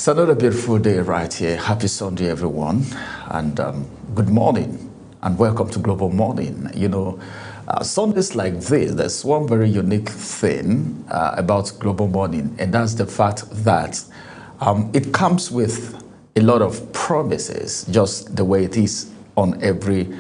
It's another beautiful day right here. Happy Sunday, everyone. And good morning and welcome to Global Morning. Sundays like this, there's one very unique thing about Global Morning, and that's the fact that it comes with a lot of promises, just the way it is on every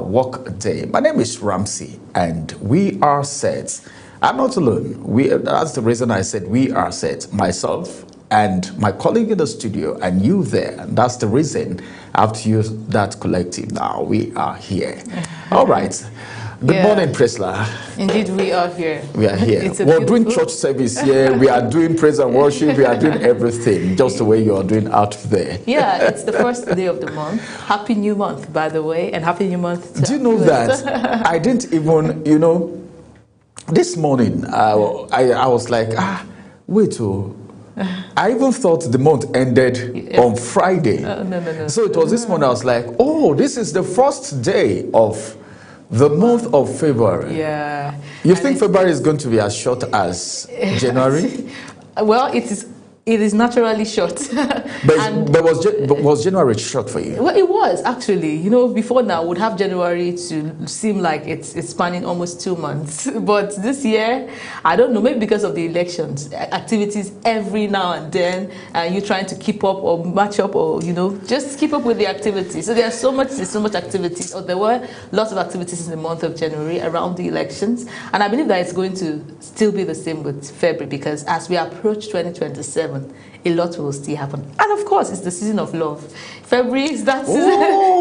work day. My name is Ramsey, and we are set. I'm not alone. That's the reason I said we are set. Myself and my colleague in the studio and you there. And that's the reason I have to use that collective now. We are here. All right. Good morning, Prisla. Indeed, we are here. We are here. We're doing church service here. We are doing praise and worship. We are doing everything just the way you are doing out there. Yeah, it's the first day of the month. Happy New Month, by the way, and Happy New Month to Do you know that? I didn't even, this morning, I was like, wait, I even thought the month ended on Friday. No. So it was this morning I was like, oh, this is the first day of the month of February. Yeah. You think February is going to be as short as January? Well, it is naturally short. But was January short for you? Well, it was actually. Before now, would have January to seem like it's spanning almost 2 months. But this year, I don't know, maybe because of the elections, activities every now and then, you're trying to keep up or match up or, just keep up with the activities. So there's so much activities. There were lots of activities in the month of January around the elections. And I believe that it's going to still be the same with February, because as we approach 2027, a lot will still happen. And of course, it's the season of love. February is that season.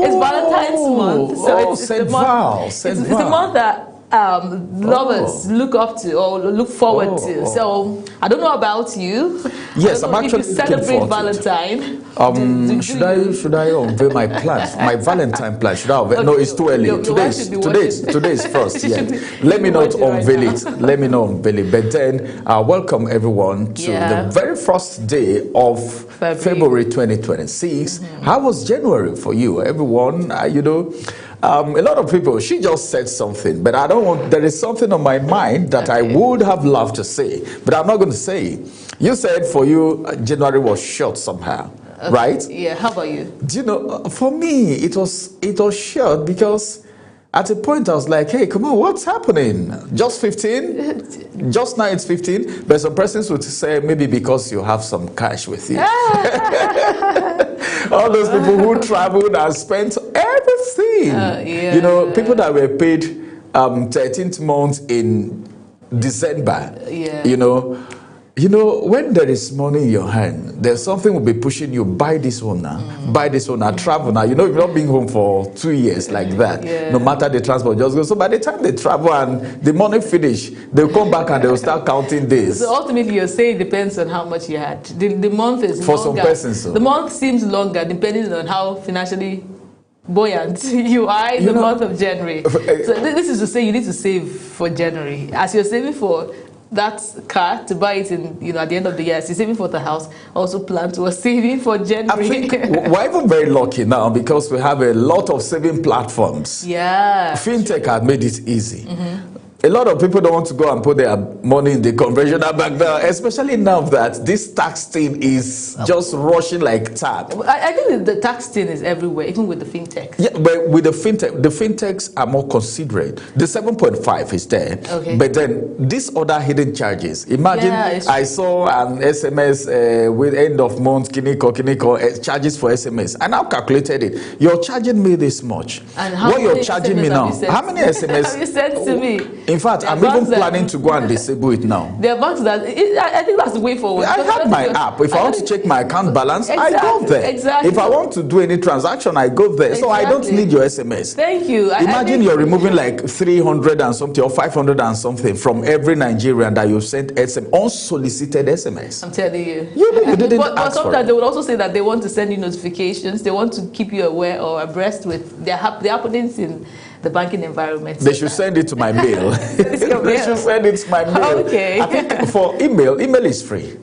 It's Valentine's month. So it's the month that lovers look up to or look forward to. So I don't know about you. Yes, I'm actually if you celebrate Valentine. Should I unveil my plans? My Valentine plan? Should I unveil? No, it's too early. Today's first. Yeah. Let me not unveil it. Let me not unveil it. But then, welcome everyone to the very first day of February 2026. How was January for you, everyone? A lot of people, she just said something, but there is something on my mind that I would have loved to say, but I'm not going to say it. You said for you, January was short somehow, right? Yeah, how about you? For me, it was short because at a point I was like, hey, come on, what's happening? Just 15? Just now it's 15? But some persons would say maybe because you have some cash with you. All those people who traveled and spent everything. People that were paid 13th month in December. When there is money in your hand, there's something will be pushing you, buy this one now, buy this one now, travel now. You've not been home for 2 years like that. No matter the transport, just go. So by the time they travel and the money finish, they'll come back and they'll start counting days. So ultimately, you're saying it depends on how much you had. The month is for longer. Some persons. So. The month seems longer depending on how financially buoyant you are in the month of January. So this is to say you need to save for January. As you're saving for that car to buy it in, at the end of the year, as you're saving for the house, also plan to saving for January. I think we're even very lucky now because we have a lot of saving platforms. Yeah. Fintech has made it easy. A lot of people don't want to go and put their money in the conventional bank now, especially now that this tax thing is just rushing like tap. I think the tax thing is everywhere, even with the fintech. Yeah, but with the fintechs are more considerate. The 7.5 is there. Okay. But then these other hidden charges. Imagine I saw an SMS with end of month, Kiniko, charges for SMS. And I've calculated it. You're charging me this much. And what you're charging me now? How many SMS have you sent to me? In fact, I'm even planning to go and disable it now. There are banks that, I think that's the way forward. I have my app. If I want to check my account balance, I go there. Exactly. If I want to do any transaction, I go there. So I don't need your SMS. Thank you. Imagine you're removing like 300 and something or 500 and something from every Nigerian that you sent unsolicited SMS. I'm telling you. You didn't but sometimes they would also say that they want to send you notifications. They want to keep you aware or abreast with the happenings in the banking environment. They should send it to my mail. They should send it to my mail. Okay. I think for email is free.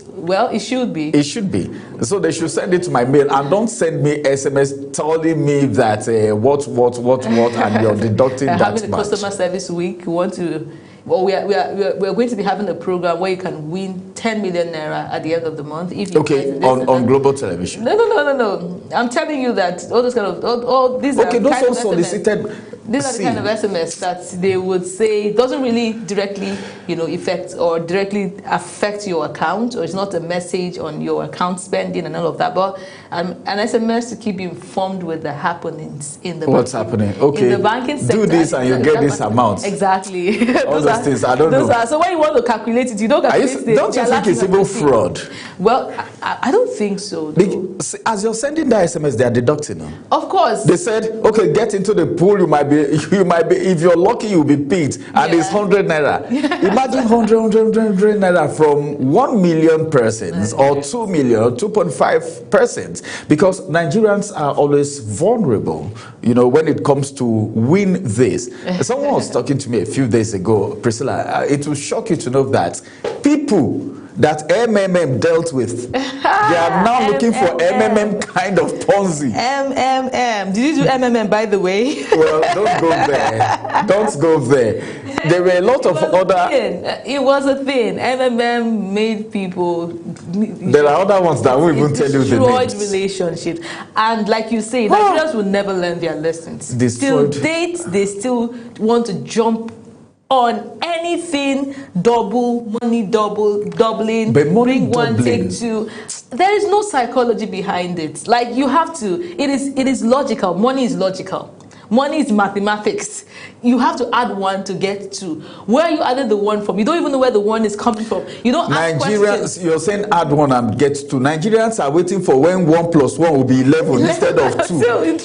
Well, it should be. It should be. So they should send it to my mail and don't send me SMS telling me that what, and you're deducting that having a much. customer service week, you want to well, we're going to be having a program where you can win 10 million naira at the end of the month. If you on global television. No. I'm telling you that all those kind of all these are those kind are of solicited. These are the kind of SMS that they would say doesn't really directly, affect or directly affect your account, or it's not a message on your account spending and all of that, but an SMS to keep you informed with the happenings in the what's happening. Okay, in the banking sector. Do this and you get this amount. Exactly. All those things. I don't know. So when you want to calculate it, you don't calculate. Don't you think it's even fraud? Well, I don't think so. As you're sending that SMS, they are deducting them. Of course. They said, okay, get into the pool. You might be. If you're lucky, you'll be picked, and it's 100 naira. Yeah. Imagine 100 naira from 1 million persons, or 2 million, 2.5 persons, because Nigerians are always vulnerable. When it comes to win this. Someone was talking to me a few days ago, Priscilla. It will shock you to know that people that MMM dealt with, they are now looking for MMM kind of Ponzi. MMM. Did you do MMM, by the way? Well, don't go there. Don't go there. There were a lot of other. It was a thing. MMM made people. There are other ones that won't even tell you the names. Destroyed relationships, and like you say, Nigerians will never learn their lessons. Destroyed. Till date, they still want to jump on anything, doubling, bring one, take two. There is no psychology behind it. Like, you have to, it is logical. Money is logical. Money is mathematics. You have to add one to get two. Where are you added the one from? You don't even know where the one is coming from. You don't ask questions. You're saying add one and get two. Nigerians are waiting for when 1 + 1 will be 11 instead of 2. 8 +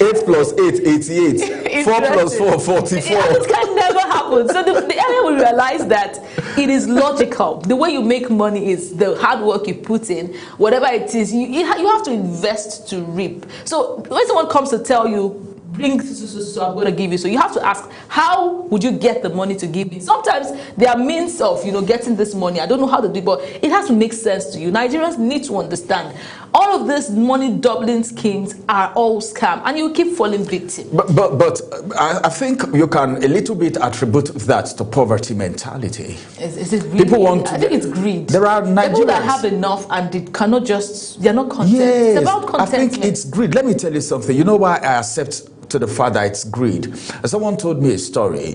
8, 88. 4 + 4, 44. It can never happen. So the area we realize that it is logical. The way you make money is the hard work you put in. Whatever it is, you have to invest to reap. So when someone comes to tell you, bring so I'm going to give you, so you have to ask, how would you get the money to give me? Sometimes there are means of getting this money. I don't know how to do it, but it has to make sense to you. Nigerians need to understand all of these money doubling schemes are all scam, and you keep falling victim. But I think you can a little bit attribute that to poverty mentality. Is it really? People want I think it's greed. There are Nigerians people that have enough and they cannot they're not content. Yes, it's about contentment. I think it's greed. Let me tell you something. You know why I accept to the fact that it's greed? Someone told me a story,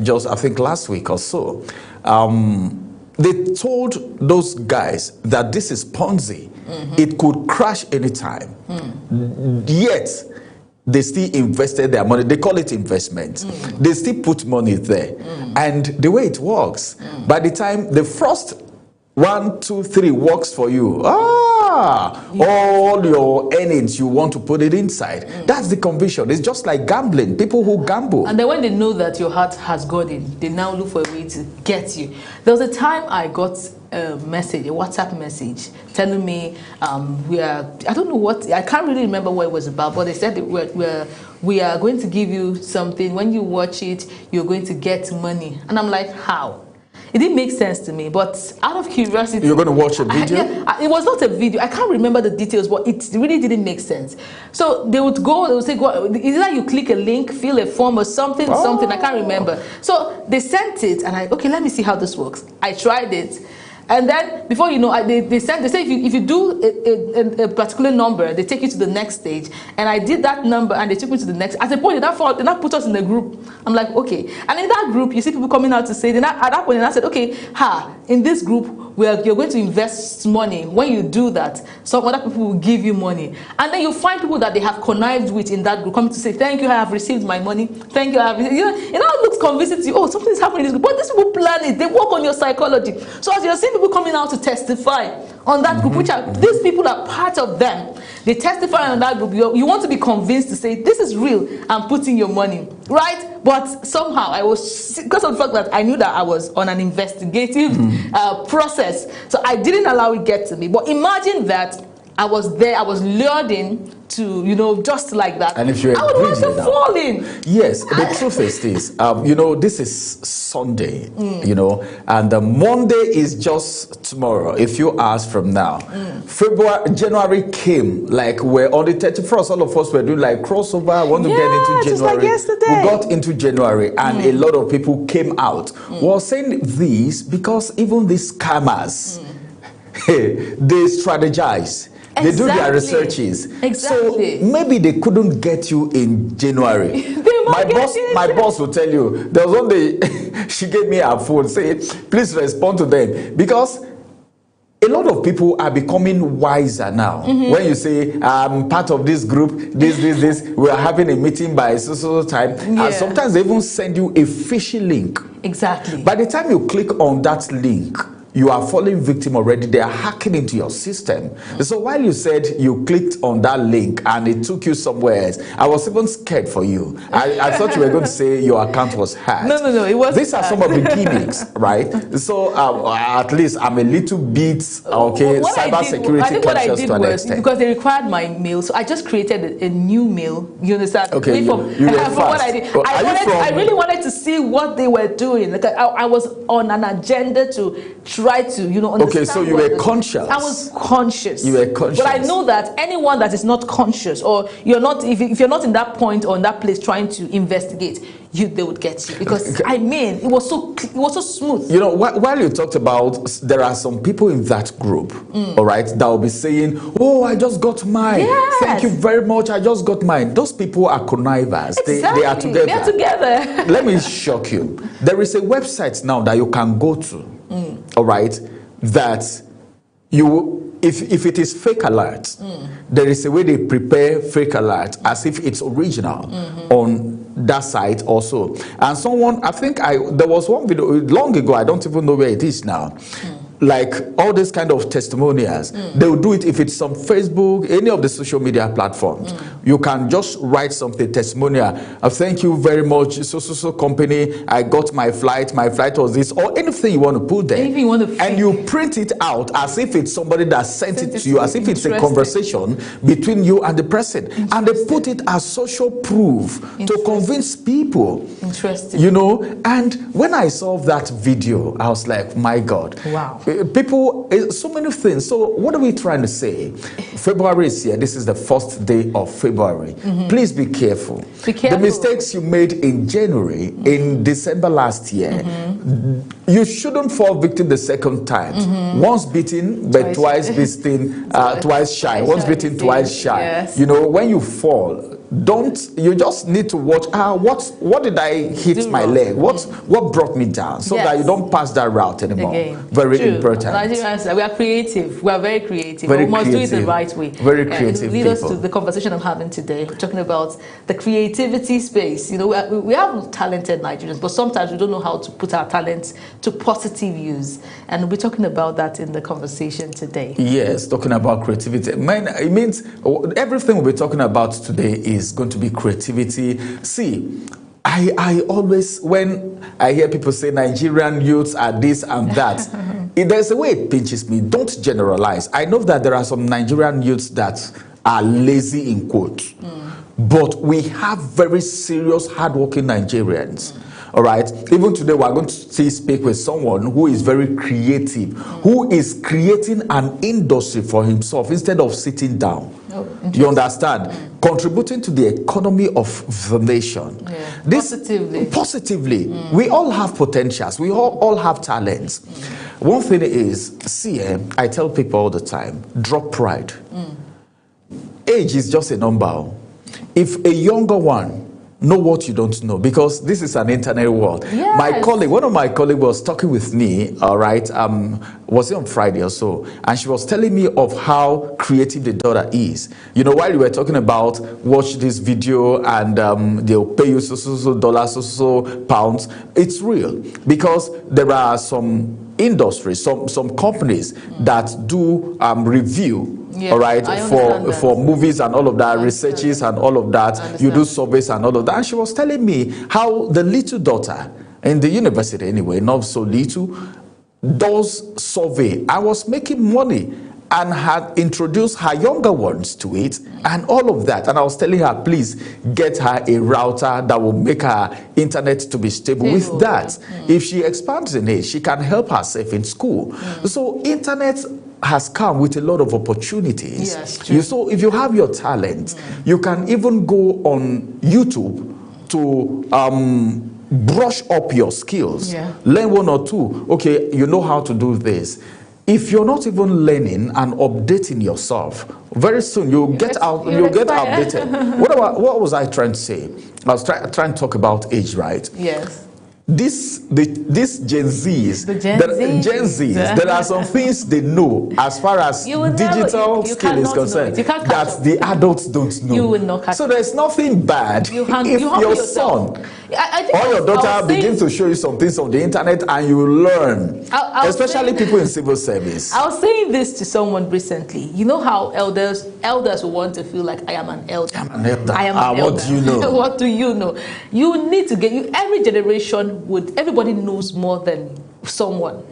just I think last week or so. They told those guys that this is Ponzi. Mm-hmm. It could crash anytime. Yet, they still invested their money. They call it investment. They still put money there. And the way it works, by the time the first 1, 2, 3 works for you, all your earnings, you want to put it inside. That's the conviction. It's just like gambling. People who gamble. And then when they know that your heart has got it, they now look for a way to get you. There was a time I got a message, a WhatsApp message, telling me I don't know what, I can't really remember what it was about, but they said that we are going to give you something. When you watch it, you're going to get money. And I'm like, how? It didn't make sense to me, but out of curiosity... You're going to watch a video? It was not a video. I can't remember the details, but it really didn't make sense. So they would say, either you click a link, fill a form or something, I can't remember. So they sent it, and okay, let me see how this works. I tried it. And then, before you know, they say if you do a particular number, they take you to the next stage. And I did that number, and they took me to the next. At a point, they not put us in a group. I'm like, okay. And in that group, you see people coming out to say, at that point, I said, okay, in this group, you're going to invest money. When you do that, some other people will give you money. And then you find people that they have connived with in that group coming to say, thank you, I have received my money. Thank you, I have received. It now looks convincing to you, something's happening in this group. But these people plan it. They work on your psychology. So as you're seeing people coming out to testify on that group, which these people are part of them. They testify on that group. You want to be convinced to say, this is real, I'm putting your money, right? But somehow I was, because of the fact that I knew that I was on an investigative process, so I didn't allow it get to me. But imagine that I was there, I was lured in to, you know, just like that. And if you're I would want to fall in. Yes, the truth is this. You know, this is Sunday, you know, and Monday is just tomorrow, a few hours from now. January came, like we're on the 31st, all of us were doing like crossover, I want to get into January. Like yesterday. We got into January and a lot of people came out. We're saying this because even these scammers, they strategize. They do their researches. Exactly. So maybe they couldn't get you in January. My boss will tell you. There was one day she gave me her phone, say, please respond to them. Because a lot of people are becoming wiser now. When you say, I'm part of this group, this, we are having a meeting by so time. And sometimes they even send you a phishing link. Exactly. By the time you click on that link, you are falling victim already. They are hacking into your system. So while you said you clicked on that link and it took you somewhere else, I was even scared for you. I thought you were going to say your account was hacked. No, it wasn't. These are some of the gimmicks, right? So at least I'm a little bit, cyber security conscious to an extent. Because they required my mail, so I just created a new mail. You understand? Okay, from what I did. I really wanted to see what they were doing. Like I was on an agenda to try to, you know, understand. Okay, so you were conscious. I was conscious. You were conscious. But I know that anyone that is not conscious, or you're not, if you're not in that point or in that place trying to investigate, they would get you. Because I mean, it was so smooth. You know, while you talked about, there are some people in that group, all right, that will be saying, oh, I just got mine. Yes. Thank you very much. I just got mine. Those people are connivers. Exactly. They are together. They are together. Let me shock you. There is a website now that you can go to. All right, that if it is fake alert, there is a way they prepare fake alert as if it's original on that site also. And someone, I think there was one video long ago, I don't even know where it is now. Like all these kind of testimonials, they will do it if it's on Facebook, any of the social media platforms. You can just write something, testimonial. Thank you very much, so company. I got my flight was this, or anything you want to put there. Anything you want to and you print it out as if it's somebody that sent it to you, as if it's a conversation between you and the person. And they put it as social proof to convince people. Interesting. You know, and when I saw that video, I was like, my God. Wow. People, so many things. So what are we trying to say? February is here. This is the first day of February. Please be careful. Be careful. The mistakes you made in January, in December last year, you shouldn't fall victim the second time. Once beaten, but twice beaten, twice shy. Once beaten, twice shy. Yes. You know, when you fall, you just need to watch, what did I hit my leg? What brought me down? So that you don't pass that route anymore. Very important. Nigerians, we are creative. We are very creative. Very we must creative. do it the right way. Very creative lead people. us to the conversation I'm having today. We're talking about the creativity space. You know, we have talented Nigerians, but sometimes we don't know how to put our talents to positive use. And we're talking about that in the conversation today. Yes, talking about creativity. Man, it means everything we'll be talking about today is going to be creativity. See, I always, when I hear people say Nigerian youths are this and that, there's a way it pinches me. Don't generalize. I know that there are some Nigerian youths that are lazy in quotes, but we have very serious, hardworking Nigerians. All right. Even today, we're going to speak with someone who is very creative, who is creating an industry for himself instead of sitting down. You understand? Contributing to the economy of the nation. Positively. We all have potentials. We all have talents. One thing is, I tell people all the time, drop pride. Age is just a number. If a younger one know what you don't know, because this is an internet world. Yes. One of my colleagues was talking with me, all right, was it on Friday or so, and she was telling me of how creative the daughter is. You know, while you were talking about watch this video and they'll pay you so dollars, so pounds, it's real, because there are some industries, some companies that do review. All right, for movies and all of that, researches and all of that, you do surveys and all of that. And she was telling me how the little daughter in the university, anyway, not so little, does survey. I was making money. and had introduced her younger ones to it and all of that. And I was telling her, please get her a router that will make her internet to be stable. With that, if she expands in age, she can help herself in school. So internet has come with a lot of opportunities. Yes, so if you have your talent, you can even go on YouTube to brush up your skills. Learn one or two. Okay, you know how to do this. If you're not even learning and updating yourself, very soon you'll get outdated. What was I trying to say? I was trying to talk about age, right? Yes. This Gen Zs, there are some things they know as far as digital skill is concerned that the adults don't know. You will not catch so there's nothing bad if your son or your daughter begins to show you some things on the internet and you learn, especially people in civil service. I was saying this to someone recently. You know how elders will want to feel like I am an elder. I'm an elder. I am an elder. What do you know? What do you know? You need to every generation everybody knows more than someone.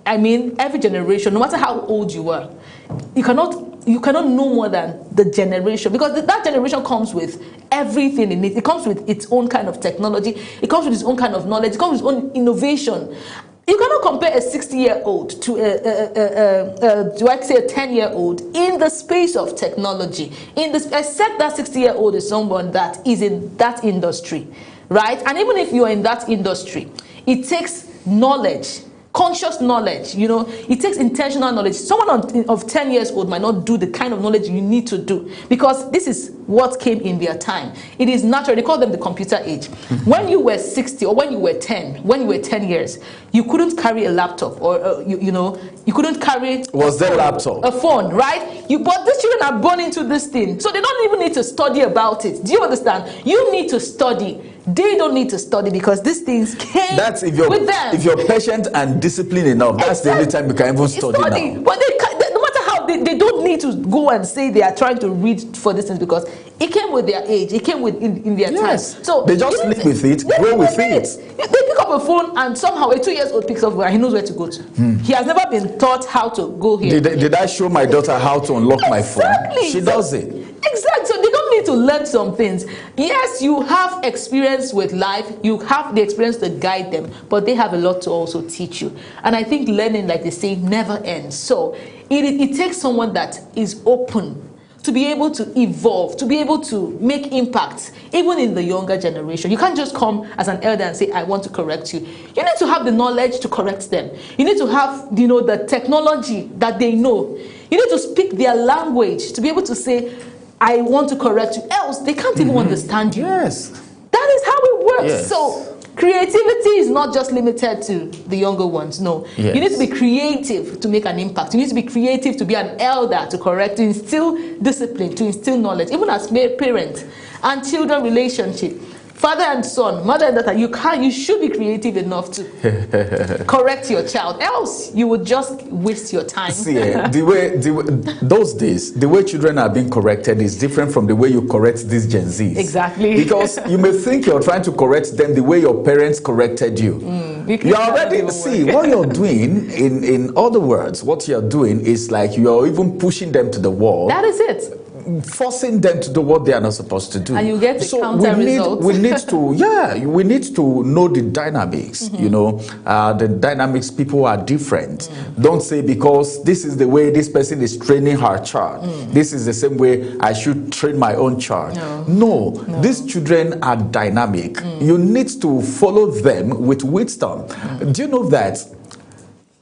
I mean, every generation, no matter how old you are, you cannot know more than the generation, because that generation comes with everything in it. It comes with its own kind of technology. It comes with its own kind of knowledge. It comes with its own innovation. You cannot compare a 60-year-old to a 10-year-old in the space of technology. Except that 60-year-old is someone that is in that industry, right? And even if you are in that industry, it takes knowledge, conscious knowledge, it takes intentional knowledge. Someone of 10 years old might not do the kind of knowledge you need to do, because this is what came in their time. It is natural. They call them the computer age. When you were 60 or when you were 10 years, you couldn't carry a laptop, or you couldn't carry a phone, right? But these children are born into this thing, so they don't even need to study about it. Do you understand? You need to study. They don't need to study, because these things came with them. If you're patient and disciplined enough, that's the only time you can even study now. But no matter how, they don't need to go and say they are trying to read for these things, because it came with their age, it came with in their time. So they just live with it, grow with it. They pick up a phone and somehow a 2-year-old picks up where he knows where to go to. He has never been taught how to go here. Did I show my daughter how to unlock my phone? She does it. Exactly. So they don't need to learn some things. Yes, you have experience with life. You have the experience to guide them, but they have a lot to also teach you. And I think learning, like they say, never ends. So it takes someone that is open to be able to evolve, to be able to make impacts, even in the younger generation. You can't just come as an elder and say, I want to correct you. You need to have the knowledge to correct them. You need to have, the technology that they know. You need to speak their language to be able to say, I want to correct you. Else, they can't even understand you. Yes. That is how it works. Yes. So creativity is not just limited to the younger ones. No. Yes. You need to be creative to make an impact. You need to be creative to be an elder, to correct, to instill discipline, to instill knowledge, even as parents and children relationship. Father and son, mother and daughter, you should be creative enough to correct your child. Else, you would just waste your time. See, those days, the way children are being corrected is different from the way you correct these Gen Zs. Exactly. Because you may think you're trying to correct them the way your parents corrected you. You are already, what you're doing, in other words, what you're doing is like you're even pushing them to the wall. That is it. Forcing them to do what they are not supposed to do. And you get the counter result. we need to know the dynamics. The dynamics, people are different. Don't say because this is the way this person is training her child, this is the same way I should train my own child. No. These children are dynamic. You need to follow them with wisdom. Do you know that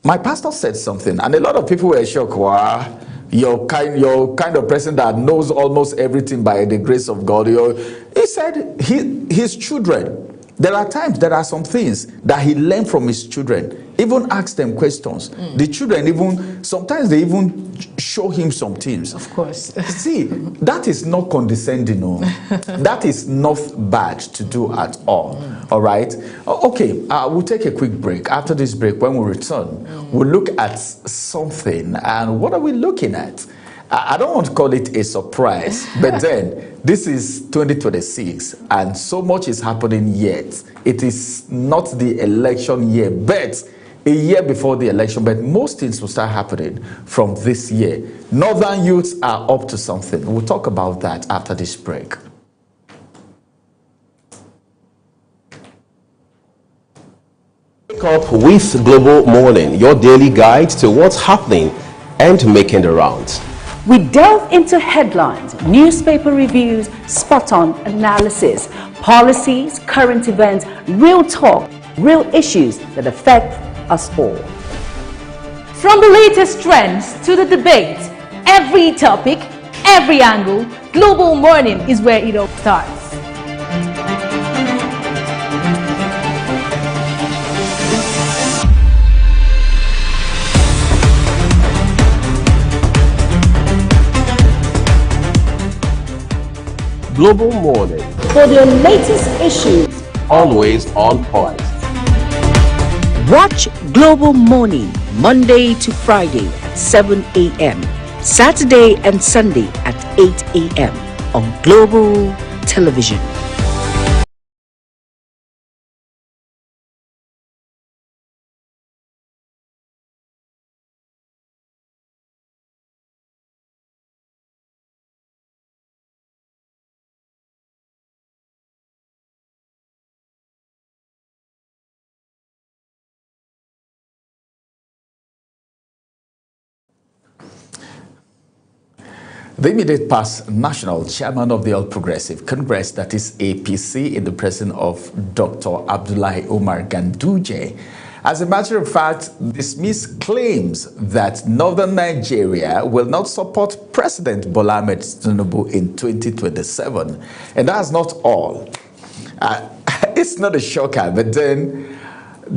my pastor said something and a lot of people were shocked? Wow, you're kind of person that knows almost everything by the grace of God. He said his children, there are some things that he learned from his children. Even ask them questions. The children sometimes they even show him some things. Of course. See, that is not condescending. No. That is not bad to do at all. All right? Okay, we'll take a quick break. After this break, when we return, we'll look at something. And what are we looking at? I don't want to call it a surprise, but then this is 2026 and so much is happening yet. It is not the election year, but a year before the election, but most things will start happening from this year. Northern youths are up to something. We'll talk about that after this break. Wake up with Global Morning, your daily guide to what's happening and making the rounds. We delve into headlines, newspaper reviews, spot-on analysis, policies, current events, real talk, real issues that affect us all. From the latest trends to the debate, every topic, every angle, Global Morning is where it all starts. Global Morning, For the latest issues, always on point. Watch Global Morning Monday to Friday at 7 a.m. Saturday and Sunday at 8 a.m. on Global Television. The immediate past national chairman of the All Progressive Congress, that is APC, in the presence of Dr. Abdullahi Umar Ganduje, as a matter of fact, dismissed claims that northern Nigeria will not support President Bola Ahmed Tinubu in 2027. And that's not all. It's not a shocker, but then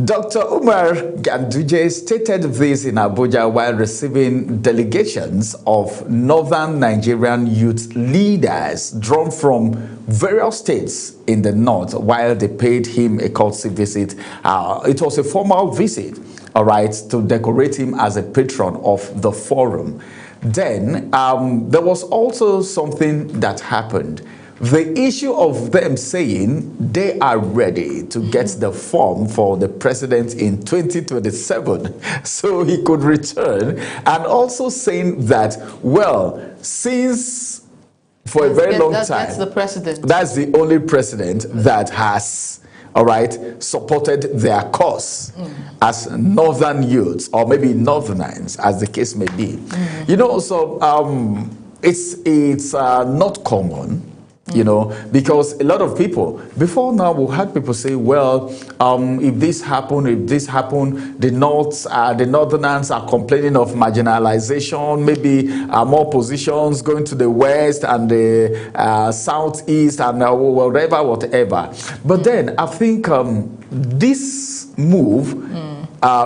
Dr. Umar Ganduje stated this in Abuja while receiving delegations of northern Nigerian youth leaders drawn from various states in the north while they paid him a courtesy visit. It was a formal visit, all right, to decorate him as a patron of the forum. Then there was also something that happened. The issue of them saying they are ready to get the form for the president in 2027 so he could return, and also saying that, well, since for a very long time, that's the president. That's the only president that has, all right, supported their cause as northern youths, or maybe northerners, as the case may be. You know, so it's not common, you know, because a lot of people, before now, we had people say, well, if this happened, the northerners are complaining of marginalization, maybe more positions going to the west and the southeast and whatever. But then I think this move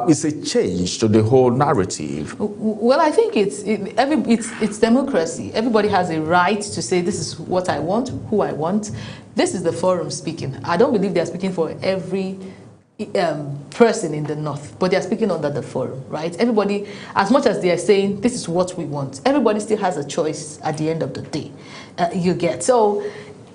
is a change to the whole narrative. Well, I think it's democracy. Everybody has a right to say, this is what I want, who I want. This is the forum speaking. I don't believe they're speaking for every person in the north, but they're speaking under the forum, right? Everybody, as much as they are saying, this is what we want, everybody still has a choice at the end of the day. You get. So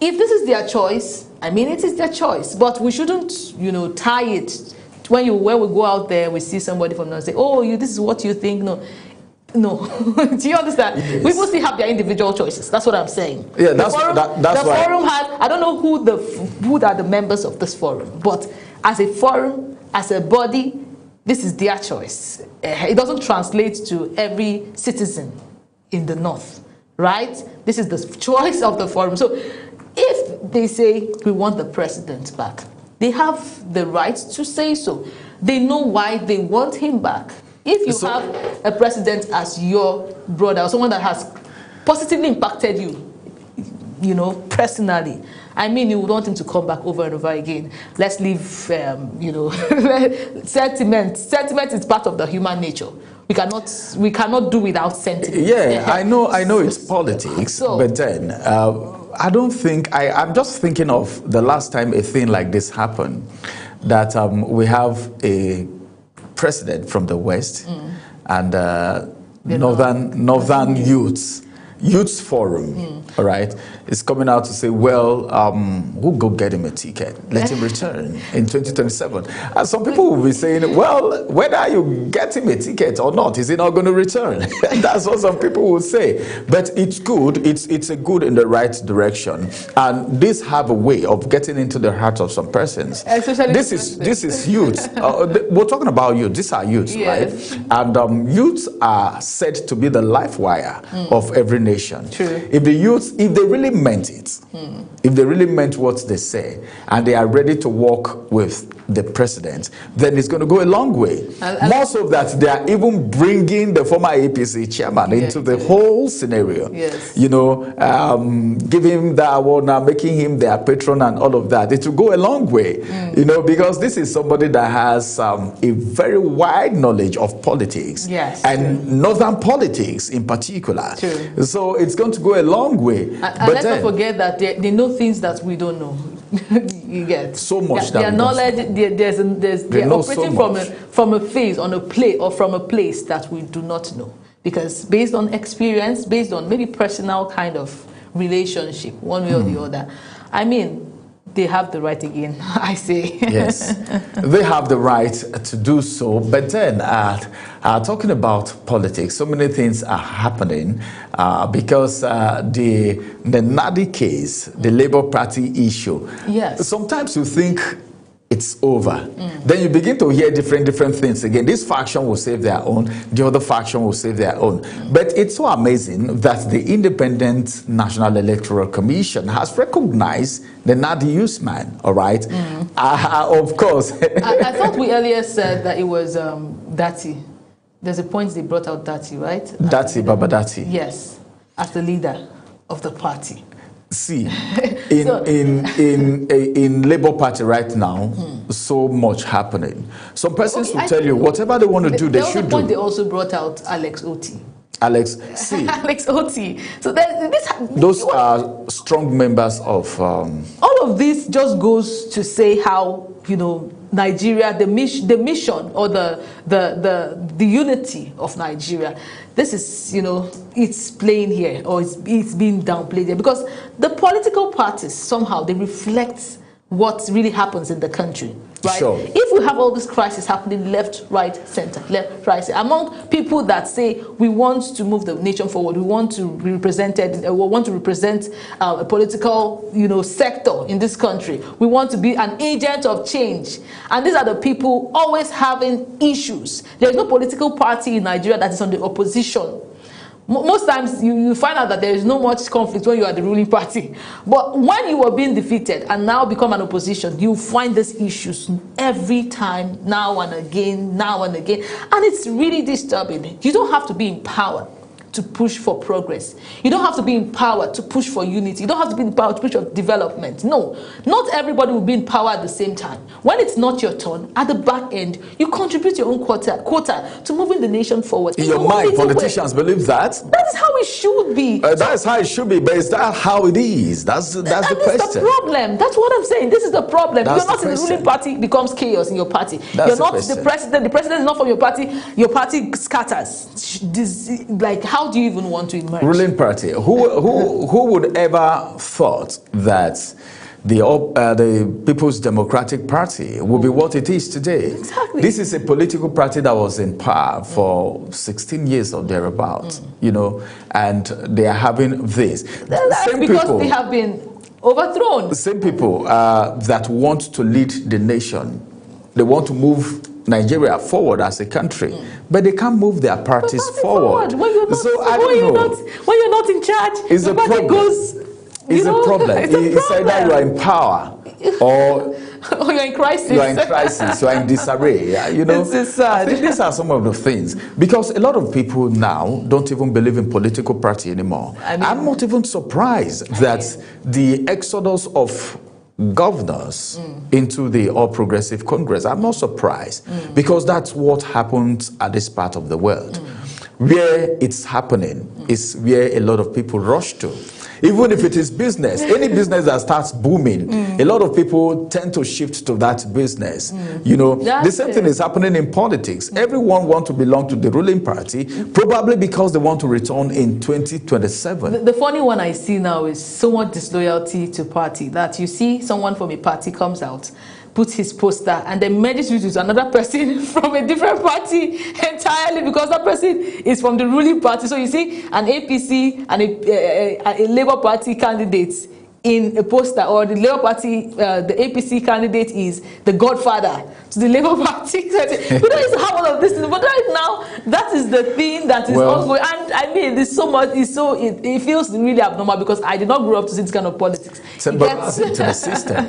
if this is their choice, I mean, it is their choice, but we shouldn't, you know, tie it. When we go out there, we see somebody from North say, oh, this is what you think. No. Do you understand? Yes. People still have their individual choices. That's what I'm saying. Yeah, that's why. The forum has, I don't know who are the members of this forum, but as a forum, as a body, this is their choice. It doesn't translate to every citizen in the north, right? This is the choice of the forum. So if they say we want the president back, they have the right to say so. They know why they want him back. If you have a president as your brother, or someone that has positively impacted you, you know, personally, I mean, you would want him to come back over and over again. Let's leave, you know, sentiment. Sentiment is part of the human nature. We cannot do without sentiment. Yeah, I know it's politics, but then I don't think, I'm just thinking of the last time a thing like this happened, that we have a president from the West and northern youths, Youth Forum, all right, is coming out to say, well, we'll go get him a ticket. Let him return in 2027. And some people will be saying, well, whether you get him a ticket or not, is he not going to return? That's what some people will say. But it's good. It's a good in the right direction. And this have a way of getting into the heart of some persons. Especially this is youth. We're talking about youth. These are youth, yes. right? And youths are said to be the life wire of every nation. True. If the youth, if they really meant it, if they really meant what they say, and they are ready to work with the president, then it's going to go a long way. More so that they are even bringing the former APC chairman into the whole scenario. Yes. You know, giving him that award now, making him their patron and all of that. It will go a long way, you know, because this is somebody that has a very wide knowledge of politics, yes, and northern politics in particular. True. So it's going to go a long way. And but let's not forget that they know things that we don't know. You get so much. Their knowledge. They're operating from a phase on a play or from a place that we do not know, because based on experience, based on maybe personal kind of relationship, one way or the other. I mean, they have the right again, I say. Yes, they have the right to do so. But then, talking about politics, so many things are happening because the Nadi case, the Labour Party issue. Yes. Sometimes you think it's over. Then you begin to hear different things again. This faction will save their own, the other faction will save their own. But it's so amazing that the Independent National Electoral Commission has recognized the Nadi Usman, all right? Of course. I thought we earlier said that it was Dati. There's a point they brought out Dati, right? Dati, Baba Dati. Yes, as the leader of the party. See, in Labour Party right now, so much happening. Some persons will tell you whatever they want to do, they should do. They also brought out Alex Oti. Alex, see. Alex Oti. So those are strong members of. All of this just goes to say how, you know, Nigeria, the mission or the unity of Nigeria. This is, you know, it's playing here, or it's being downplayed here, because the political parties somehow they reflect what really happens in the country, right? Sure. If we have all this crisis happening left, right, center, among people that say we want to move the nation forward, we want to be represented, we want to represent a political, you know, sector in this country, we want to be an agent of change, and these are the people always having issues. There is no political party in Nigeria that is on the opposition. Most times you find out that there is no much conflict when you are the ruling party. But when you are being defeated and now become an opposition, you find these issues every time, now and again. And it's really disturbing. You don't have to be in power to push for progress. You don't have to be in power to push for unity. You don't have to be in power to push for development. No, not everybody will be in power at the same time. When it's not your turn, at the back end, you contribute your own quota to moving the nation forward. In your mind, politicians believe that? That is how it should be. That is how it should be, but is that how it is? That's the question. That's the problem. That's what I'm saying. This is the problem. You're not in the ruling party, it becomes chaos in your party. You're not the president. The president is not from your party scatters. Like, how do you even want to emerge? Ruling party. Who would ever thought that the People's Democratic Party will be what it is today? Exactly. This is a political party that was in power for 16 years or thereabouts, you know, and they are having this. That's Same because people, they have been overthrown. the same people that want to lead the nation, they want to move Nigeria forward as a country, but they can't move their parties forward. When you're not, So I don't know. When you're not in charge, It's the a party problem. goes. It's a problem. It's either you are in power or or you're in crisis. you are in crisis, you are in disarray. Yeah, you know, It's sad. I think these are some of the things, because a lot of people now don't even believe in political party anymore. I'm not even surprised that the exodus of governors into the All Progressive Congress, I'm not surprised, because that's what happens at this part of the world. Where it's happening is where a lot of people rush to. Even if it is business, any business that starts booming, a lot of people tend to shift to that business. You know, the same thing is happening in politics. Everyone wants to belong to the ruling party, probably because they want to return in 2027. The funny one I see now is so much disloyalty to party that you see someone from a party comes out, puts his poster, and then merges with another person from a different party entirely, because that person is from the ruling party. So you see an APC and a Labour Party candidate in a poster, or the Labour Party, the APC candidate is the godfather to the Labour Party. We don't used to have all of this, but right now that is the thing that is ongoing. And I mean, there's so much. It feels really abnormal, because I did not grow up to see this kind of politics. It's embarrassing to the system.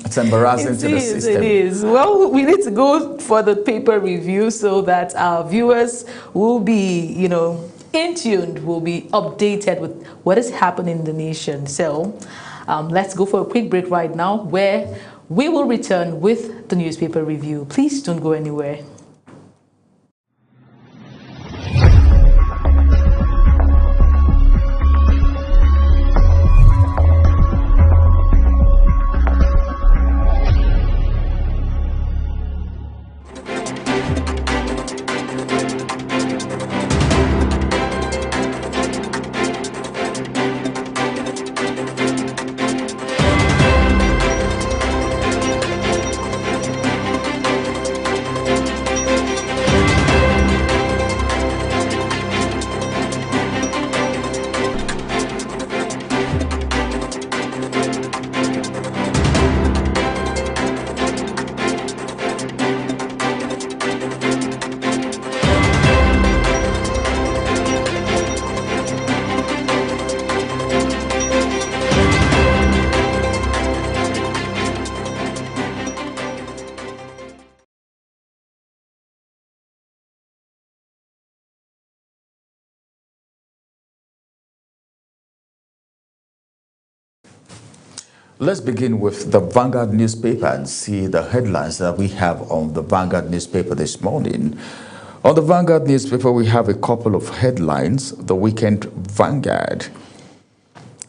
It's embarrassing to the system. It is. Well, we need to go for the paper review so that our viewers will be, you know, in tune, will be updated with what is happening in the nation. So let's go for a quick break right now, where we will return with the newspaper review. Please don't go anywhere. Let's begin with the Vanguard newspaper and see the headlines that we have on the Vanguard newspaper this morning. On the Vanguard newspaper, we have a couple of headlines. The Weekend Vanguard.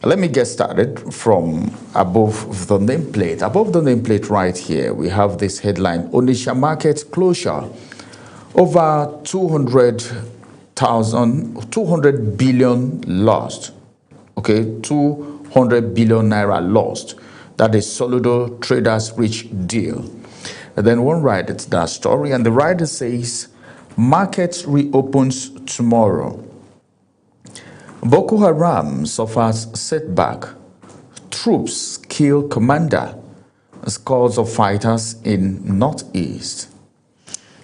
Let me get started from above the nameplate. Above the nameplate right here, we have this headline: Onitsha market closure. Over 200 billion lost. Okay, 200 billion naira lost. That is Soludo Traders Rich deal. And then one writes that story, and the writer says, market reopens tomorrow. Boko Haram suffers setback. Troops kill commander. Scores of fighters in Northeast.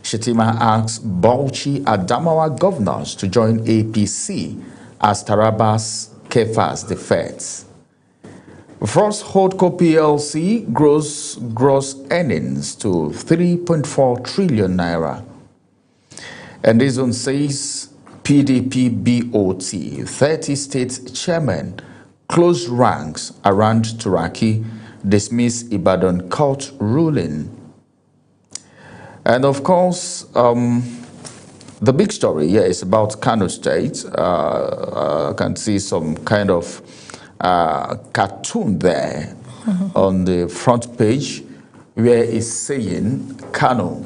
Shetima asks Bauchi Adamawa governors to join APC as Taraba's Kefas defects. Frost Holdco PLC gross earnings to 3.4 trillion naira. And this one says PDP BOT, 30 state chairmen close ranks around Turaki, dismiss Ibadan court ruling. And of course, the big story here is about Kano State. I can see some kind of cartoon there on the front page where it's saying Kano.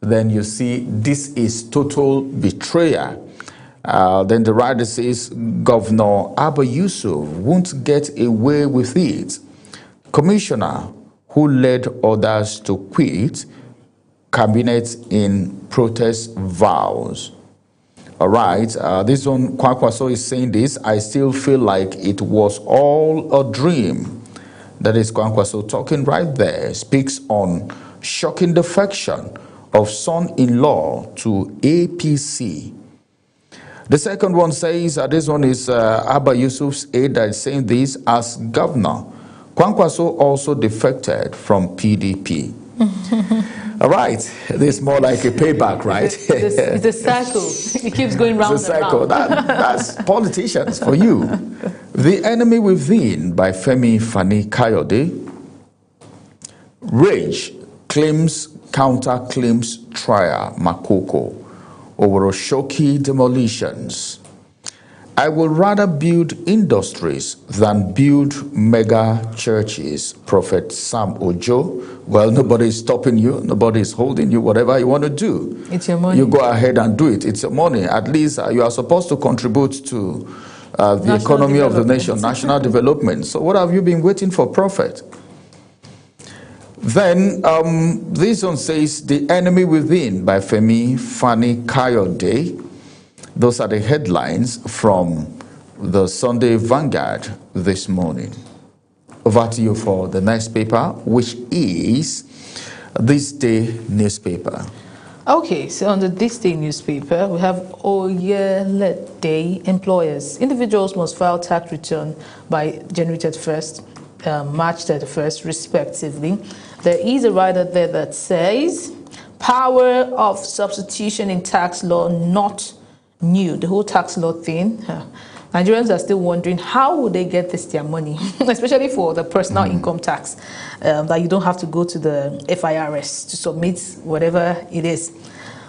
Then you see this is total betrayal. Then the writer says Governor Abba Yusuf won't get away with it. Commissioner who led others to quit, cabinet in protest vows. All right, this one, Kwankwaso is saying this: I still feel like it was all a dream. That is Kwankwaso talking right there, speaks on shocking defection of son-in-law to APC. The second one says, this one is Abba Yusuf's aide that is saying this: as governor, Kwankwaso also defected from PDP. All right, this is more like a payback, right? It's a circle. It keeps going round it's a cycle. and round. That's politicians for you. The Enemy Within by Femi Fani Kayode. Rage claims counterclaims trial Makoko over Oshoki demolitions. I would rather build industries than build mega churches, Prophet Sam Ojo. Well, nobody is stopping you. Nobody is holding you. Whatever you want to do, it's your money. You go ahead and do it. It's your money. At least you are supposed to contribute to the economy of the nation, national development. So what have you been waiting for, Prophet? Then this one says, The Enemy Within by Femi Fani Kayode. Those are the headlines from the Sunday Vanguard this morning. Over to you for the next paper, which is This Day newspaper. Okay, so on the This Day newspaper, we have Oyelede employers. Individuals must file tax return by January 31st, March 31st, respectively. There is a rider there that says, power of substitution in tax law not new. The whole tax law thing. Nigerians are still wondering how would they get their money, especially for the personal income tax, that you don't have to go to the FIRS to submit whatever it is.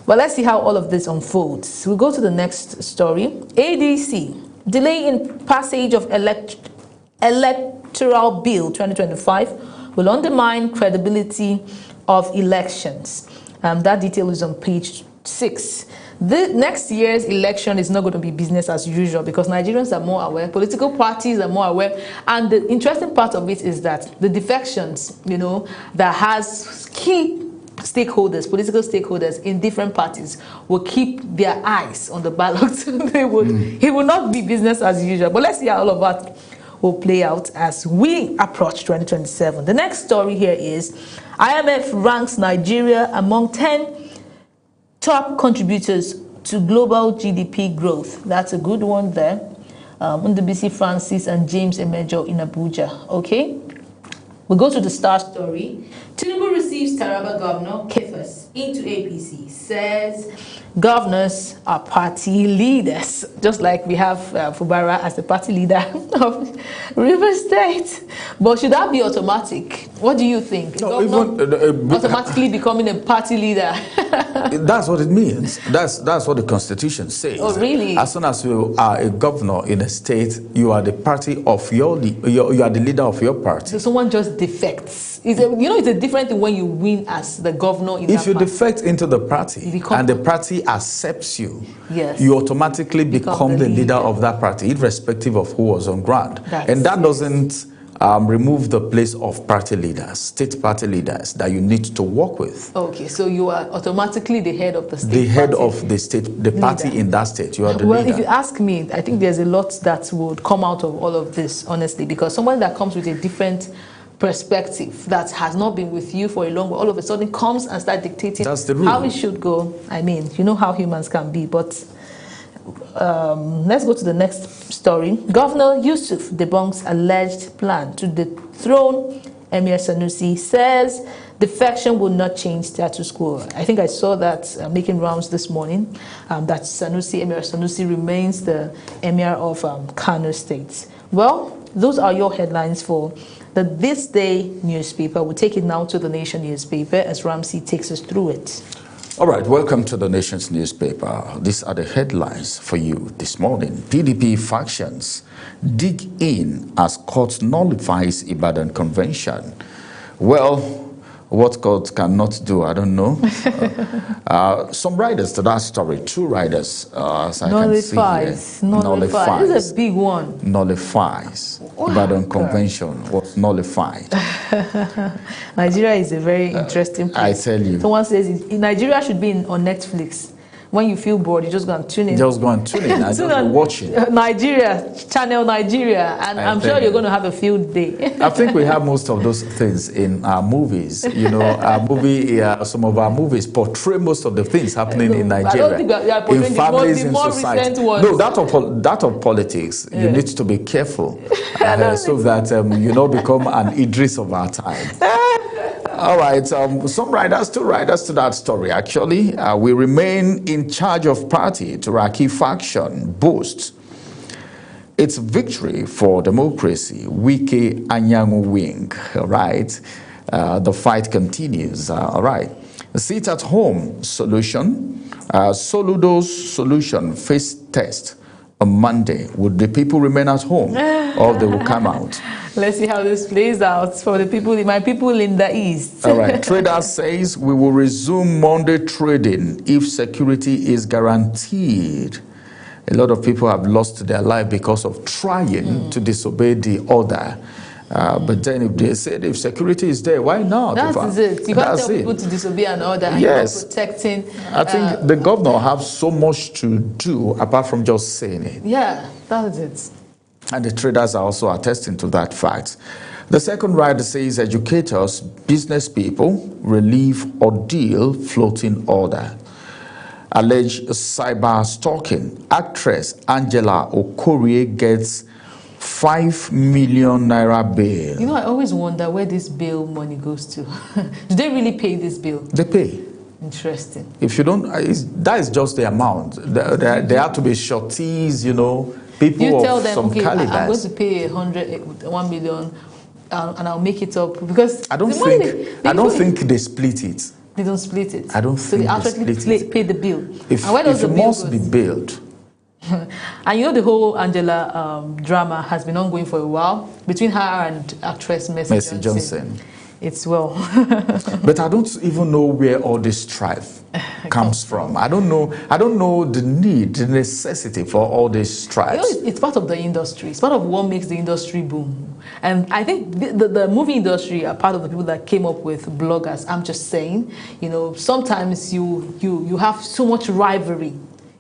But let's see how all of this unfolds. We'll go to the next story. ADC, delay in passage of electoral bill 2025 will undermine credibility of elections. That detail is on page 6. The next year's election is not going to be business as usual because Nigerians are more aware, political parties are more aware, and the interesting part of it is that the defections, that has key stakeholders, political stakeholders in different parties will keep their eyes on the ballot. It will not be business as usual. But let's see how all of that will play out as we approach 2027. The next story here is IMF ranks Nigeria among 10 top contributors to global GDP growth. That's a good one there. Ndubisi Francis and James Emejo in Abuja. Okay, we go to the star story. Tinubu receives Taraba Governor Kefas into APC. Says governors are party leaders, just like we have Fubara as the party leader of River State. But should that be automatic? What do you think? No, even, automatically becoming a party leader? That's what it means. That's what the Constitution says. Oh, really? As soon as you are a governor in a state, you are the party of you are the leader of your party. So someone just defects. It's a different thing when you win as the governor in If you defect into the party and the party accepts you, yes, you automatically become the leader of that party, irrespective of who was on ground. And that doesn't remove the place of party leaders, state party leaders that you need to work with. Okay, so you are automatically the head of the state. The head of the state, the party in that state. You are the leader. Well, if you ask me, I think there's a lot that would come out of all of this, honestly, because someone that comes with a different perspective that has not been with you for a long while, all of a sudden comes and starts dictating how it should go. I mean, you know how humans can be, but let's go to the next story. Governor Yusuf debunks alleged plan to dethrone Emir Sanusi, says defection will not change status quo. I think I saw that making rounds this morning, that Emir Sanusi remains the Emir of Kano State. Well, those are your headlines for the This Day newspaper. We'll take it now to the Nation newspaper as Ramsey takes us through it. All right, welcome to the Nation's newspaper. These are the headlines for you this morning. PDP factions dig in as court nullifies Ibadan Convention. Well, what court cannot do, I don't know. Some riders to that story, 2 riders, as I can see here. Nullifies. This is a big one. Nullifies. Ibadan Convention was nullified. Nigeria is a very interesting place. I tell you. Someone says Nigeria should be on Netflix. When you feel bored, you just go and tune in. Just go and tune in. I just be watching. Nigeria, channel Nigeria, and I'm sure you're going to have a field day. I think we have most of those things in our movies. You know, some of our movies portray most of the things happening in Nigeria. I don't think in families, in more society. Ones. No, that of politics. You need to be careful so that you don't become an Idris of our time. All right, some riders, 2 riders to that story, actually. We remain in charge of party. Turaki faction boasts its victory for democracy. Wike Anyanwu wing. All right, the fight continues. All right, sit at home solution. Soludo's solution face test on Monday? Would the people remain at home or they will come out? Let's see how this plays out for the people, my people in the East. All right. Trader says we will resume Monday trading if security is guaranteed. A lot of people have lost their life because of trying to disobey the order. But then if they said if security is there, why not? That's it. You can't tell people to disobey an order and you're protecting. I think the governor has so much to do apart from just saying it. Yeah, that's it. And the traders are also attesting to that fact. The second rider says educators, business people, relieve ordeal, floating order. Alleged cyber stalking. Actress Angela Okorie gets 5 million naira bail. You know, I always wonder where this bail money goes to. Do they really pay this bill? They pay. Interesting. If you don't, that is just the amount. There have to be shorties, you know, people you tell of them, some okay, calibers. I'm going to pay 1 million and I'll make it up because I don't think they split it. They don't split it. I don't think they actually pay the bill. If it must be billed. And you know the whole Angela drama has been ongoing for a while between her and actress Mercy Johnson. It's well. But I don't even know where all this strife comes from. I don't know the need, the necessity for all this strife. You know, it's part of the industry. It's part of what makes the industry boom. And I think the movie industry are part of the people that came up with bloggers. I'm just saying, you know, sometimes you have so much rivalry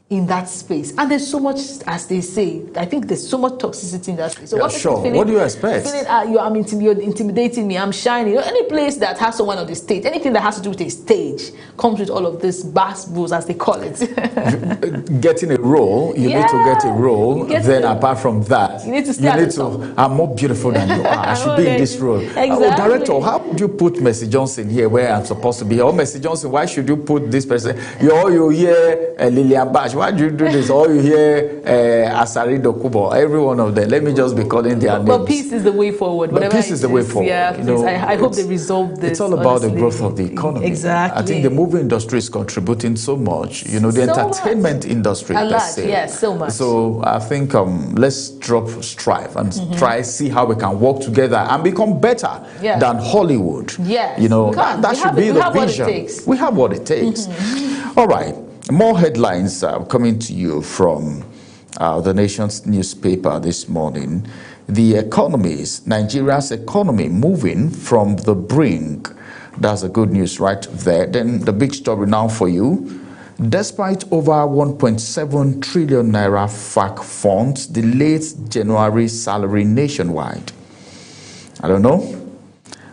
in that space, and there's so much, as they say, I think there's so much toxicity in that space. So yeah, sure. What do you expect? You're intimidating me. I'm shining. You know, any place that has someone on the stage, anything that has to do with a stage, comes with all of this bass booze, as they call it. Getting a role, you need to get a role. Then apart from that, you need to. I'm more beautiful than you are. I should be in this role. Exactly. Director, how would you put Mercy Johnson here where I'm supposed to be? Or Mercy Johnson, why should you put this person? You hear Lillian Bash. Why do you do this? Or you hear Asari Dokubo, every one of them. Let me just be calling their names. But peace is the way forward. But peace is the way forward. Yeah, I hope they resolve this. It's all about the growth of the economy. Exactly. I think the movie industry is contributing so much. You know, the entertainment industry. A lot, yes, so much. So I think let's drop strife and try see how we can work together and become better than Hollywood. Yes. You know, that should be the vision. We have what it takes. All right. More headlines coming to you from the Nation's newspaper this morning. The economies, Nigeria's economy moving from the brink. That's the good news right there. Then the big story now for you. Despite over 1.7 trillion naira FAC funds, delayed January salary nationwide. I don't know.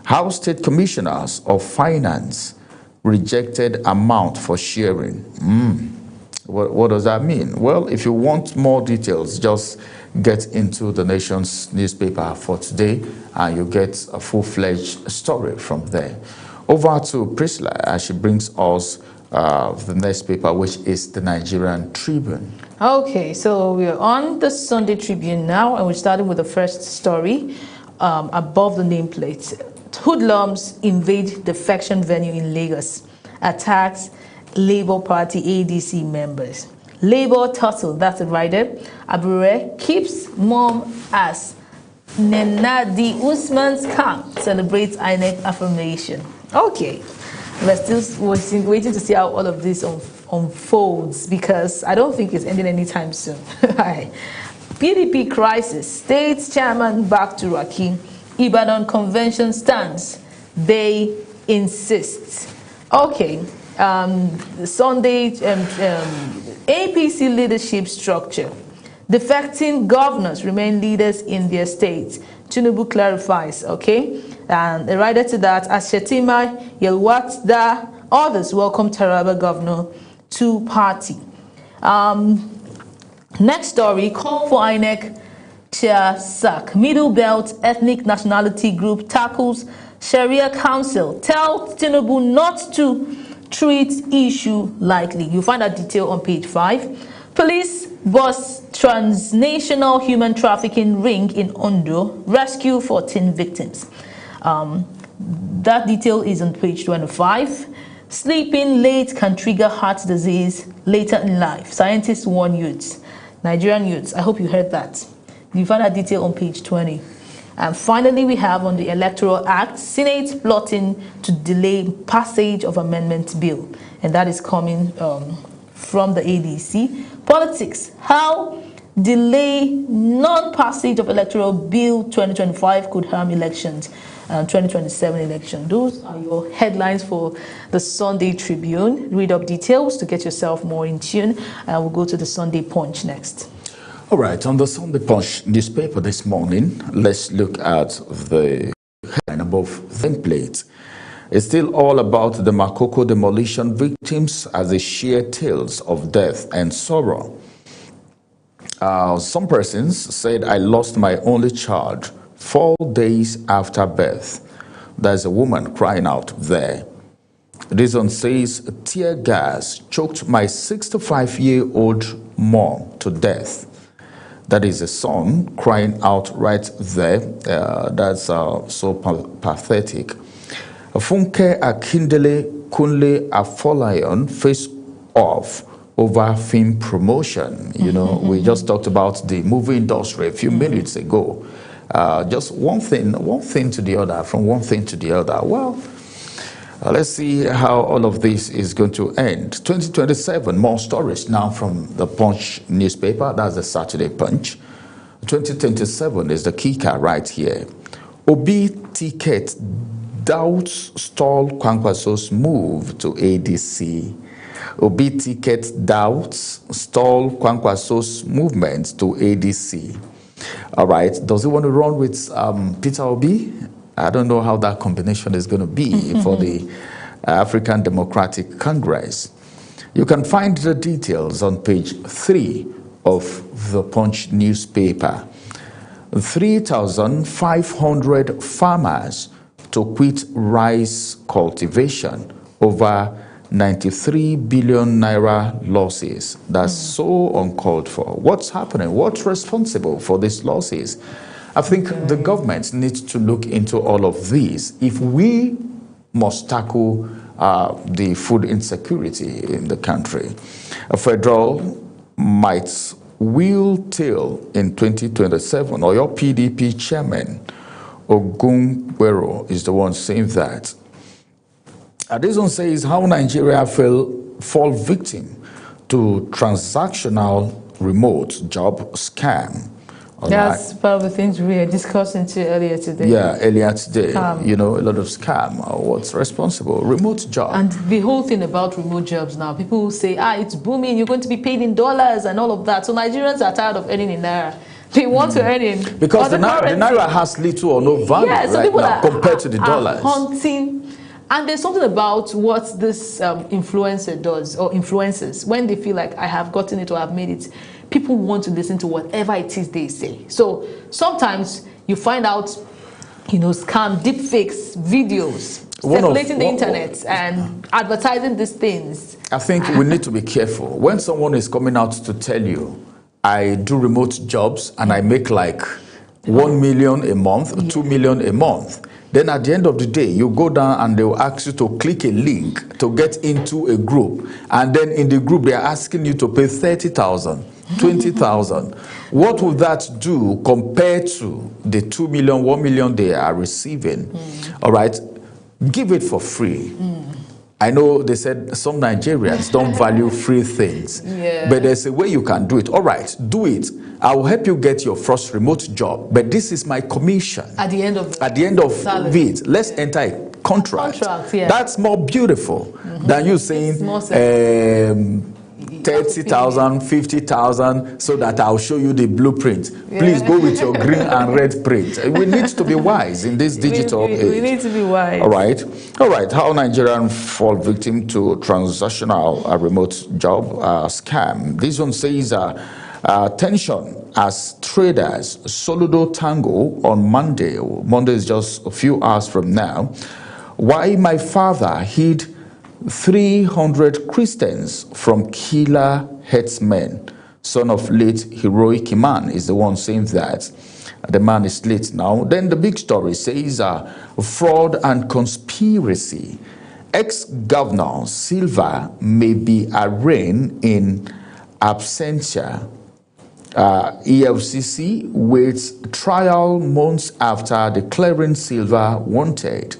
House State Commissioners of Finance rejected amount for sharing. What does that mean? Well, if you want more details, just get into the Nation's newspaper for today and you get a full-fledged story from there. Over to Priscilla as she brings us the next paper, which is the Nigerian Tribune. Okay, so we're on the Sunday Tribune now, and we're starting with the first story above the nameplate. Hoodlums invade defection venue in Lagos, attacks Labour Party ADC members. Labour tussle, that's a rider. Abure keeps mom as Nenadi Usman's camp celebrates INEC affirmation. Okay, we're still waiting to see how all of this unfolds because I don't think it's ending anytime soon. PDP crisis, state chairman back to Raki. Ibadan convention stands. They insist. Okay, Sunday APC leadership structure. Defecting governors remain leaders in their states. Tinubu clarifies, okay? And the rider to that, as Shetima, Yelwat, others welcome Taraba governor to party. Next story, call for INEC chair sack. Middle Belt Ethnic Nationality Group tackles Sharia Council. Tell Tinubu not to treat issue lightly. You'll find that detail on page 5. Police bust transnational human trafficking ring in Ondo. Rescue 14 victims. That detail is on page 25. Sleeping late can trigger heart disease later in life. Scientists warn youths. Nigerian youths. I hope you heard that. You find that detail on page 20. And finally, we have on the Electoral Act, Senate plotting to delay passage of amendment bill. And that is coming from the ADC. Politics, how delay non-passage of Electoral Bill 2025 could harm elections. 2027 election. Those are your headlines for the Sunday Tribune. Read up details to get yourself more in tune. We'll go to the Sunday Punch next. All right, on the Sunday Punch newspaper this morning, let's look at the headline above the plate. It's still all about the Makoko demolition victims as they share tales of death and sorrow. Some persons said, I lost my only child 4 days after birth. There's a woman crying out there. This one says, tear gas choked my 65-year-old mom to death. That is a son crying out right there. That's so pathetic. Funke Akindele Kunle Afolayan face off over film promotion. You know, we just talked about the movie industry a few minutes ago. Just one thing to the other, from one thing to the other. Well, let's see how all of this is going to end. 2027, more stories now from the Punch newspaper. That's the Saturday Punch. 2027 is the kicker right here. Obi ticket doubts stall Kwankwaso's move to ADC. Obi ticket doubts stall Kwankwaso's movement to ADC. All right, does he want to run with Peter Obi? I don't know how that combination is going to be for the African Democratic Congress. You can find the details on page 3 of the Punch newspaper. 3,500 farmers to quit rice cultivation over 93 billion naira losses. That's so uncalled for. What's happening? What's responsible for these losses? I think the government needs to look into all of these if we must tackle the food insecurity in the country. A federal might wheel tail in 2027, or your PDP chairman, Ogungbero, is the one saying that. This one says how Nigeria fall victim to transactional remote job scam. That's part of the things we were discussing earlier today. Yeah, earlier today. You know, a lot of scam. What's responsible? Remote job. And the whole thing about remote jobs now, people say, it's booming, you're going to be paid in dollars and all of that. So Nigerians are tired of earning in naira. They want to earn in. Because the naira has little or no value right now compared to the dollars. Hunting. And there's something about what this influencer does, or influencers, when they feel like I have gotten it or I've made it, people want to listen to whatever it is they say. So sometimes you find out, you know, scam, deepfakes, videos, circulating the internet and advertising these things. I think we need to be careful. When someone is coming out to tell you, I do remote jobs and I make like 1 million a month, 2 million a month. Then at the end of the day, you go down and they will ask you to click a link to get into a group. And then in the group, they are asking you to pay 30,000, 20,000. What will that do compared to the 2 million, 1 million they are receiving? All right, give it for free. I know they said some Nigerians don't value free things, but there's a way you can do it. All right, do it. I will help you get your first remote job, but this is my commission. At the end of it, let's enter a contract. That's more beautiful than you saying 30,000, 50,000, so that I'll show you the blueprint. Please go with your green and red print. We need to be wise in this digital age. We need to be wise. All right. How Nigerians fall victim to transactional remote job scam. This one says tension as traders Soludo Tango on Monday. Monday is just a few hours from now. Why my father hid 300 Christians from killer headsmen. Son of late heroic man is the one saying that. The man is late now. Then the big story says fraud and conspiracy. Ex-governor Silva may be arraigned in absentia. EFCC waits trial months after declaring Silva wanted.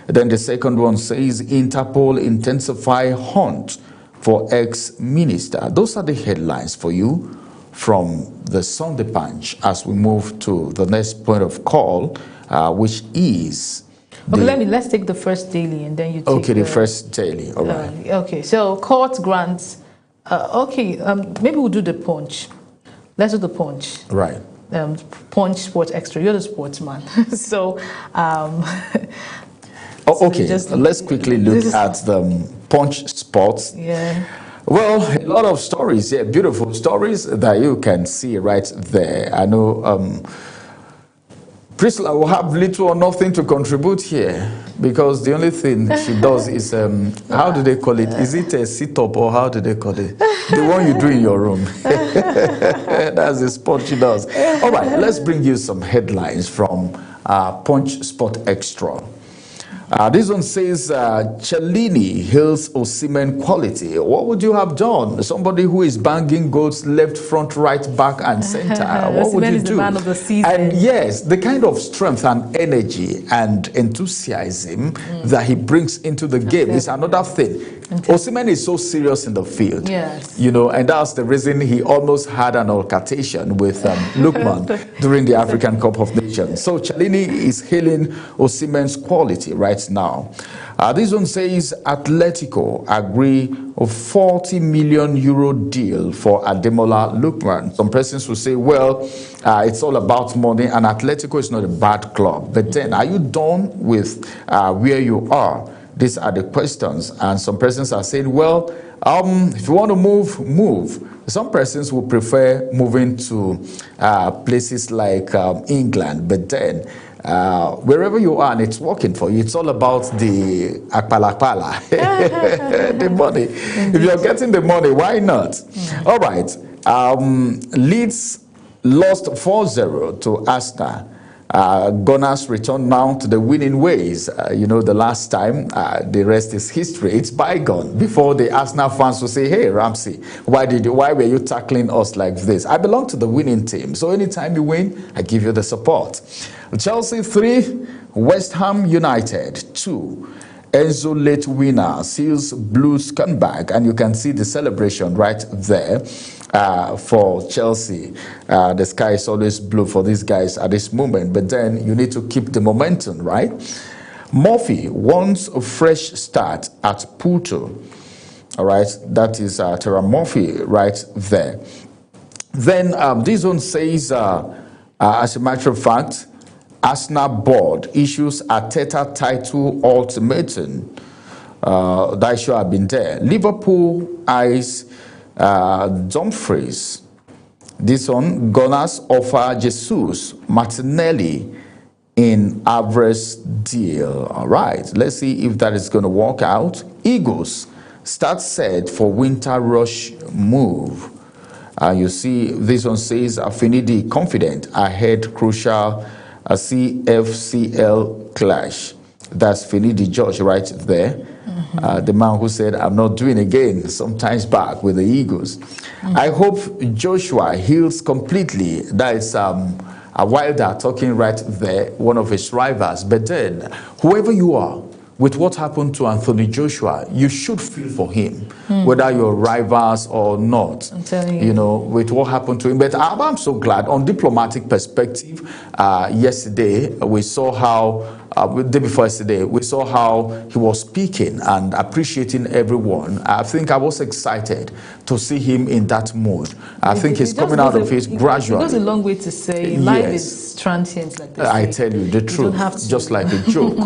Then the second one says Interpol intensify hunt for ex-minister. Those are the headlines for you from the Sunday Punch as we move to the next point of call, which is... Okay, let's take the first daily and then you take the first daily, all right. Okay, so court grants... maybe we'll do the Punch. Let's do the Punch. Right. Punch Sports Extra. You're the sportsman. So... let's quickly look at the Punch Sports. Yeah. Well, a lot of stories, beautiful stories that you can see right there. I know Priscilla will have little or nothing to contribute here because the only thing she does is, how do they call it? Is it a sit-up or how do they call it? The one you do in your room. That's the sport she does. All right, let's bring you some headlines from Punch Sport Extra. This one says, Cellini hails Osimhen quality. What would you have done? Somebody who is banging goals left, front, right, back, and center. What would you do? The man of the season. And yes, the kind of strength and energy and enthusiasm that he brings into the game is another thing. Osimhen is so serious in the field. Yes. You know, and that's the reason he almost had an altercation with Lookman during the African Cup of Nations. So Cellini is hailing Osimhen's quality right now. This one says Atletico agree a 40 million euro deal for Ademola Lookman. Some persons will say, well, it's all about money and Atletico is not a bad club. But then, are you done with where you are? These are the questions. And some persons are saying, well, if you want to move. Some persons will prefer moving to places like England. But then, wherever you are and it's working for you, it's all about the akpalakpala, the money. If you're getting the money, why not? All right. Leeds lost 4-0 to Arsenal. Gunners return now to the winning ways. The last time, the rest is history. It's bygone. Before the Arsenal fans will say, hey, Ramsey, why were you tackling us like this? I belong to the winning team. So anytime you win, I give you the support. Chelsea 3, West Ham United 2. Enzo late winner seals Blues comeback, and you can see the celebration right there for Chelsea. The sky is always blue for these guys at this moment, but then you need to keep the momentum, right? Murphy wants a fresh start at Porto. All right, that is Terra Murphy right there. Then this one says, as a matter of fact, Arsenal board issues Arteta title ultimatum. That should have been there. Liverpool eyes Dumfries. This one, Gunners offer Jesus Martinelli in Alvarez deal. All right, let's see if that is going to work out. Eagles start set for winter rush move. You see, this one says Affinity confident ahead crucial CFCL clash. That's Finidi George right there. The man who said, I'm not doing again sometimes back with the Eagles. I hope Joshua heals completely. That is Wilder talking right there, one of his rivals. But then, whoever you are, with what happened to Anthony Joshua, you should feel for him, whether you're rivals or not. I'm telling you. With what happened to him. But I'm so glad, on diplomatic perspective, yesterday, we saw how, the day before yesterday, we saw how he was speaking and appreciating everyone. I think I was excited to see him in that mood. I think he's coming out of it gradually. It goes a long way to say life is transient like this. I tell you the truth, don't have to. Just like a joke.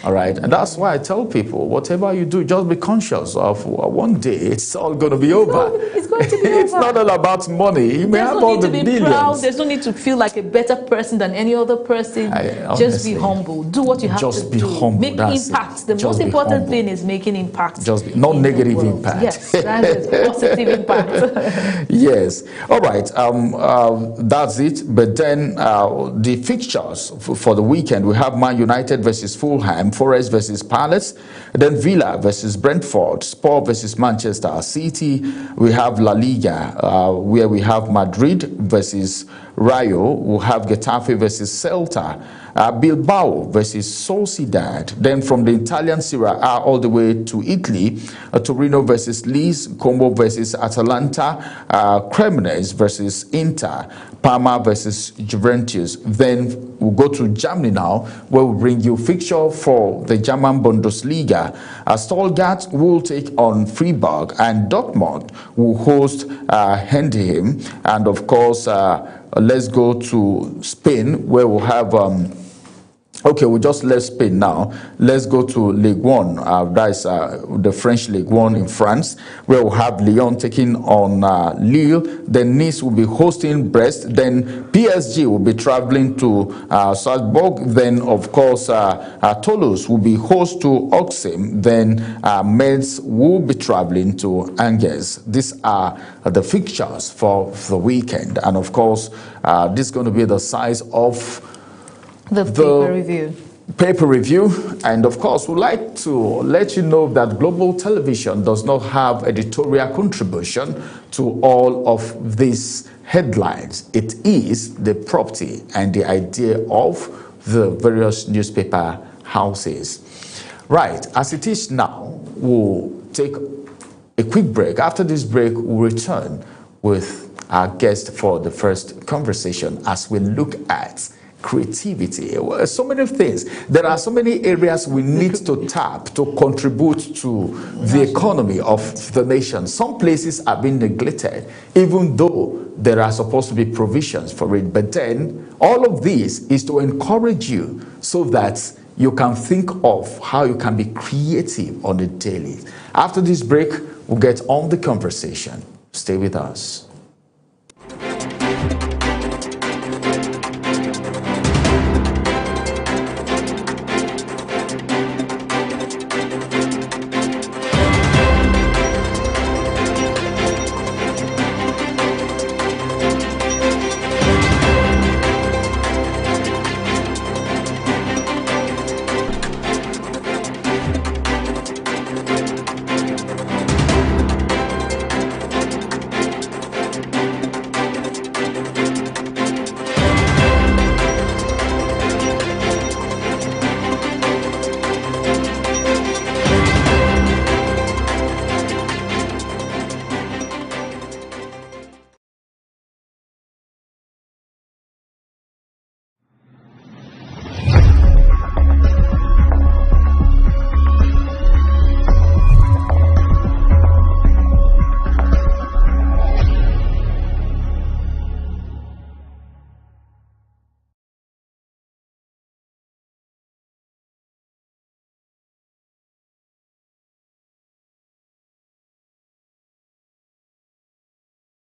All right, and that's why I tell people, whatever you do, just be conscious of one day it's all going to be over. It's going to be It's over. not all about money. You may There's have no all need the to be billions. proud. There's no need to feel like a better person than any other person. Just be honestly, humble. Do what you have Just to be do. humble. Make That's impact. it. The Just most be important humble. thing is making impact. Just be, not in the negative world. impact. Yes, that's it. Positive impact. Yes. All right. That's it. But then the fixtures for the weekend, we have Man United versus Fulham, Forest versus Palace, then Villa versus Brentford, Spurs versus Manchester City. We have La Liga, where we have Madrid versus Rayo. We'll have Getafe versus Celta. Bilbao versus Sociedad. Then from the Italian Serie A all the way to Italy, Torino versus Lecce, Como versus Atalanta, Cremonese versus Inter, Parma versus Juventus. Then we'll go to Germany now, where we'll bring you fixture for the German Bundesliga. Stuttgart will take on Freiburg, and Dortmund will host Heidenheim. And of course, let's go to Spain, where we'll have okay, we just left Spain now. Let's go to Ligue 1. That is the French Ligue 1 in France, where we'll have Lyon taking on Lille. Then Nice will be hosting Brest. Then PSG will be traveling to Salzburg. Then, of course, Toulouse will be host to Auxerre. Then Metz will be traveling to Angers. These are the fixtures for the weekend. And, of course, this is going to be the size of The paper review. Paper review. And of course, we'd like to let you know that Global Television does not have editorial contribution to all of these headlines. It is the property and the idea of the various newspaper houses. Right, as it is now, we'll take a quick break. After this break, we'll return with our guest for the first conversation as we look at creativity. Well, so many things. There are so many areas we need to tap to contribute to the economy of the nation. Some places are being neglected, even though there are supposed to be provisions for it. But then all of this is to encourage you so that you can think of how you can be creative on the daily. After this break, we'll get on the conversation. Stay with us.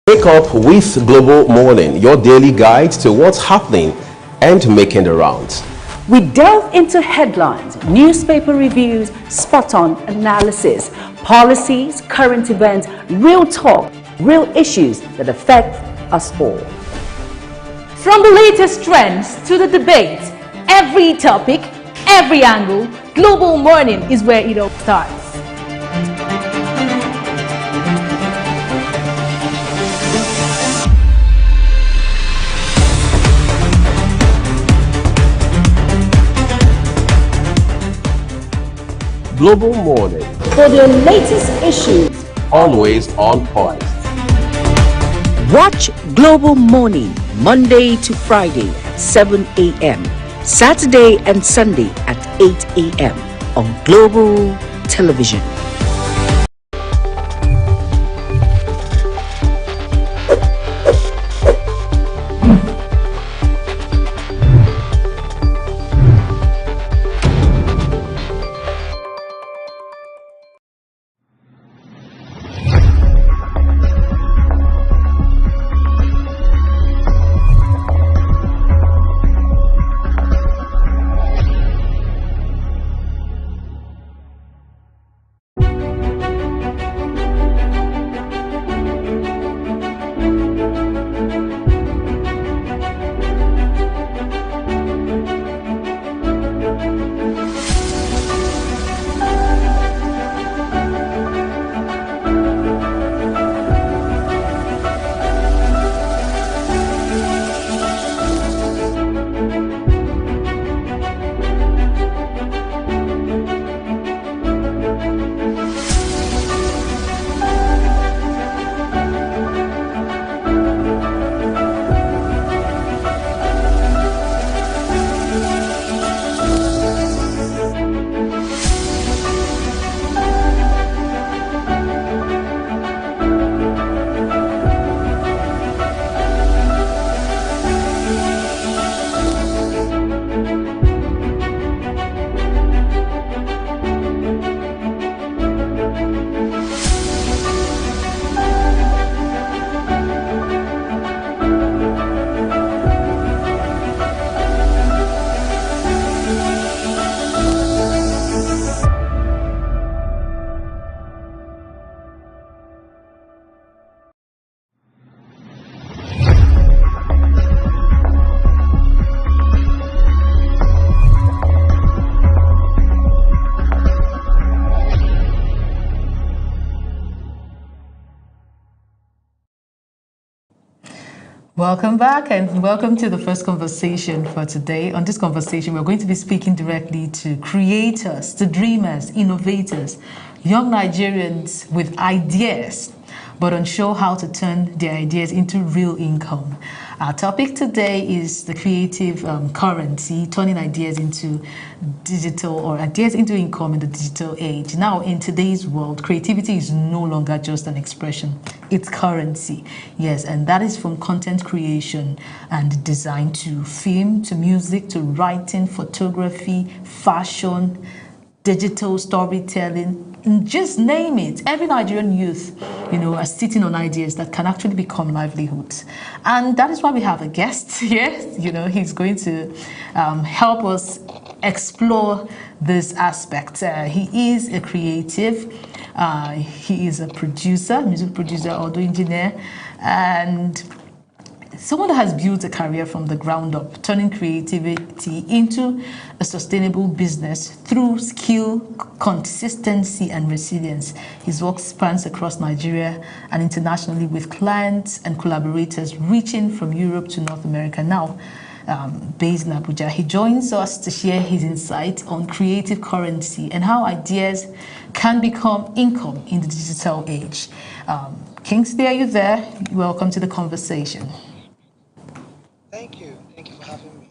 Wake up with Global Morning, your daily guide to what's happening and making the rounds. We delve into headlines, newspaper reviews, spot-on analysis, policies, current events, real talk, real issues that affect us all. From the latest trends to the debate, every topic, every angle, Global Morning is where it all starts. Global Morning, For the latest issues, always on point. Watch Global Morning Monday to Friday at 7 a.m. Saturday and Sunday at 8 a.m. on Global Television. Welcome back and welcome to the first conversation for today. On this conversation, we're going to be speaking directly to creators, to dreamers, innovators, young Nigerians with ideas, but unsure how to turn their ideas into real income. Our topic today is the creative currency, turning ideas into digital or ideas into income in the digital age. Now, in today's world, creativity is no longer just an expression. It's currency. Yes, and that is from content creation and design to film, to music, to writing, photography, fashion, digital storytelling, just name it. Every Nigerian youth, are sitting on ideas that can actually become livelihoods. And that is why we have a guest here. He's going to help us explore this aspect. He is a creative. He is a producer, music producer, audio engineer, and someone that has built a career from the ground up, turning creativity into a sustainable business through skill, consistency, and resilience. His work spans across Nigeria and internationally with clients and collaborators reaching from Europe to North America. Now, based in Abuja, he joins us to share his insight on creative currency and how ideas can become income in the digital age. Kingsley, are you there? Welcome to the conversation. Thank you for having me.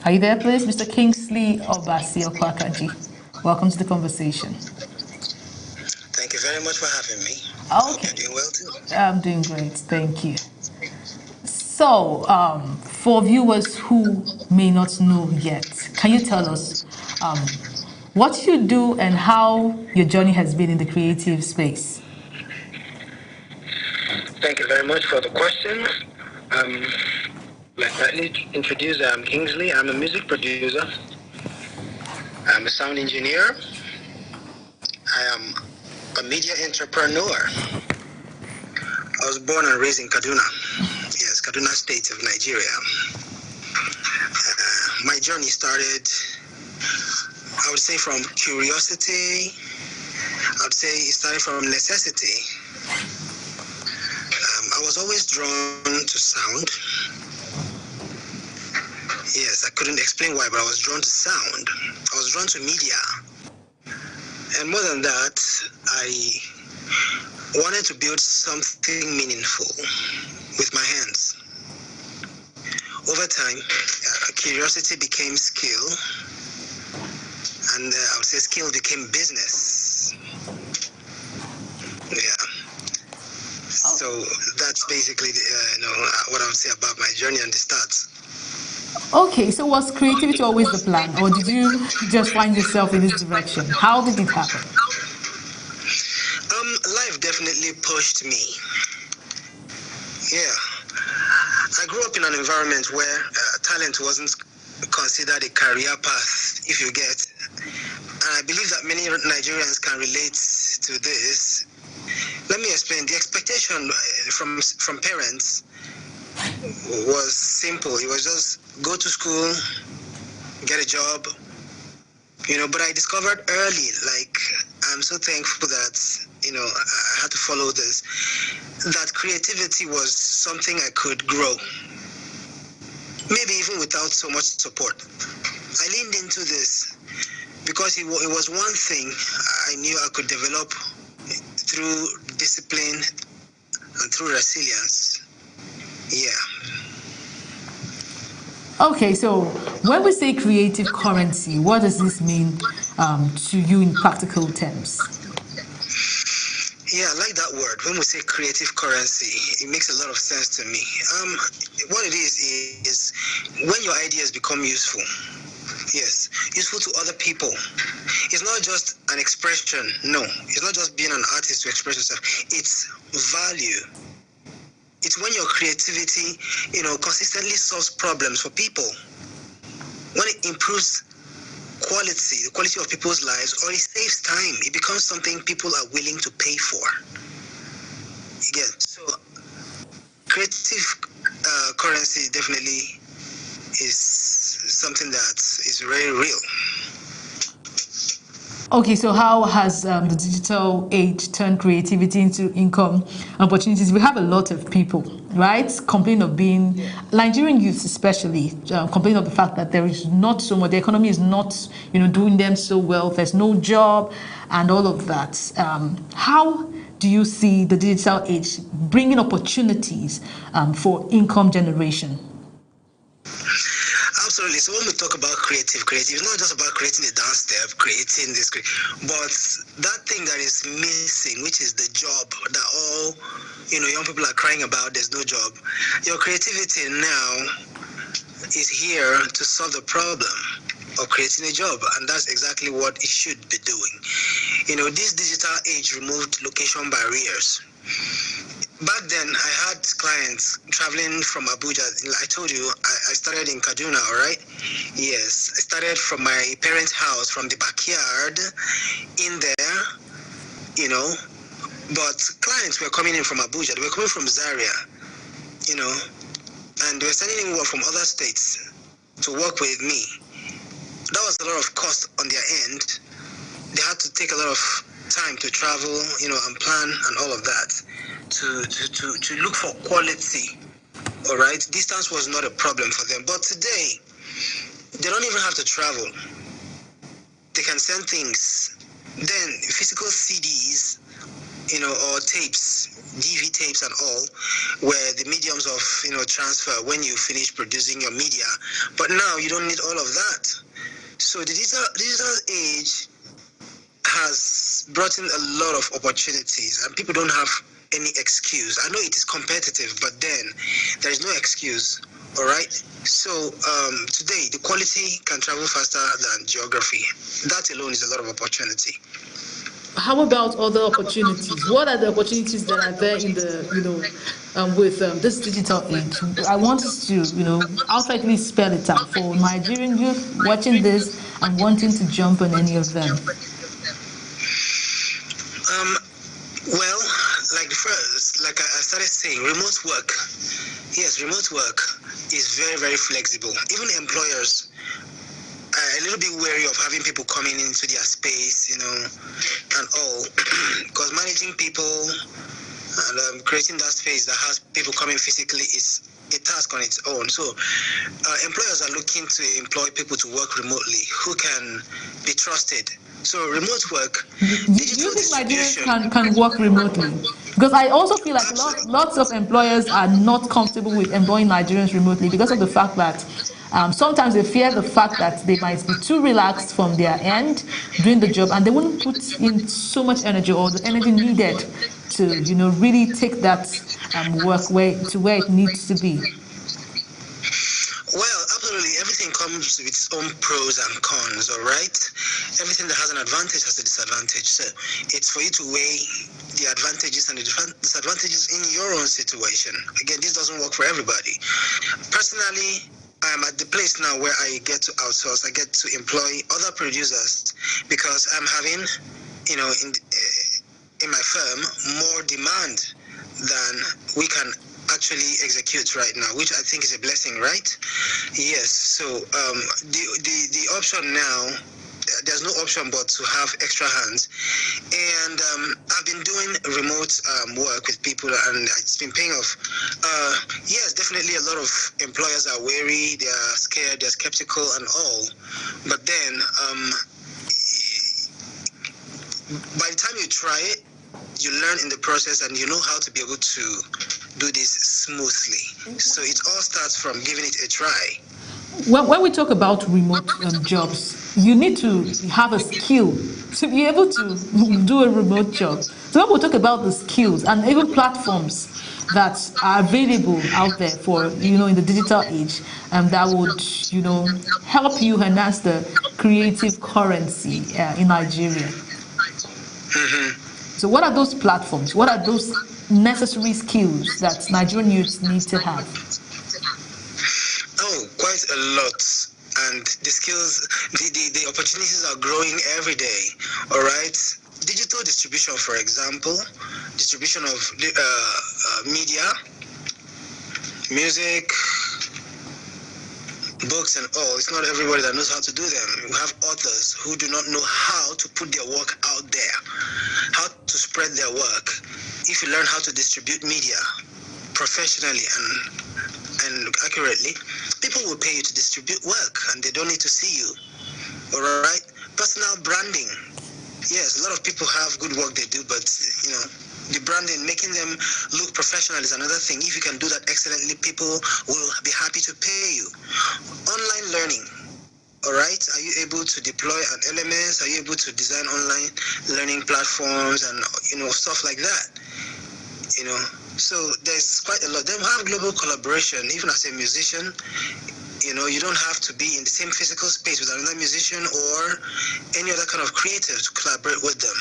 Are you there, please? Mr. Kingsley Obasi Okwakaji. Welcome to the conversation. Thank you very much for having me. Okay. I hope you're doing well too. I'm doing great, thank you. So, for viewers who may not know yet, can you tell us what you do and how your journey has been in the creative space? Thank you very much for the question. Like I introduced, I'm Kingsley. I'm a music producer. I'm a sound engineer. I am a media entrepreneur. I was born and raised in Kaduna. Yes, Kaduna State of Nigeria. My journey started, I would say, from curiosity. I would say it started from necessity. I was always drawn to sound. Yes, I couldn't explain why, but I was drawn to sound. I was drawn to media. And more than that, I wanted to build something meaningful with my hands. Over time, curiosity became skill, and I would say skill became business. Yeah. So that's basically what I would say about my journey and the starts. Okay, so was creativity always the plan, or did you just find yourself in this direction? How did it happen? Life definitely pushed me. Yeah. I grew up in an environment where talent wasn't considered a career path, if you get. And I believe that many Nigerians can relate to this. Let me explain. The expectation from parents was simple. It was just go to school, get a job, but I discovered early, I'm so thankful that, I had to follow this, that creativity was something I could grow. Maybe even without so much support. I leaned into this because it was one thing I knew I could develop through discipline and through resilience. Yeah. Okay, so when we say creative currency, what does this mean to you in practical terms? Yeah, I like that word. When we say creative currency, it makes a lot of sense to me. What it is when your ideas become useful. Yes, useful to other people. It's not just an expression. No, it's not just being an artist to express yourself. It's value. It's when your creativity, consistently solves problems for people. When it improves the quality of people's lives, or it saves time, it becomes something people are willing to pay for. Again, so creative currency definitely is something that is very real. Okay, so how has the digital age turned creativity into income opportunities? We have a lot of people, right, complain of being, Nigerian youths especially, complain of the fact that there is not so much, the economy is not, doing them so well, there's no job and all of that. How do you see the digital age bringing opportunities for income generation? Absolutely. So when we talk about creative is not just about creating a dance step, creating this, but that thing that is missing, which is the job that all young people are crying about. There's no job. Your creativity now is here to solve the problem of creating a job, and that's exactly what it should be doing. This digital age removed location barriers. Back then, I had clients traveling from Abuja. I told you, I started in Kaduna, all right? Yes, I started from my parents' house, from the backyard, in there, But clients were coming in from Abuja. They were coming from Zaria, and they were sending in work from other states to work with me. That was a lot of cost on their end. They had to take a lot of time to travel, and plan and all of that. To look for quality, all right? Distance was not a problem for them. But today, they don't even have to travel. They can send things. Then physical CDs, or tapes, DV tapes and all, were the mediums of, transfer when you finish producing your media. But now you don't need all of that. So the digital age has brought in a lot of opportunities, and people don't have any excuse. I know it is competitive, but then there is no excuse, all right? So today, the quality can travel faster than geography. That alone is a lot of opportunity. How about other opportunities? What are the opportunities that are there in the, with this digital age? I want us to, outrightly spell it out for Nigerian youth watching this and wanting to jump on any of them. Well, like I started saying, remote work. Yes, remote work is very, very flexible. Even employers are a little bit wary of having people coming into their space, and all, because managing people and creating that space that has people coming physically is a task on its own. So employers are looking to employ people to work remotely who can be trusted. So remote work, digital distribution. Can work remotely? Because I also feel like lots of employers are not comfortable with employing Nigerians remotely because of the fact that sometimes they fear the fact that they might be too relaxed from their end doing the job, and they wouldn't put in so much energy or the energy needed to, really take that work where it needs to be. Well, absolutely. Everything comes with its own pros and cons, all right? Everything that has an advantage has a disadvantage. So it's for you to weigh the advantages and the disadvantages in your own situation. Again, this doesn't work for everybody. Personally, I'm at the place now where I get to outsource. I get to employ other producers because I'm having, in my firm, more demand than we can actually execute right now, which I think is a blessing, right? Yes. So the option now, there's no option but to have extra hands, and I've been doing remote work with people, and it's been paying off. Yes, definitely a lot of employers are wary, they are scared, they're skeptical and all, but then by the time you try it, you learn in the process and you know how to be able to do this smoothly. So it all starts from giving it a try. When we talk about remote jobs, you need to have a skill to be able to do a remote job. So when we talk about the skills and even platforms that are available out there for, in the digital age, that would, help you enhance the creative currency in Nigeria. Mm-hmm. So what are those platforms? What are those necessary skills that Nigerian youths need to have? Oh, quite a lot. And the skills, the opportunities are growing every day, all right? Digital distribution, for example, distribution of media, music, books and all, it's not everybody that knows how to do them. We have authors who do not know how to put their work out there, how to spread their work. If you learn how to distribute media professionally and accurately, people will pay you to distribute work, and they don't need to see you. All right? Personal branding. Yes, a lot of people have good work they do, but the branding, making them look professional is another thing. If you can do that excellently, people will be happy to pay you. Online learning, all right? Are you able to deploy an LMS? Are you able to design online learning platforms and, stuff like that? So there's quite a lot. Then we have global collaboration. Even as a musician, you don't have to be in the same physical space with another musician or any other kind of creative to collaborate with them.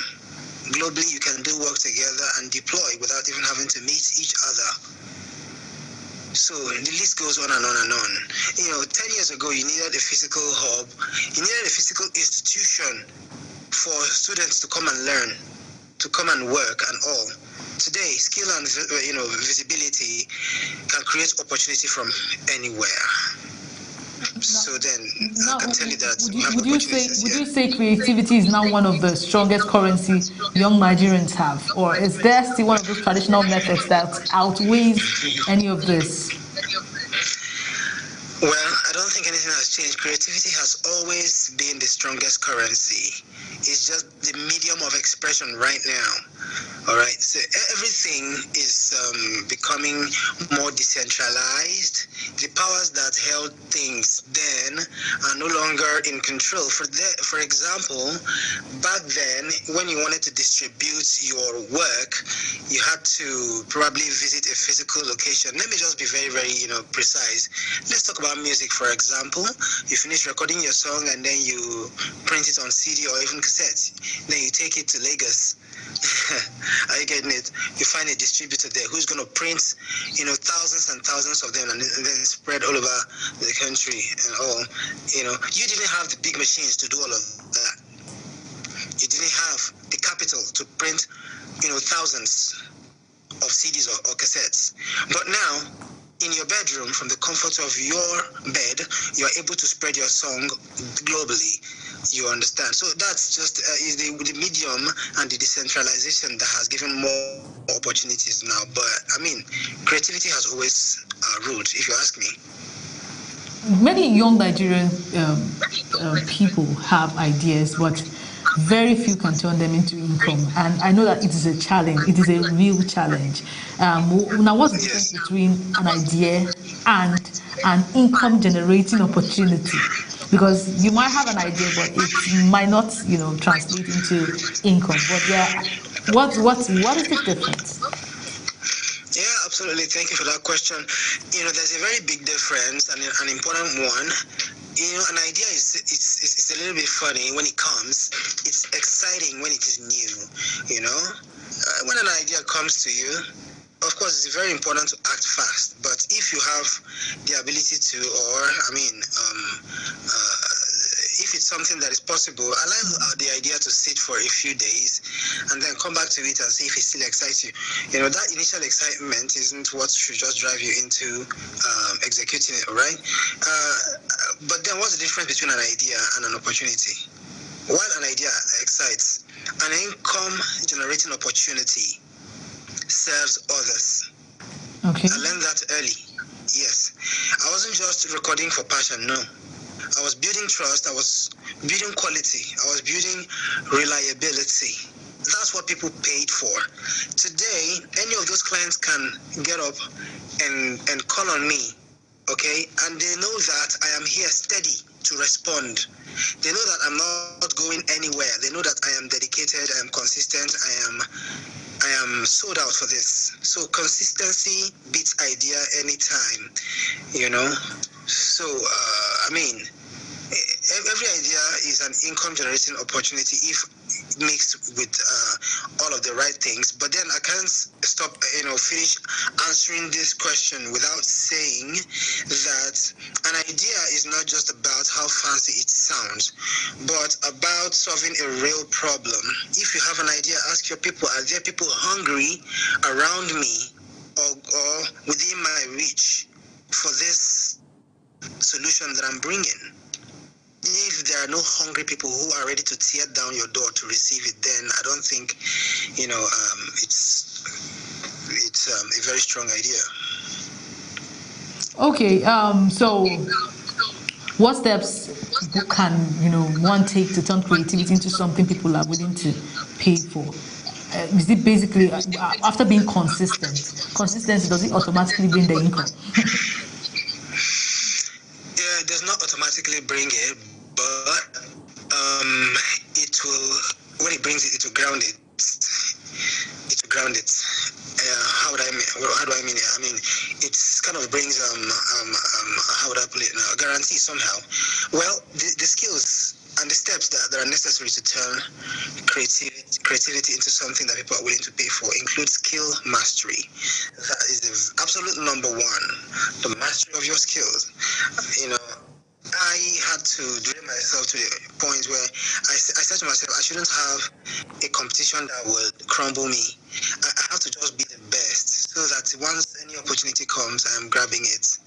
Globally, you can do work together and deploy without even having to meet each other. So the list goes on and on and on. 10 years ago, you needed a physical hub. You needed a physical institution for students to come and learn, to come and work and all. Today, skill and visibility can create opportunity from anywhere. So then, I can tell you that would you say creativity is now one of the strongest currency young Nigerians have, or is there still one of those traditional methods that outweighs any of this? Well, I don't think anything has changed. Creativity has always been the strongest currency. It's just the medium of expression right now. All right, so everything is becoming more decentralized. The powers that held things then are no longer in control. For example, back then, when you wanted to distribute your work, you had to probably visit a physical location. Let me just be very, very, precise. Let's talk about music, for example. You finish recording your song and then you print it on CD or even cassette. Then you take it to Lagos. Are you getting it? You find a distributor there who's going to print, thousands and thousands of them and then spread all over the country and all. You didn't have the big machines to do all of that. You didn't have the capital to print, thousands of CDs or cassettes. But now, in your bedroom, from the comfort of your bed, you are able to spread your song globally. You understand? So that's just the medium and the decentralization that has given more opportunities now. But, creativity has always ruled, if you ask me. Many young Nigerian people have ideas, but very few can turn them into income. And I know that it is a challenge. It is a real challenge. Now, what's the difference between an idea and an income-generating opportunity? Because you might have an idea, but it might not, translate into income. But what is the difference? Yeah, absolutely. Thank you for that question. There's a very big difference and an important one. An idea is a little bit funny when it comes. It's exciting when it is new. When an idea comes to you, of course, it's very important to act fast. But if you have the ability to, if it's something that is possible, allow the idea to sit for a few days and then come back to it and see if it still excites you. That initial excitement isn't what should just drive you into executing it, all right? But then what's the difference between an idea and an opportunity? While an idea excites, an income-generating opportunity serves others. Okay. I learned that early. Yes. I wasn't just recording for passion, no. I was building trust, I was building quality, I was building reliability. That's what people paid for. Today, any of those clients can get up and call on me, okay? And they know that I am here steady to respond. They know that I'm not going anywhere. They know that I am dedicated, I am consistent, I am sold out for this. So consistency beats idea anytime, So, every idea is an income-generating opportunity if mixed with all of the right things. But then I can't stop, finish answering this question without saying that an idea is not just about how fancy it sounds, but about solving a real problem. If you have an idea, ask your people, are there people hungry around me or within my reach for this solution that I'm bringing. If there are no hungry people who are ready to tear down your door to receive it, then I don't think, it's a very strong idea. Okay, so what steps can one take to turn creativity into something people are willing to pay for? Is it basically after being consistent? Consistency, does it automatically bring the income? Yeah, it does not automatically bring it, but it will. When it brings it, it will ground it. It will ground it. How do I mean it? I mean, it's kind of brings how would I put it now? A guarantee somehow. Well, the skills and the steps that are necessary to turn creativity into something that people are willing to pay for include skill mastery. That is the absolute number one. The mastery of your skills. I had to drill myself to the point where I said to myself, I shouldn't have a competition that would crumble me. I have to just be the best so that once any opportunity comes, I'm grabbing it.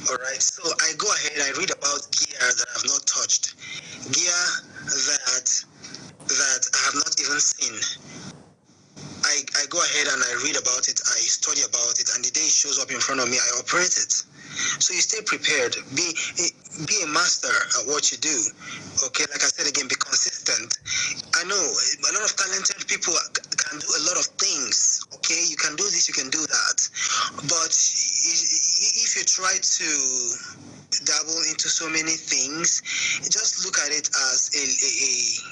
All right. So I go ahead, I read about gear that I've not touched, gear that I have not even seen. I go ahead and I read about it, I study about it, and the day it shows up in front of me, I operate it. So you stay prepared, be a master at what you do. Okay, like I said again, be consistent. I know a lot of talented people can do a lot of things. Okay, you can do this, you can do that. But if you try to dabble into so many things, just look at it as a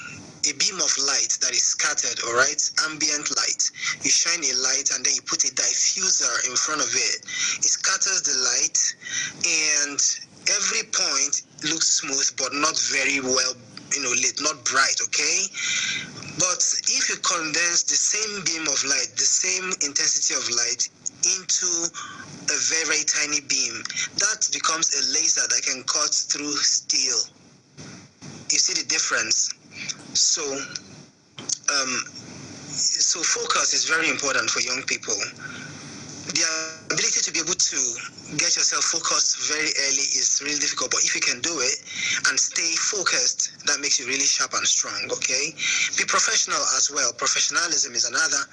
beam of light that is scattered, all right? Ambient light. You shine a light and then you put a diffuser in front of it. It scatters the light and every point looks smooth but not very well, lit, not bright, okay? But if you condense the same beam of light, the same intensity of light into a very, very tiny beam, that becomes a laser that can cut through steel. You see the difference? So focus is very important for young people. The ability to be able to get yourself focused very early is really difficult, but if you can do it and stay focused, that makes you really sharp and strong, okay? Be professional as well. Professionalism is another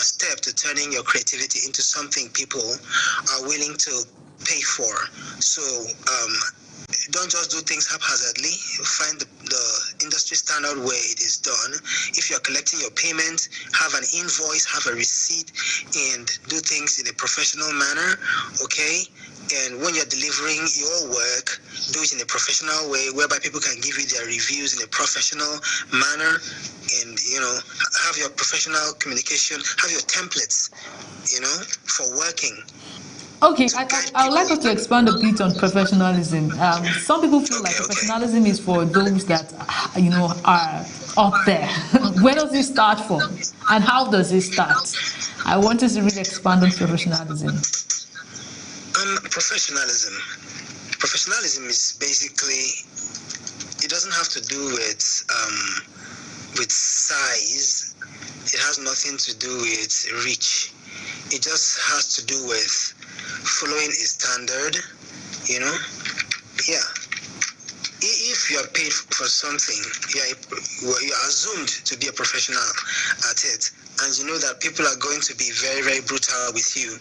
step to turning your creativity into something people are willing to pay for. So don't just do things haphazardly. Find the industry standard way it is done. If you're collecting your payment, have an invoice, have a receipt, and do things in a professional manner, okay? And when you're delivering your work, do it in a professional way whereby people can give you their reviews in a professional manner, and have your professional communication, have your templates, for working. Okay, I would like us to expand a bit on professionalism. Some people feel like professionalism is for those that, are up there. Where does it start from? And how does it start? I want us to really expand on professionalism. Professionalism is basically, it doesn't have to do with size. It has nothing to do with reach. It just has to do with following a standard, Yeah. If you are paid for something, you are assumed to be a professional at it, and you know that people are going to be very, very brutal with you,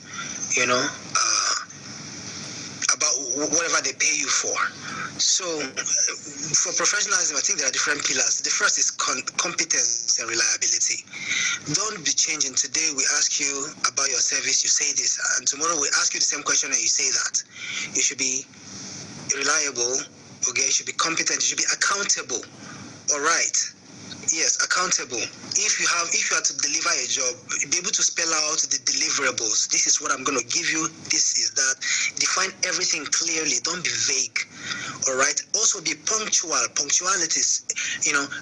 about whatever they pay you for. So for professionalism, I think there are different pillars. The first is competence and reliability. Don't be changing. Today we ask you about your service, you say this, and tomorrow we ask you the same question and you say that. You should be reliable, okay? You should be competent, you should be accountable. All right. Yes, accountable. If you are to deliver a job, be able to spell out the deliverables. This is what I'm going to give you. This is that. Define everything clearly. Don't be vague. All right. Also be punctual. Punctuality is,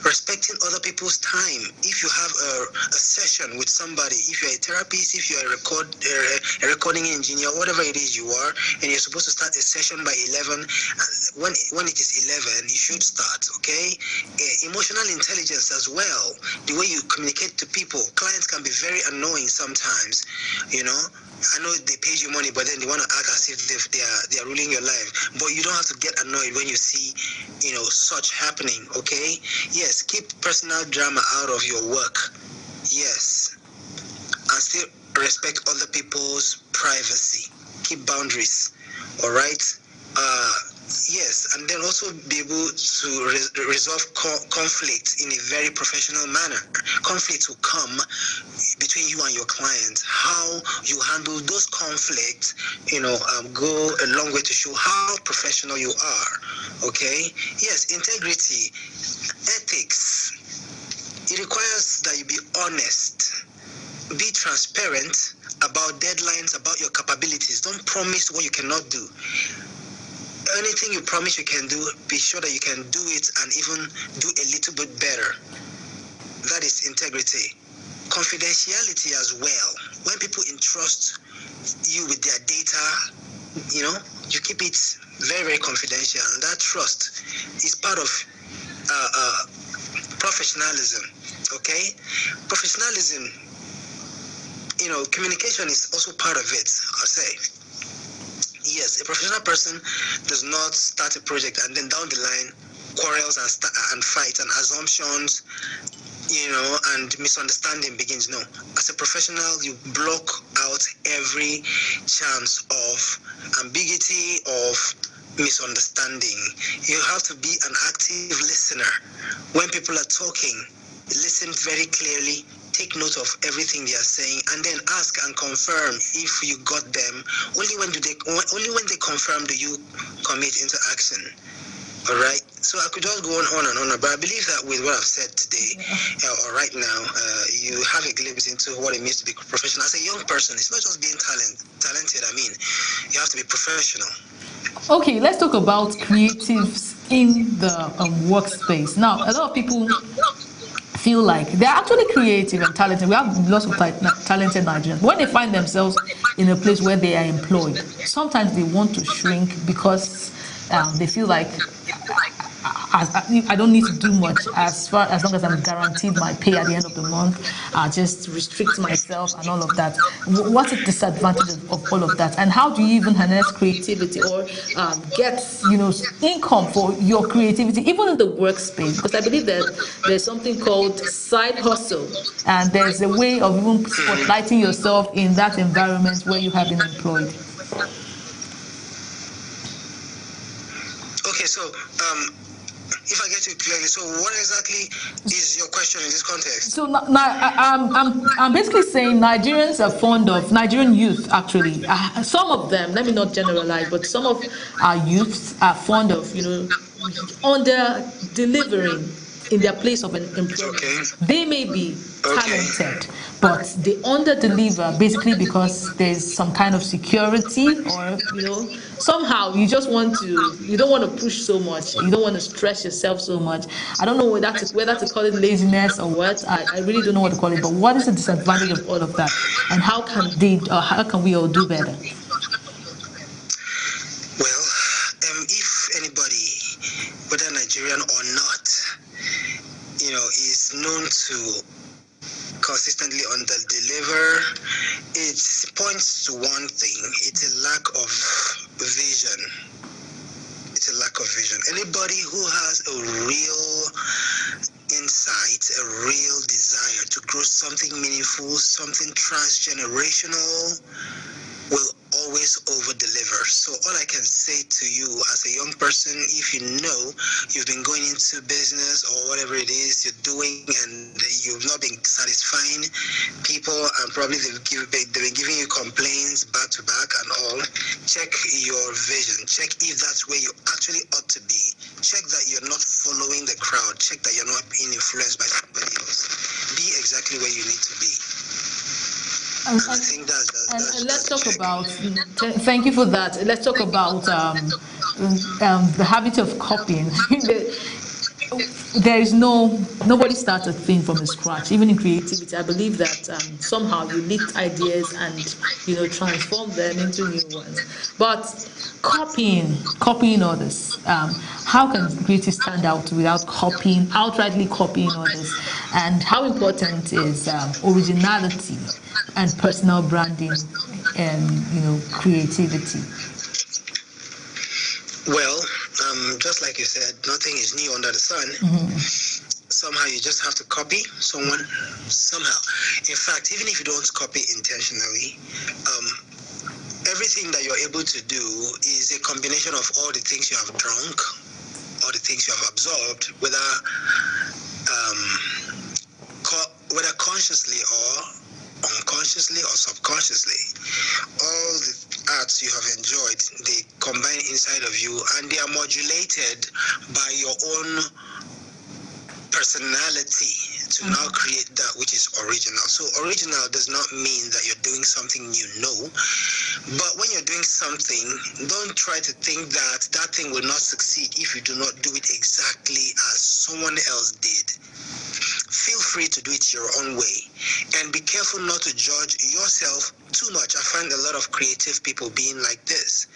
respecting other people's time. If you have a session with somebody, if you're a therapist, if you're a recording engineer, whatever it is you are, and you're supposed to start a session by 11, when it is 11, you should start. Okay. Emotional intelligence as well. The way you communicate to people. Clients can be very annoying sometimes. I know they pay you money, but then they want to act as if they are ruling your life. But you don't have to get annoyed when you see, such happening. Okay? Yes, keep personal drama out of your work. Yes, and still respect other people's privacy. Keep boundaries. All right. Yes, and then also be able to resolve conflict in a very professional manner. Conflicts will come between you and your client. How you handle those conflicts, go a long way to show how professional you are. Okay? Yes, integrity, ethics. It requires that you be honest, be transparent about deadlines, about your capabilities. Don't promise what you cannot do. Anything you promise you can do, be sure that you can do it and even do a little bit better. That is integrity. Confidentiality as well. When people entrust you with their data, you keep it very, very confidential. And that trust is part of professionalism. Okay? Professionalism, communication is also part of it, I'll say. Yes, a professional person does not start a project and then down the line quarrels and fights and assumptions, and misunderstanding begins. No, as a professional, you block out every chance of ambiguity, of misunderstanding. You have to be an active listener. When people are talking, listen very clearly. Take note of everything they are saying, and then ask and confirm if you got them. Only when they confirm do you commit into action. All right. So I could just go on and on, but I believe that with what I've said today, or right now, you have a glimpse into what it means to be professional. As a young person, it's not just being talented. I mean, you have to be professional. Okay, let's talk about creatives in the workspace. Now, a lot of people feel like they're actually creative and talented. We have lots of talented Nigerians. When they find themselves in a place where they are employed, sometimes they want to shrink because they feel like I don't need to do much as long as I'm guaranteed my pay at the end of the month. I just restrict myself and all of that. What's the disadvantage of all of that? And how do you even harness creativity or get income for your creativity, even in the workspace? Because I believe that there's something called side hustle, and there's a way of even spotlighting yourself in that environment where you have been employed. Okay, so if I get you clearly, so what exactly is your question in this context? So I'm basically saying Nigerians are fond of, Nigerian youth actually, some of them, let me not generalize, but some of our youths are fond of, under delivering in their place of employment. Okay. They may be talented, but they under deliver basically because there's some kind of security, or somehow you don't want to push so much, you don't want to stress yourself so much. I don't know whether to call it laziness or what. I really don't know what to call it, but what is the disadvantage of all of that, and how can we all do better? Well, if anybody, whether Nigerian or not, is known to consistently under-deliver, it points to one thing. It's a lack of vision. It's a lack of vision. Anybody who has a real insight, a real desire to grow something meaningful, something transgenerational, will always over-deliver. So all I can say to you as a young person, if you've been going into business or whatever it is you're doing and you've not been satisfying people, and probably they've been giving you complaints back to back and all, check your vision. Check if that's where you actually ought to be. Check that you're not following the crowd. Check that you're not being influenced by somebody else. Be exactly where you need to be. And I think that's let's talk about. Thank you for that. Let's talk about the habit of copying. There is nobody starts a thing from scratch. Even in creativity, I believe that somehow you lift ideas and transform them into new ones. But copying others, how can creative stand out without outrightly copying others? And how important is originality and personal branding and creativity? Well, just like you said, nothing is new under the sun. Somehow you just have to copy someone somehow. In fact, even if you don't copy intentionally, everything that you're able to do is a combination of all the things you have drunk, all the things you have absorbed, whether consciously or unconsciously or subconsciously. All the arts you have enjoyed, they combine inside of you, and they are modulated by your own personality to now create that which is original. So original does not mean that you're doing something but when you're doing something, don't try to think that that thing will not succeed if you do not do it exactly as someone else did. Feel free to do it your own way, and be careful not to judge yourself too much. I find a lot of creative people being like this.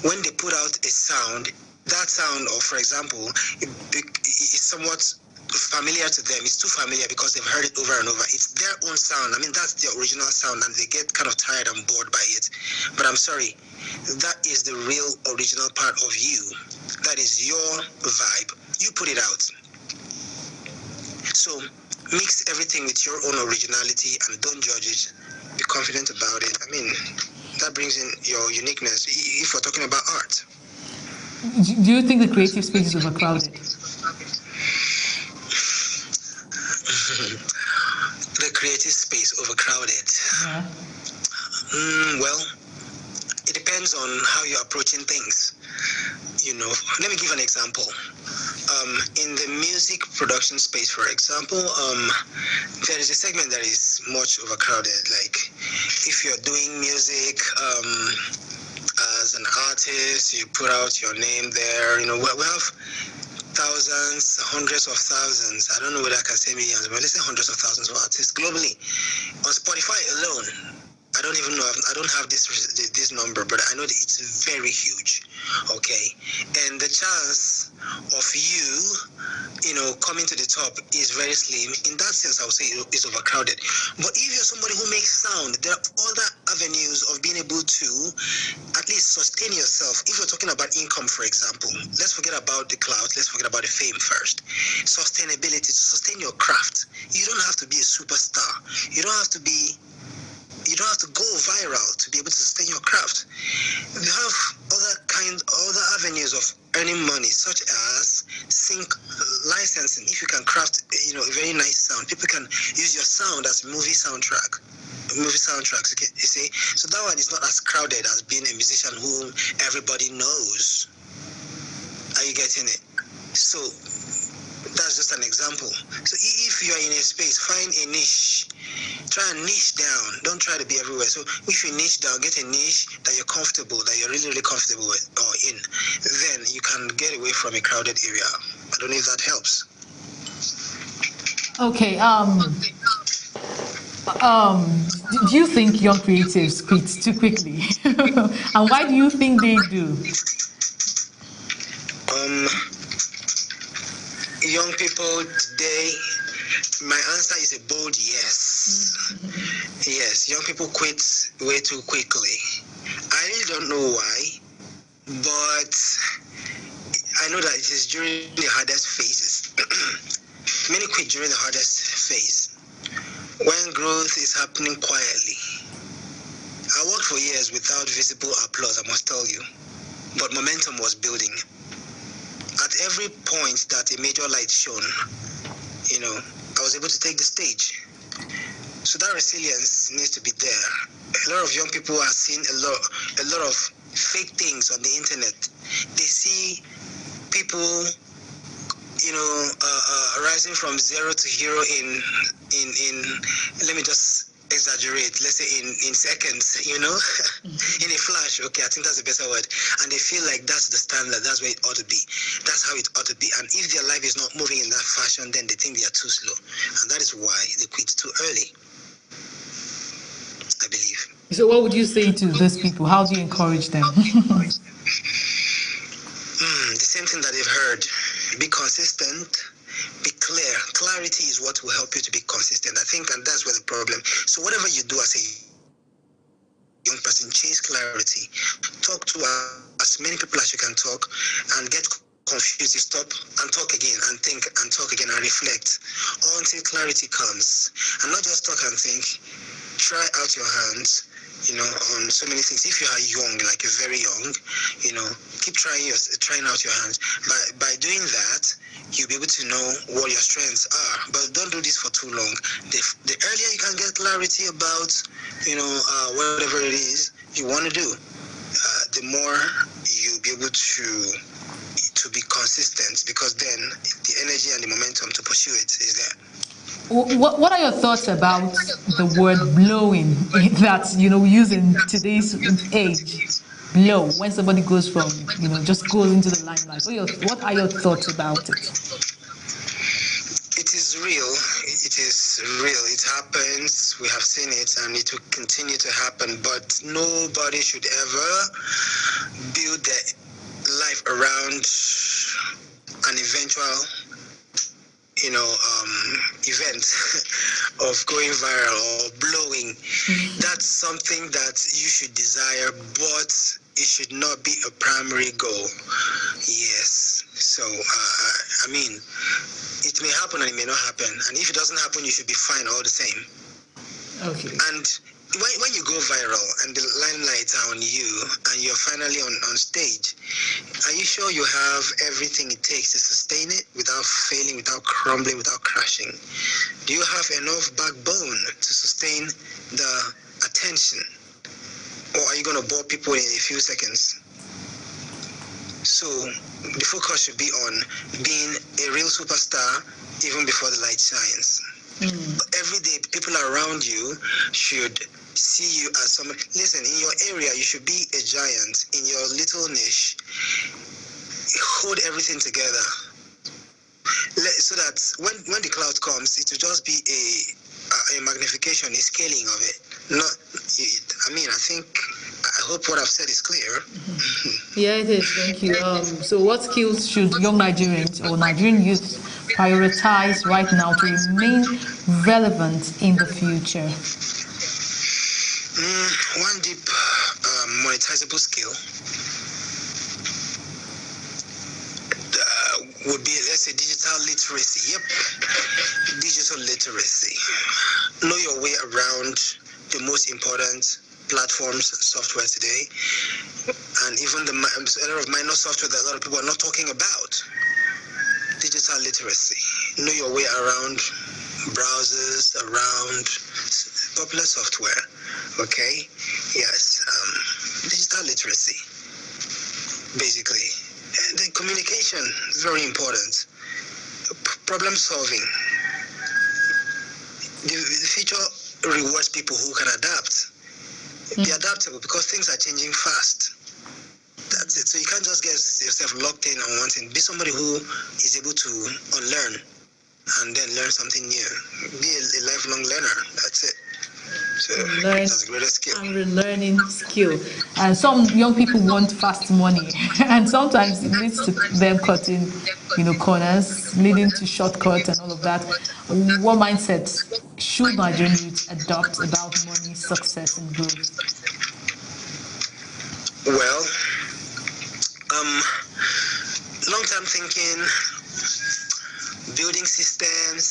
When they put out a sound, that sound, or for example, is somewhat familiar to them. It's too familiar because they've heard it over and over. It's their own sound. I mean, that's the original sound, and they get kind of tired and bored by it. But I'm sorry, that is the real original part of you. That is your vibe. You put it out. So mix everything with your own originality and don't judge it. Be confident about it. I mean, that brings in your uniqueness if we're talking about art. Do you think the creative space is overcrowded? The creative space overcrowded. Yeah. Well, it depends on how you're approaching things. Let me give an example. In the music production space, for example, there is a segment that is much overcrowded. Like, if you're doing music as an artist, you put out your name there. We have thousands, hundreds of thousands. I don't know whether I can say millions, but let's say hundreds of thousands of artists globally. On Spotify alone, I don't even know. I don't have this number, but I know that it's very huge. Okay, and the chance of you coming to the top is very slim. In that sense, I would say it's overcrowded. But if you're somebody who makes sound, there are other avenues of being able to at least sustain yourself. If you're talking about income, for example, let's forget about the clout. Let's forget about the fame first. Sustainability, to sustain your craft. You don't have to be a superstar. You don't have to go viral to be able to sustain your craft. You have other avenues of earning money, such as sync licensing. If you can craft a very nice sound, people can use your sound as movie soundtracks. Okay, you see, so that one is not as crowded as being a musician whom everybody knows. Are you getting it? So that's just an example. So if you are in a space, find a niche. Try and niche down. Don't try to be everywhere. So if you niche down, get a niche that you're comfortable, that you're really, really comfortable with or in, then you can get away from a crowded area. I don't know if that helps. Okay. Do you think young creatives quit too quickly? And why do you think they do? Young people today, my answer is a bold yes. Yes, young people quit way too quickly. I really don't know why, but I know that it is during the hardest phases. Many quit during the hardest phase, when growth is happening quietly. I worked for years without visible applause, I must tell you, but momentum was building. At every point that a major light shone, I was able to take the stage. So that resilience needs to be there. A lot of young people are seeing a lot of fake things on the internet. They see people, rising from zero to hero in let me just exaggerate, let's say in seconds, you know, in a flash. Okay, I think that's a better word. And they feel like that's the standard, that's where it ought to be, that's how it ought to be. And if their life is not moving in that fashion, then they think they are too slow, and that is why they quit too early, I believe. So what would you say to those people? How do you encourage them? The same thing that they've heard. Be consistent. Be clear. Clarity is what will help you to be consistent. I think, and that's where the problem. So whatever you do as a young person, chase clarity. Talk to as many people as you can talk, and get confused. You stop and talk again, and think and talk again, and reflect until clarity comes. And not just talk and think. Try out your hands, you know, on so many things. If you are young, like you're very young, you know, keep trying out your hands. By doing that, you'll be able to know what your strengths are. But don't do this for too long. The earlier you can get clarity about, you know, whatever it is you want to do, the more you'll be able to be consistent, because then the energy and the momentum to pursue it is there. What are your thoughts about the word blowing that, you know, we use in today's age? Blow, when somebody goes from, you know, just goes into the limelight. What are your thoughts about it? It is real. It is real. It happens. We have seen it, and it will continue to happen. But nobody should ever build their life around an eventual, you know, event of going viral or blowing. That's something that you should desire, but it should not be a primary goal. Yes. So, I mean, it may happen and it may not happen. And if it doesn't happen, you should be fine all the same. Okay. And when you go viral and the limelight are on you and you're finally on stage, are you sure you have everything it takes to sustain it without failing, without crumbling, without crashing? Do you have enough backbone to sustain the attention? Or are you going to bore people in a few seconds? So the focus should be on being a real superstar even before the light shines. Every day, people around you should see you as someone. Listen, in your area, you should be a giant. In your little niche, hold everything together, so that when the cloud comes, it will just be a magnification, a scaling of it. I hope what I've said is clear. Yeah, it is. Thank you. So what skills should young Nigerians or Nigerian youth prioritize right now to remain relevant in the future? One deep monetizable skill would be, let's say, digital literacy. Yep, digital literacy. Know your way around the most important platforms, software today, and even a lot of minor software that a lot of people are not talking about. Digital literacy. Know your way around browsers, around popular software. Okay? Yes. Digital literacy, basically. And then communication is very important. Problem solving. The future rewards people who can adapt. Be adaptable, because things are changing fast. That's it. So you can't just get yourself locked in on one thing. Be somebody who is able to unlearn and then learn something new. Be a lifelong learner. That's it. So that's the greatest skill. And relearning skill. And some young people want fast money, and sometimes it leads to them cutting, corners, leading to shortcuts and all of that. What mindset should Nigerian youth adopt about money, success, and growth? Well, long-term thinking, building systems,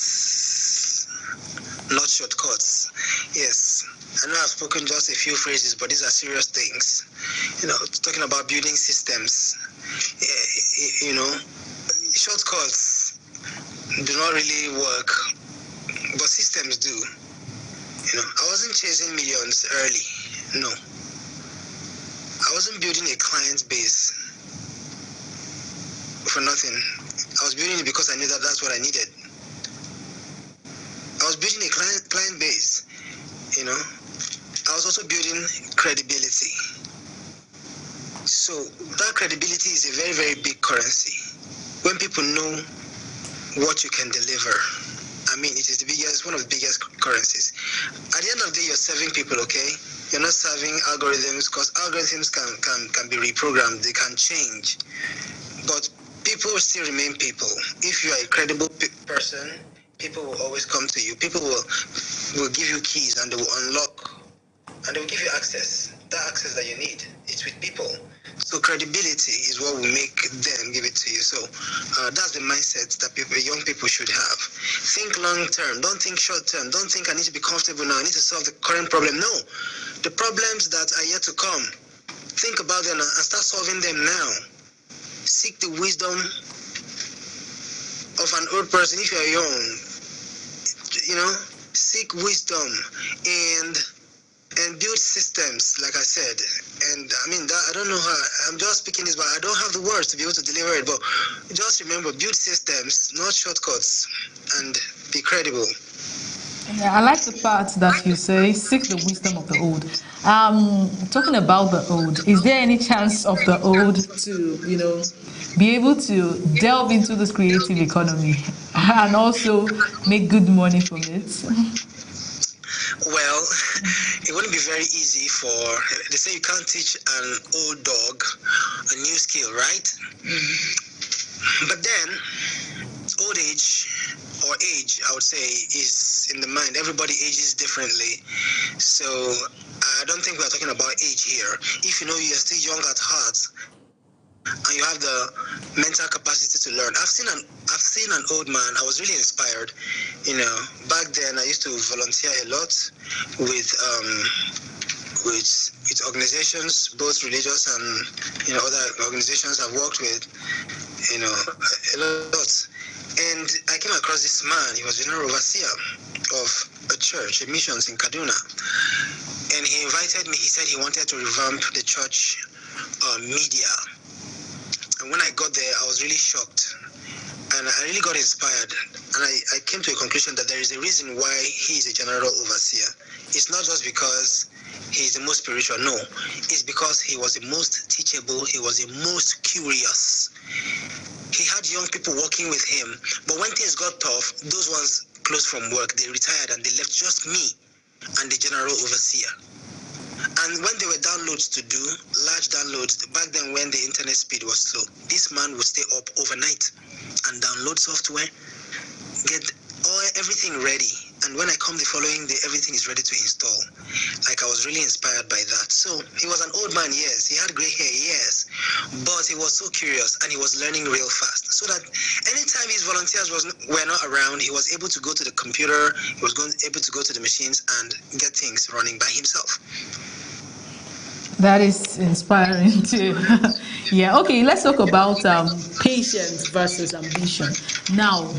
not shortcuts. Yes, I know I've spoken just a few phrases, but these are serious things. Talking about building systems, shortcuts do not really work, but systems do. I wasn't chasing millions early, no. I wasn't building a client base for nothing. I was building it because I knew that that's what I needed. I was building a client base, you know, I was also building credibility. So that credibility is a very, very big currency. When people know what you can deliver, I mean, it is the biggest, one of the biggest currencies. At the end of the day, you're serving people, okay? You're not serving algorithms, because algorithms can be reprogrammed, they can change. But people will still remain people. If you are a credible person, people will always come to you. People will give you keys and they will unlock and they will give you access. That access that you need, it's with people. So credibility is what will make them give it to you. So that's the mindset that young people should have. Think long term. Don't think short term. Don't think I need to be comfortable now. I need to solve the current problem. No. The problems that are yet to come, think about them and start solving them now. Seek the wisdom of an old person. If you're young, you know, seek wisdom and build systems, like I said. And I mean, that, I don't know how, I'm just speaking this, but I don't have the words to be able to deliver it. But just remember, build systems, not shortcuts, and be credible. Yeah, I like the part that you say, seek the wisdom of the old. Talking about the old, is there any chance of the old to, you know, be able to delve into this creative economy and also make good money from it? Well, it wouldn't be very easy they say you can't teach an old dog a new skill, right? Mm-hmm. But then, old age, or age, I would say, is in the mind. Everybody ages differently. So I don't think we're talking about age here. If you know you're still young at heart, and you have the mental capacity to learn. I've seen an old man. I was really inspired. You know, back then I used to volunteer a lot with organizations, both religious and, you know, other organizations I've worked with, you know, a lot. And I came across this man. He was general overseer of a church, a missions in Kaduna. And he invited me. He said he wanted to revamp the church media. And when I got there, I was really shocked. And I really got inspired. And I came to a conclusion that there is a reason why he is a general overseer. It's not just because he's the most spiritual, no. It's because he was the most teachable, he was the most curious. He had young people working with him, but when things got tough, those ones closed from work, they retired and they left just me and the general overseer. And when there were downloads to do, large downloads, back then when the internet speed was slow, this man would stay up overnight and download software, get everything ready. And when I come the following day, everything is ready to install. Like, I was really inspired by that. So he was an old man, yes. He had gray hair, yes. But he was so curious and he was learning real fast. So that anytime his volunteers were not around, he was able to go to the computer, he was able to go to the machines and get things running by himself. That is inspiring too. Yeah, okay, let's talk about patience versus ambition. Now,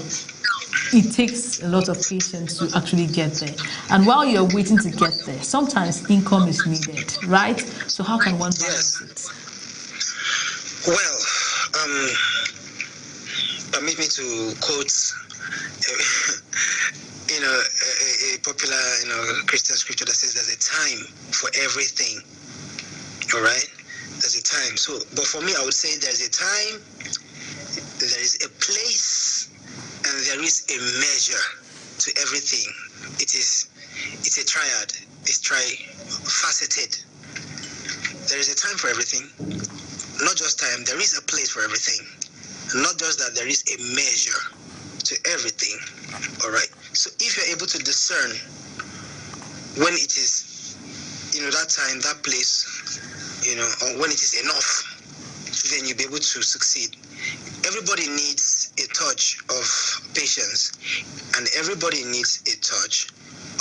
it takes a lot of patience to actually get there. And while you're waiting to get there, sometimes income is needed, right? So how can one balance it? Well, permit me to quote a popular Christian scripture that says there's a time for everything. All right? There's a time. So, but for me, I would say there's a time, there is a place, and there is a measure to everything. It's a triad. It's tri-faceted. There is a time for everything. Not just time, there is a place for everything. Not just that, there is a measure to everything. All right. So if you're able to discern when it is, that time, that place, or when it is enough, then you'll be able to succeed. Everybody needs a touch of patience, and everybody needs a touch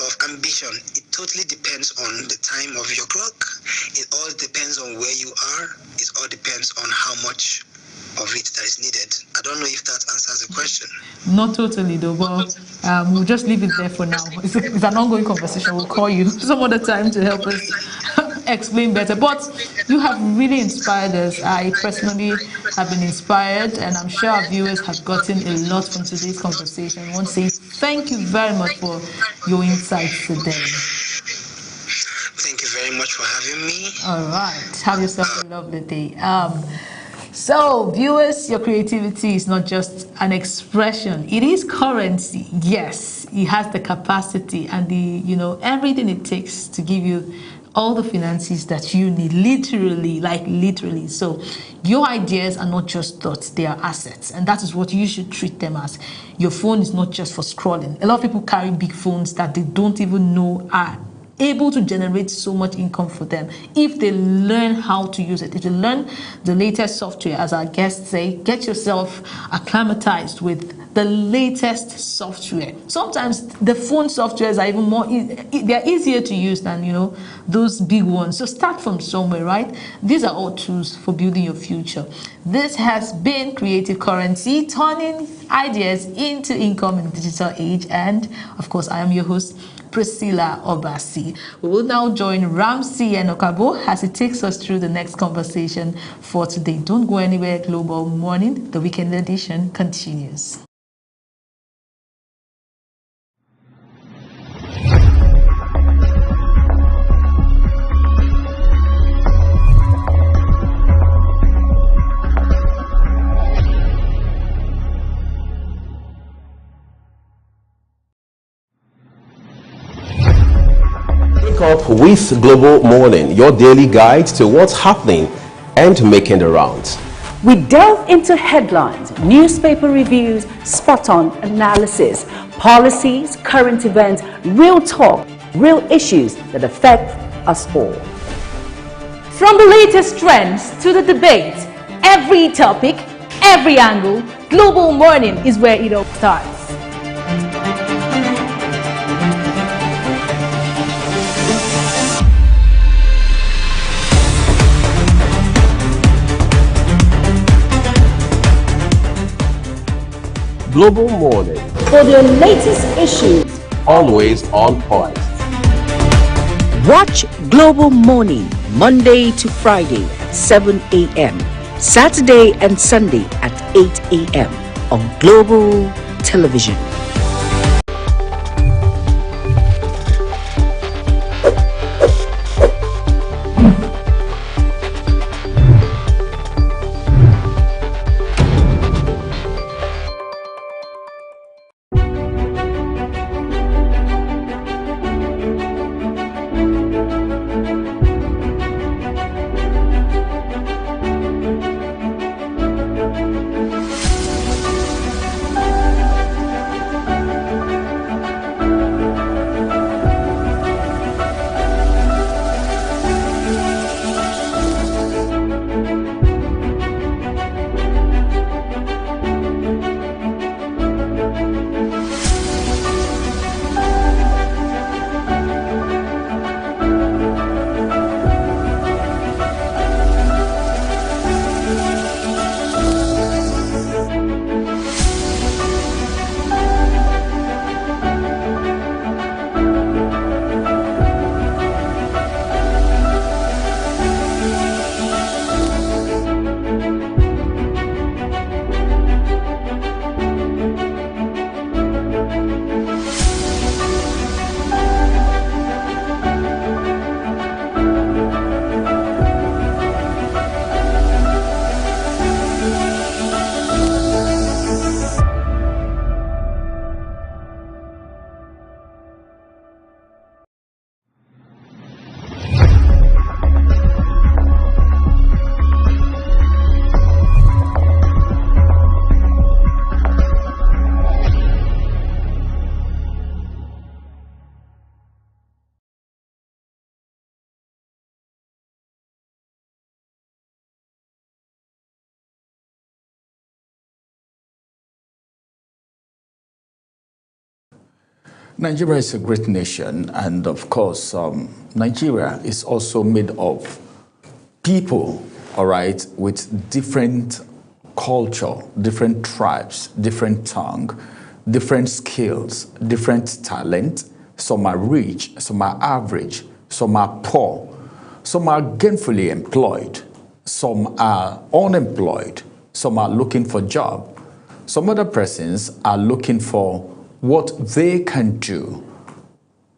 of ambition. It totally depends on the time of your clock. It all depends on where you are. It all depends on how much of it that is needed. I don't know if that answers the question. Not totally though, but we'll just leave it there for now. It's an ongoing conversation. We'll call you some other time to help us explain better. But you have really inspired us. I personally have been inspired, and I'm sure our viewers have gotten a lot from today's conversation. I want to say thank you very much for your insights today. very much for having me. All right. Have yourself a lovely day. So, viewers, your creativity is not just an expression. It is currency. Yes, it has the capacity and the, everything it takes to give you all the finances that you need, literally, like literally. So your ideas are not just thoughts, they are assets. And that is what you should treat them as. Your phone is not just for scrolling. A lot of people carry big phones that they don't even know are able to generate so much income for them if they learn how to use it. If you learn the latest software, as our guests say, get yourself acclimatized with the latest software. Sometimes the phone softwares are even more, they're easier to use than, those big ones. So start from somewhere, right? These are all tools for building your future. This has been Creative Currency, turning ideas into income in the digital age. And of course, I am your host, Priscilla Obasi. We will now join Ramsey and Okabo as he takes us through the next conversation for today. Don't go anywhere. Global Morning, the weekend edition, continues. Up with Global Morning, your daily guide to what's happening and making the rounds. We delve into headlines, newspaper reviews, spot-on analysis, policies, current events, real talk, real issues that affect us all. From the latest trends to the debate, every topic, every angle, Global Morning is where it all starts. Global Morning, For the latest issues, always on point. Watch Global Morning Monday to Friday at 7 a.m. Saturday and Sunday at 8 a.m. on Global Television. Nigeria is a great nation, and of course, Nigeria is also made of people, all right, with different culture, different tribes, different tongue, different skills, different talent. Some are rich, some are average, some are poor, some are gainfully employed, some are unemployed, some are looking for a job. Some other persons are looking for what they can do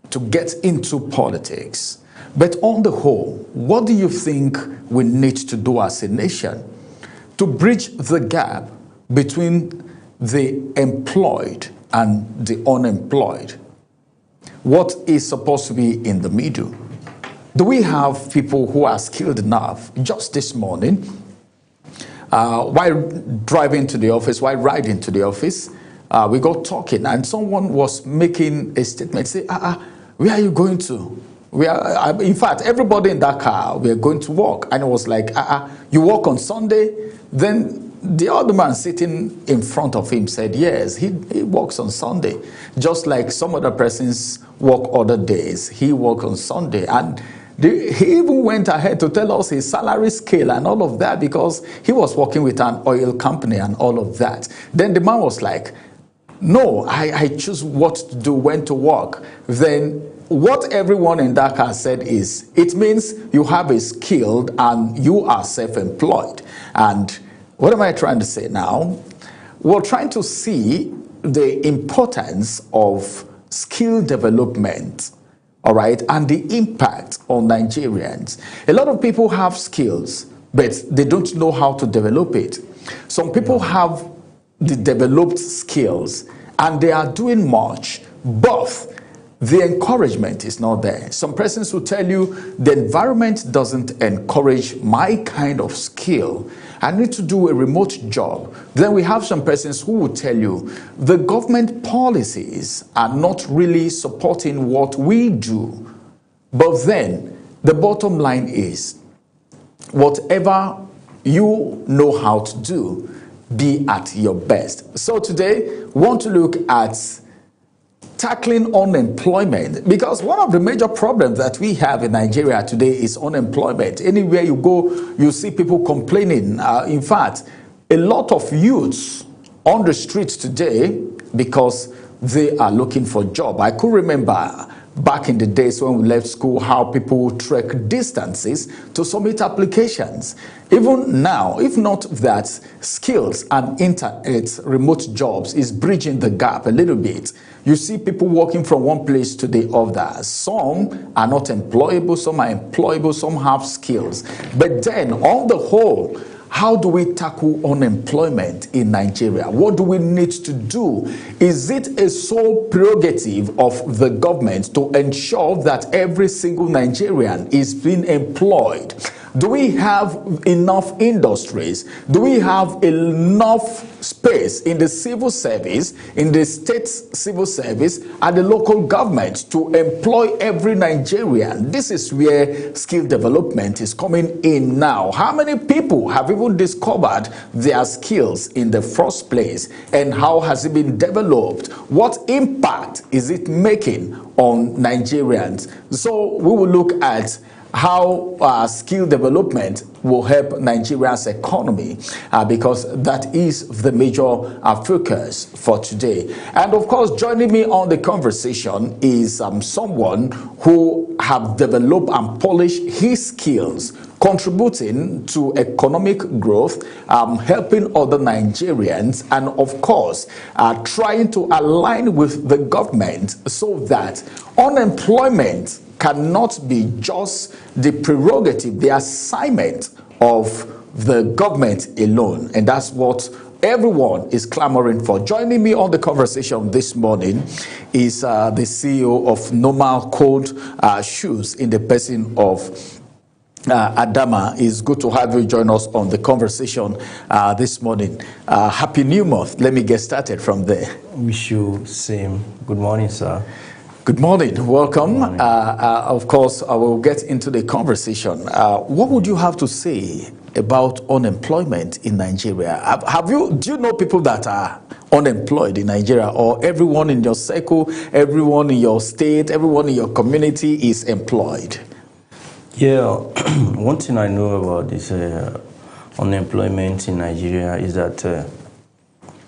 to get into politics. But on the whole, what do you think we need to do as a nation to bridge the gap between the employed and the unemployed? What is supposed to be in the middle? Do we have people who are skilled enough? Just this morning, while driving to the office, while riding to the office, we got talking and someone was making a statement, say, where are you going to? In fact, everybody in that car, we are going to work. And it was like, you work on Sunday? Then the other man sitting in front of him said, yes, he works on Sunday. Just like some other persons work other days, he works on Sunday. And he even went ahead to tell us his salary scale and all of that because he was working with an oil company and all of that. Then the man was like, no, I choose what to do, when to work. Then what everyone in that car said is, it means you have a skill and you are self-employed. And what am I trying to say now? We're trying to see the importance of skill development, all right, and the impact on Nigerians. A lot of people have skills, but they don't know how to develop it. Some people have the developed skills and they are doing much, but the encouragement is not there. Some persons will tell you the environment doesn't encourage my kind of skill. I need to do a remote job. Then we have some persons who will tell you the government policies are not really supporting what we do. But then the bottom line is, whatever you know how to do, be at your best. So today, we want to look at tackling unemployment, because one of the major problems that we have in Nigeria today is unemployment. Anywhere you go, you see people complaining. In fact, a lot of youths on the streets today because they are looking for a job. I could remember back in the days when we left school how people would trek distances to submit applications. Even now, if not that, skills and internet remote jobs is bridging the gap a little bit. You see people working from one place to the other. Some are not employable, some are employable, some have skills. But then, on the whole, how do we tackle unemployment in Nigeria? What do we need to do? Is it a sole prerogative of the government to ensure that every single Nigerian is being employed? Do we have enough industries? Do we have enough space in the civil service, in the state civil service, and the local government to employ every Nigerian? This is where skill development is coming in now. How many people have even discovered their skills in the first place? And how has it been developed? What impact is it making on Nigerians? So we will look at how skill development will help Nigeria's economy, because that is the major focus for today. And of course, joining me on the conversation is someone who have developed and polished his skills, contributing to economic growth, helping other Nigerians, and of course, trying to align with the government so that unemployment cannot be just the prerogative, the assignment of the government alone. And that's what everyone is clamoring for. Joining me on the conversation this morning is the CEO of Normal Cold Shoes, in the person of Adama. It's good to have you join us on the conversation this morning. Happy New Month. Let me get started from there. Wish you same. Good morning, sir. Good morning. Welcome. Good morning. Of course, I will get into the conversation. What would you have to say about unemployment in Nigeria? Do you know people that are unemployed in Nigeria, or everyone in your circle, everyone in your state, everyone in your community is employed? Yeah, one thing I know about this unemployment in Nigeria is that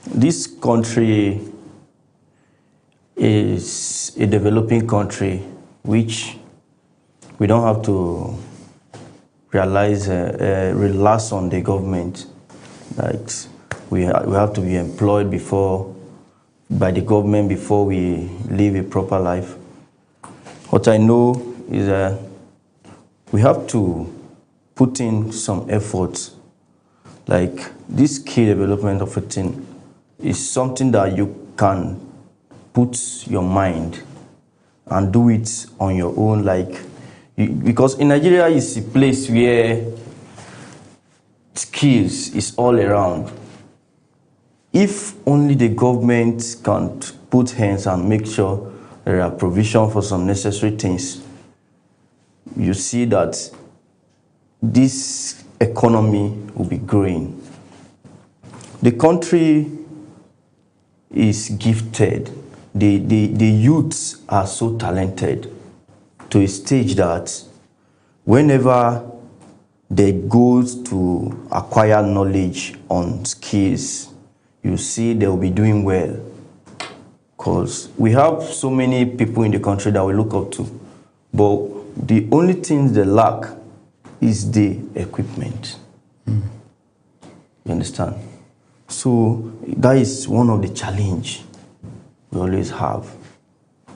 this country is a developing country, which we don't have to relax on the government. Like we have to be employed by the government before we live a proper life. What I know is that we have to put in some effort. Like this skill development of a thing is something that you can put your mind and do it on your own. Because in Nigeria is a place where skills is all around. If only the government can put hands and make sure there are provision for some necessary things, you see that this economy will be growing. The country is gifted. The youths are so talented to a stage that whenever they go to acquire knowledge on skills, you see they will be doing well. Because we have so many people in the country that we look up to, but the only thing they lack is the equipment. You understand? So that is one of the challenges we always have.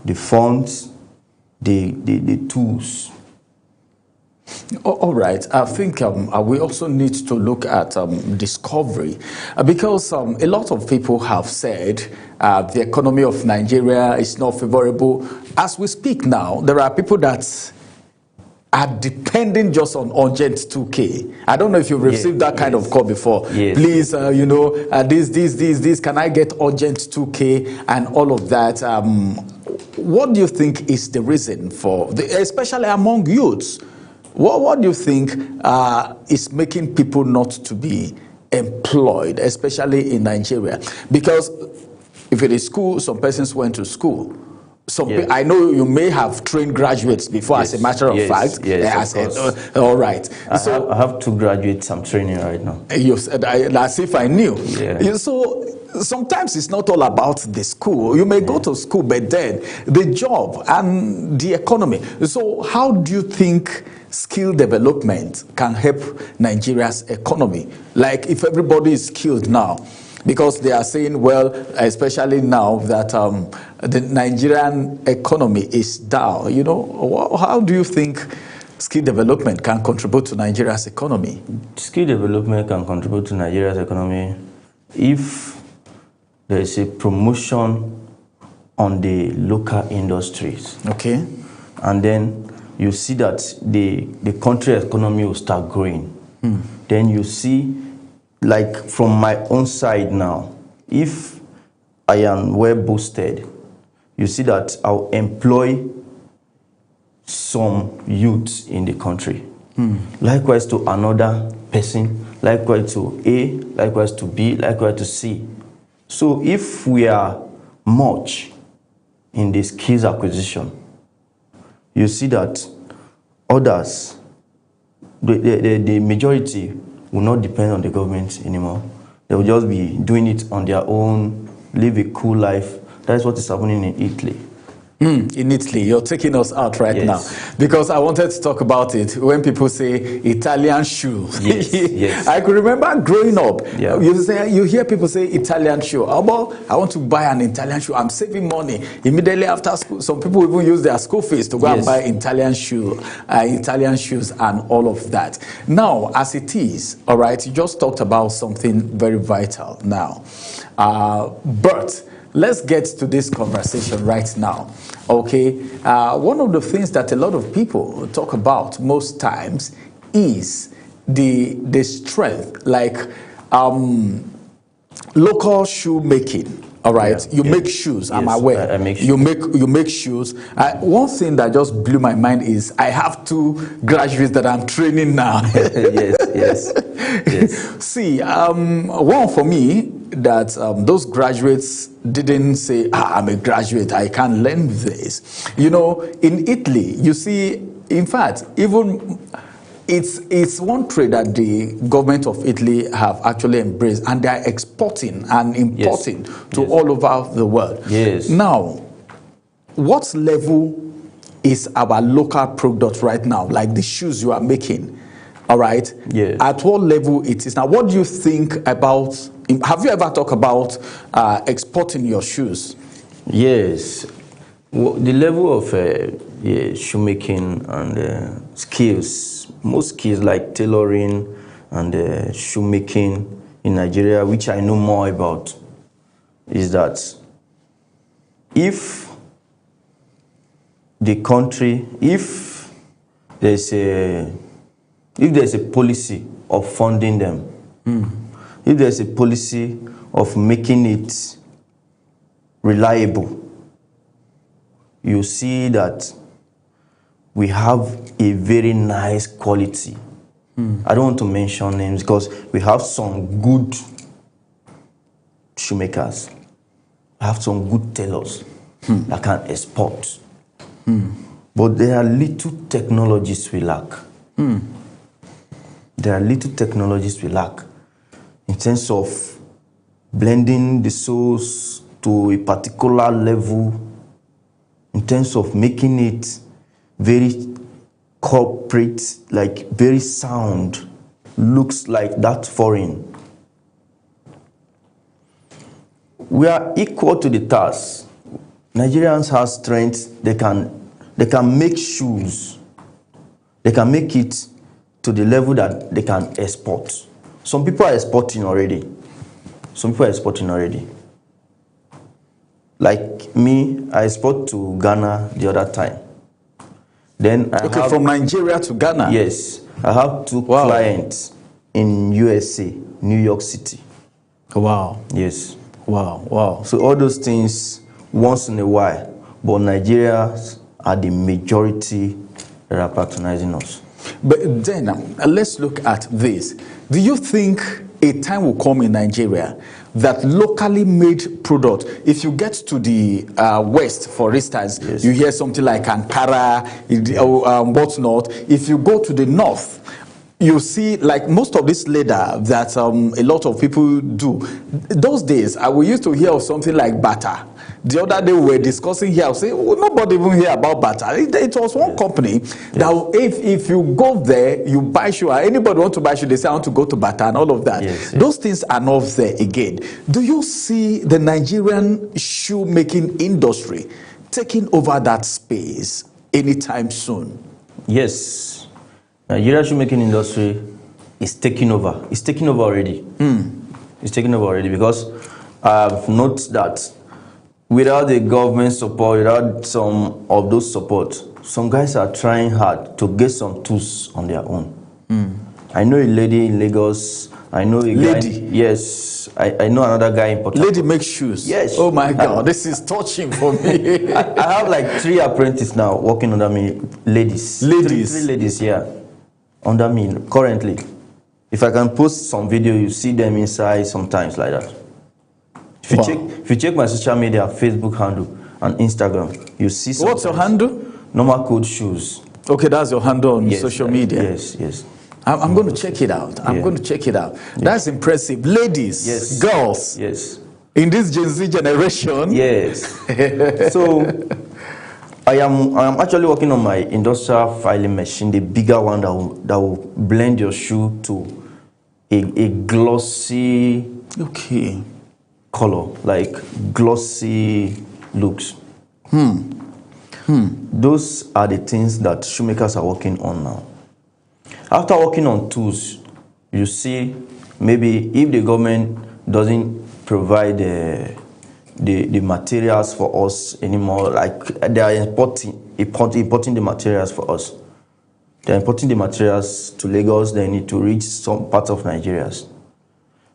The funds, the tools. All right. I think we also need to look at discovery because a lot of people have said the economy of Nigeria is not favorable. As we speak now, there are people that are depending just on urgent 2K. I don't know if you've received that kind of call before. Yes. Please, this, can I get urgent 2K and all of that? What do you think is the reason for, especially among youths? What do you think is making people not to be employed, especially in Nigeria? Because if it is school, some persons went to school. I know you may have trained graduates before, as a matter of fact. Yes, of course. All right. I have 2 graduates I'm training right now. You said, as if I knew. Yeah. So sometimes it's not all about the school. You may go to school, but then the job and the economy. So how do you think skill development can help Nigeria's economy? Like if everybody is skilled now, because they are saying, well, especially now that the Nigerian economy is down, how do you think skill development can contribute to Nigeria's economy? Skill development can contribute to Nigeria's economy if there is a promotion on the local industries. Okay. And then you see that the country economy will start growing. Then you see, like from my own side now, if I am well boosted, you see that I'll employ some youths in the country. Likewise to another person, likewise to A, likewise to B, likewise to C. So if we are much in the skills acquisition, you see that others, the majority will not depend on the government anymore. They will just be doing it on their own, live a cool life. That's what is happening in Italy. In Italy, you're taking us out right now, because I wanted to talk about it. When people say Italian shoe, I could remember growing up. You hear people say Italian shoe. I want to buy an Italian shoe. I'm saving money immediately after school. Some people even use their school fees to go and buy Italian shoes and all of that. Now, as it is, all right, you just talked about something very vital now, birth. Let's get to this conversation right now, okay? One of the things that a lot of people talk about most times is the strength, like local shoe making. All right, you make shoes. I'm aware. I make shoes. You make shoes. One thing that just blew my mind is I have 2 graduates that I'm training now. yes. See, one for me that those graduates didn't say, I'm a graduate, I can't learn this. In Italy, you see, in fact, even it's one trade that the government of Italy have actually embraced, and they are exporting and importing to all over the world. Now, what level is our local product right now, like the shoes you are making? All right. At what level it is now? What do you think about? Have you ever talked about exporting your shoes? Yes. Well, the level of shoemaking and skills, most skills like tailoring and shoemaking in Nigeria, which I know more about, is that if the country, if there's a policy of funding them, if there's a policy of making it reliable, you see that we have a very nice quality. I don't want to mention names because we have some good shoemakers. We have some good tailors that can export. But there are little technologies we lack. There are little technologies we lack in terms of blending the soles to a particular level, in terms of making it very corporate, like very sound, looks like that foreign. We are equal to the task. Nigerians have strength. They can make shoes. They can make it to the level that they can export. Some people are exporting already. Like me, I export to Ghana the other time. Then from Nigeria to Ghana? Yes. I have two clients in USA, New York City. Wow. Yes. Wow. So all those things once in a while, but Nigerians are the majority that are patronizing us. But then, let's look at this. Do you think a time will come in Nigeria that locally made product, if you get to the West, for instance, you hear something like Ankara, whatnot. If you go to the North, you see, like most of this leather that a lot of people do. Those days, we used to hear of something like Bata. The other day we were discussing here, I was saying, nobody even hear about Bata. It was one company that if you go there, you buy shoe, anybody want to buy shoe, they say, I want to go to Bata and all of that. Those things are not there again. Do you see the Nigerian shoemaking industry taking over that space anytime soon? Yes. Nigerian shoemaking industry is taking over. It's taking over already. It's taking over already because I've noticed that without the government support, without some of those support, some guys are trying hard to get some tools on their own. I know a lady in Lagos. I know a guy. Yes. I know another guy in Port Harcourt. Lady makes shoes? Yes. Oh my God, this is touching for me. I have like 3 apprentices now working under me. Ladies. Three ladies here under me currently. If I can post some video, you see them inside sometimes like that. If you check my social media, Facebook handle and Instagram, you see some. What's your handle? Normal Code Shoes. Okay, that's your handle on social media. Yes. I'm going to check it out. I'm going to check it out. That's impressive. Ladies, girls. Yes. In this Gen Z generation. Yes. So I am actually working on my industrial filing machine, the bigger one that will blend your shoe to a glossy color, like glossy looks. Those are the things that shoemakers are working on now. After working on tools, you see, maybe if the government doesn't provide the materials for us anymore, like they are importing the materials for us. They're importing the materials to Lagos, they need to reach some parts of Nigeria.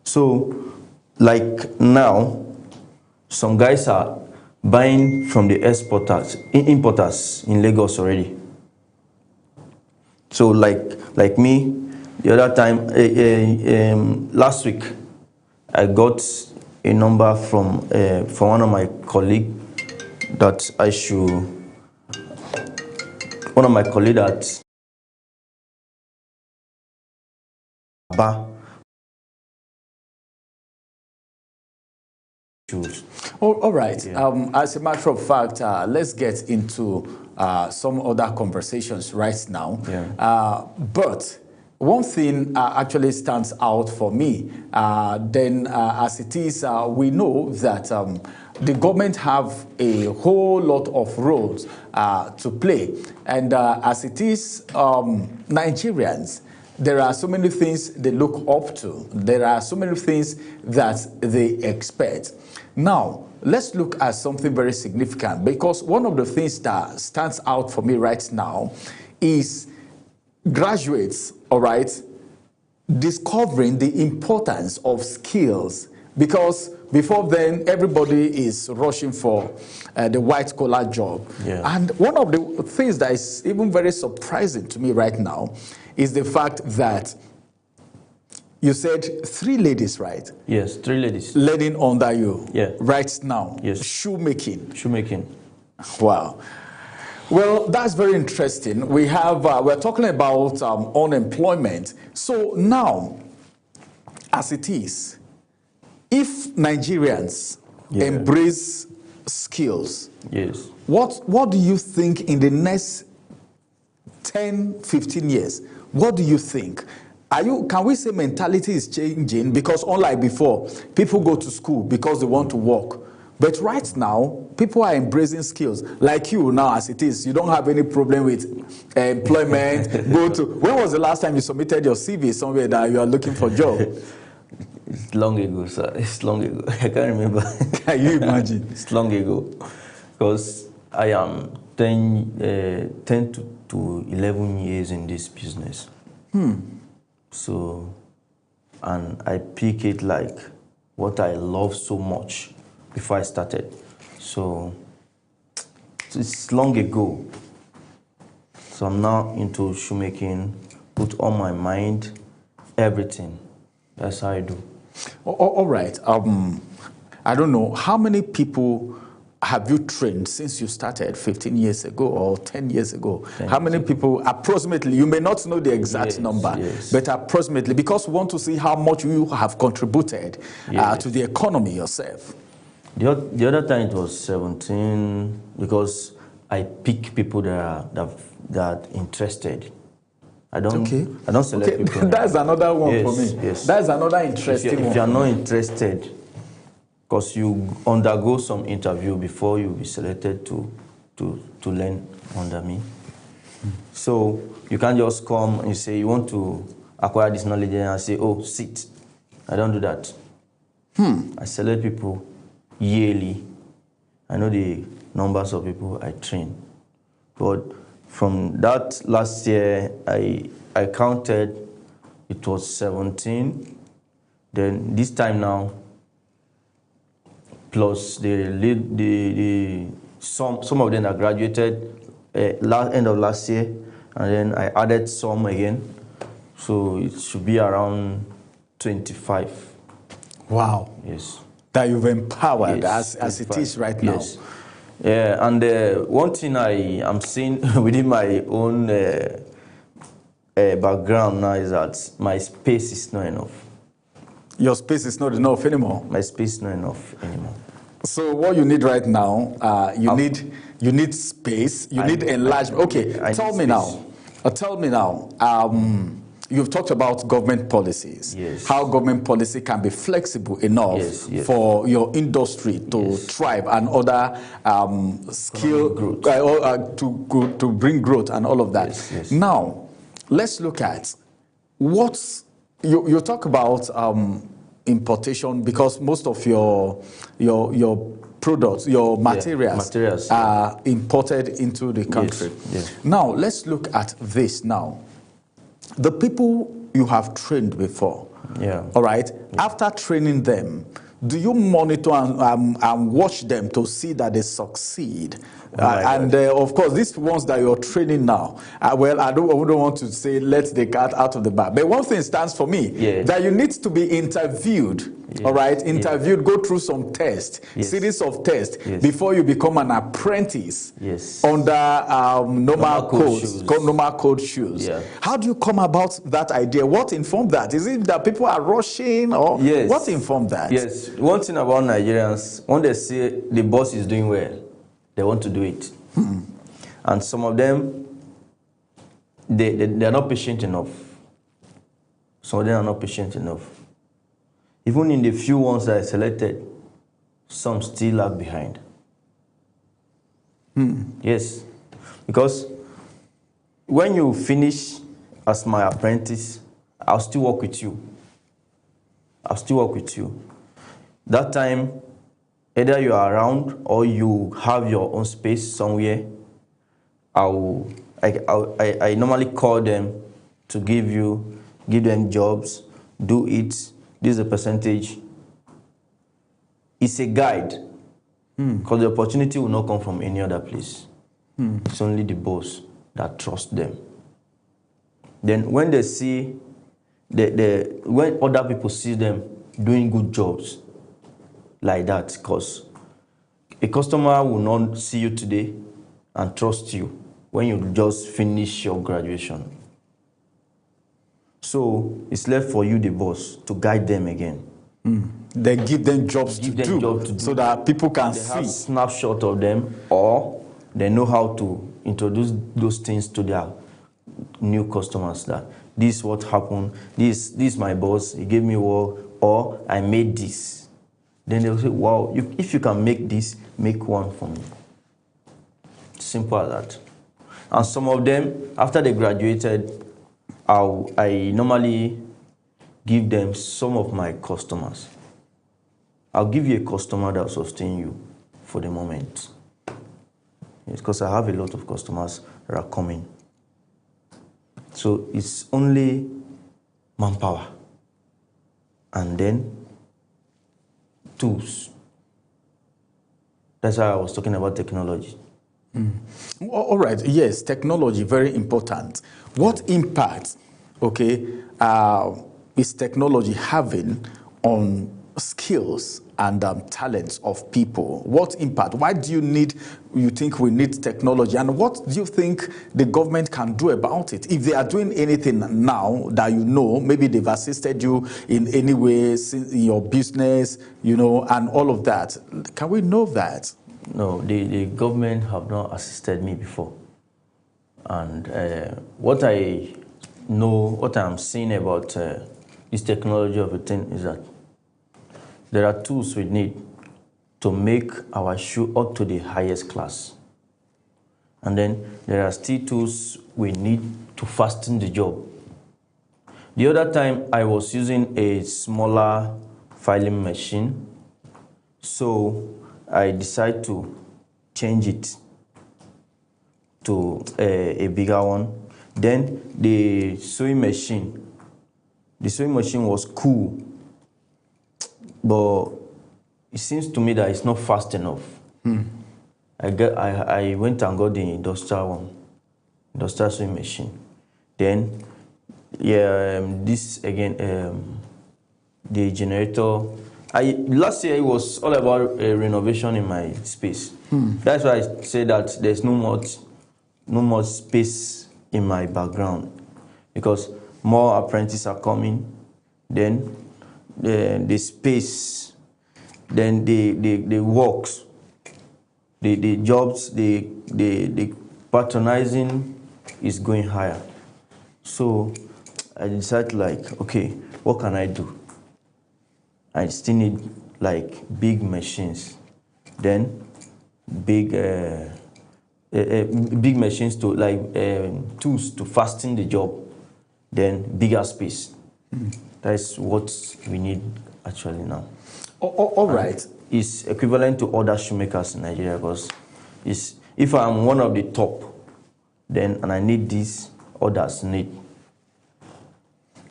So, like now, some guys are buying from the importers in Lagos already. So like me, the other time, last week, I got a number from one of my colleagues that all right. As a matter of fact, let's get into some other conversations right now. But one thing actually stands out for me. As it is, we know that the government have a whole lot of roles to play. And as it is, Nigerians, there are so many things they look up to. There are so many things that they expect. Now, let's look at something very significant, because one of the things that stands out for me right now is graduates, all right, discovering the importance of skills, because before then everybody is rushing for the white collar job. Yeah. And one of the things that is even very surprising to me right now is the fact that you said 3 ladies, right? Yes, 3 ladies. Learning under you, Yeah. right now. Yes. Shoemaking. Shoemaking. Wow. Well, that's very interesting. We have we're talking about unemployment. So now, as it is, if Nigerians embrace skills, yes, what do you think in the next 10, 15 years? What do you think? Can we say mentality is changing? Because unlike before, people go to school because they want to work. But right now, people are embracing skills. Like you now, as it is, you don't have any problem with employment. When was the last time you submitted your CV somewhere that you are looking for a job? It's long ago, sir. It's long ago. I can't remember. Can you imagine? It's long ago. Because I am 10 to 11 years in this business. So, and I pick it like what I love so much before I started. So, it's long ago. So I'm now into shoemaking, put on my mind, everything. That's how I do. All right. I don't know, how many people have you trained since you started 15 years ago or 10 years ago? How many people, approximately, you may not know the exact number, but approximately, because we want to see how much you have contributed to the economy yourself. The other time it was 17, because I pick people that are interested. I don't select people. That's another one for me. Yes. That's another interesting one. If you are not interested, because you undergo some interview before you be selected to learn under me. So you can't just come and you say you want to acquire this knowledge and I say, oh, sit. I don't do that. I select people yearly. I know the numbers of people I train. But from that last year, I counted, it was 17. Then this time now, plus some of them are graduated end of last year, and then I added some again, so it should be around 25. Wow. Yes. That you've empowered Yes, as it is right now. Yes. Yeah, and one thing I am seeing within my own background now is that my space is not enough. Your space is not enough anymore. My space is not enough anymore. So what you need right now, you need space, you need enlargement. Okay, tell me now. You've talked about government policies. Yes. How government policy can be flexible enough for your industry to thrive and other skill growth. To bring growth and all of that. Yes. Now, let's look at what's you talk about importation, because most of your products, your materials are imported into the country. Yes. Now, let's look at this now. The people you have trained before, all right, after training them, do you monitor and watch them to see that they succeed? Of course, these ones that you're training now, I wouldn't want to say let the cat out of the bag. But one thing stands for me, that you need to be interviewed, all right? Interviewed, go through some tests, series of tests, before you become an apprentice under normal code shoes. How do you come about that idea? What informed that? Is it that people are rushing, or what informed that? Yes. One thing about Nigerians, when they say the boss is doing well, they want to do it. And some of them, they're not patient enough. Some of them are not patient enough. Even in the few ones that I selected, some still lag behind. Yes, because when you finish as my apprentice, I'll still work with you. I'll still work with you. That time, either you are around or you have your own space somewhere, I normally call them to give them jobs, do it. This is a percentage. It's a guide, because the opportunity will not come from any other place. It's only the boss that trusts them. Then when they see, when other people see them doing good jobs like that, because a customer will not see you today and trust you when you just finish your graduation. So it's left for you, the boss, to guide them again. They give them jobs to do so that people can They see. have snapshot of them, or they know how to introduce those things to their new customers. That this is what happened. This is my boss. He gave me work, or I made this. Then they'll say, "Wow! If you can make this, make one for me." Simple as that. And some of them, after they graduated, I normally give them some of my customers. I'll give you a customer that will sustain you for the moment. It's because I have a lot of customers that are coming. So it's only manpower. And then tools. That's why I was talking about technology. All right, yes, technology, very important. What impact, is technology having on skills and talents of people? What impact? Why do you think we need technology? And what do you think the government can do about it? If they are doing anything now that maybe they've assisted you in any way in your business, and all of that. Can we know that? No, the government have not assisted me before. And what I'm seeing about this technology of a thing is that there are tools we need to make our shoe up to the highest class. And then there are still tools we need to fasten the job. The other time I was using a smaller filing machine, so I decided to change it to a bigger one. Then the sewing machine was cool, but it seems to me that it's not fast enough. I went and got the industrial sewing machine. Then, this again, the generator. Last year it was all about renovation in my space. That's why I say that there's no more space in my background, because more apprentices are coming. Then the space, then the works, the jobs, the patronizing is going higher. So I decided, okay, what can I do? I still need big machines, then big machines to tools to fasten the job, then bigger space. That's what we need actually now. All right. It's equivalent to other shoemakers in Nigeria, because if I'm one of the top, and I need this, others need.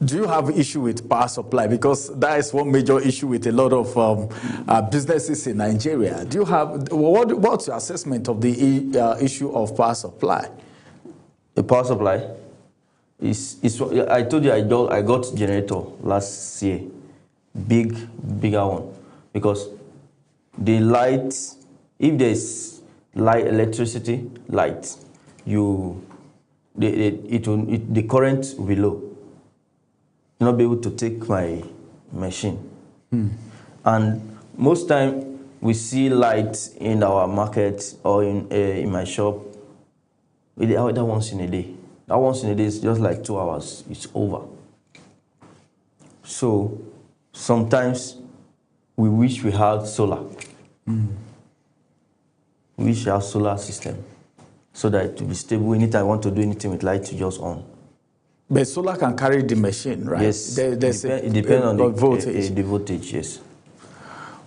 Do you have issue with power supply? Because that is one major issue with a lot of businesses in Nigeria. Do you have what's your assessment of the issue of power supply? The power supply is I told you I got generator last year, bigger one, because the light, if there's electricity, the current will be low. Not be able to take my machine. And most time we see light in our market or in my shop. That once in a day. That once in a day is just like 2 hours. It's over. So sometimes we wish we had solar. We should have solar system so that it will be stable. Anytime I want to do anything with light, to just on. But solar can carry the machine, right? Yes, it depends on the voltage. The voltage, yes.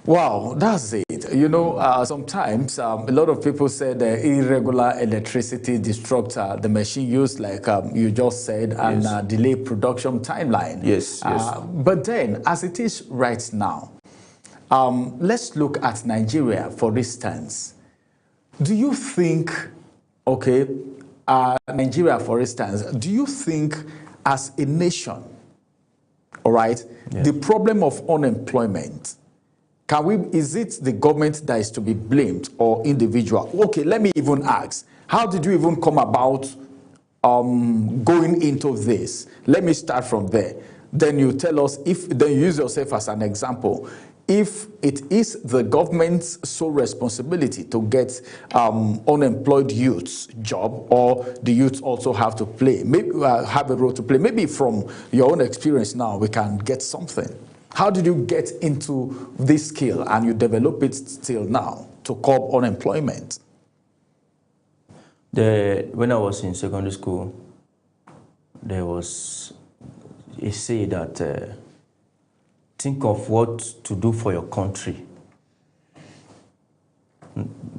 Wow, that's it. You know, sometimes a lot of people say the irregular electricity disrupts the machine use, like you just said, and Yes. delay production timeline. Yes, yes. But then, as it is right now, let's look at Nigeria, for instance. Do you think, okay, Nigeria, for instance, do you think as a nation, all right, the problem of unemployment, is it the government that is to be blamed or individual? Okay, let me even ask, how did you even come about going into this? Let me start from there. Then you tell us, then you use yourself as an example. If it is the government's sole responsibility to get unemployed youths job, or the youths also have to play, maybe have a role to play. Maybe from your own experience now, we can get something. How did you get into this skill and you develop it till now to curb unemployment? When I was in secondary school, there was a say that think of what to do for your country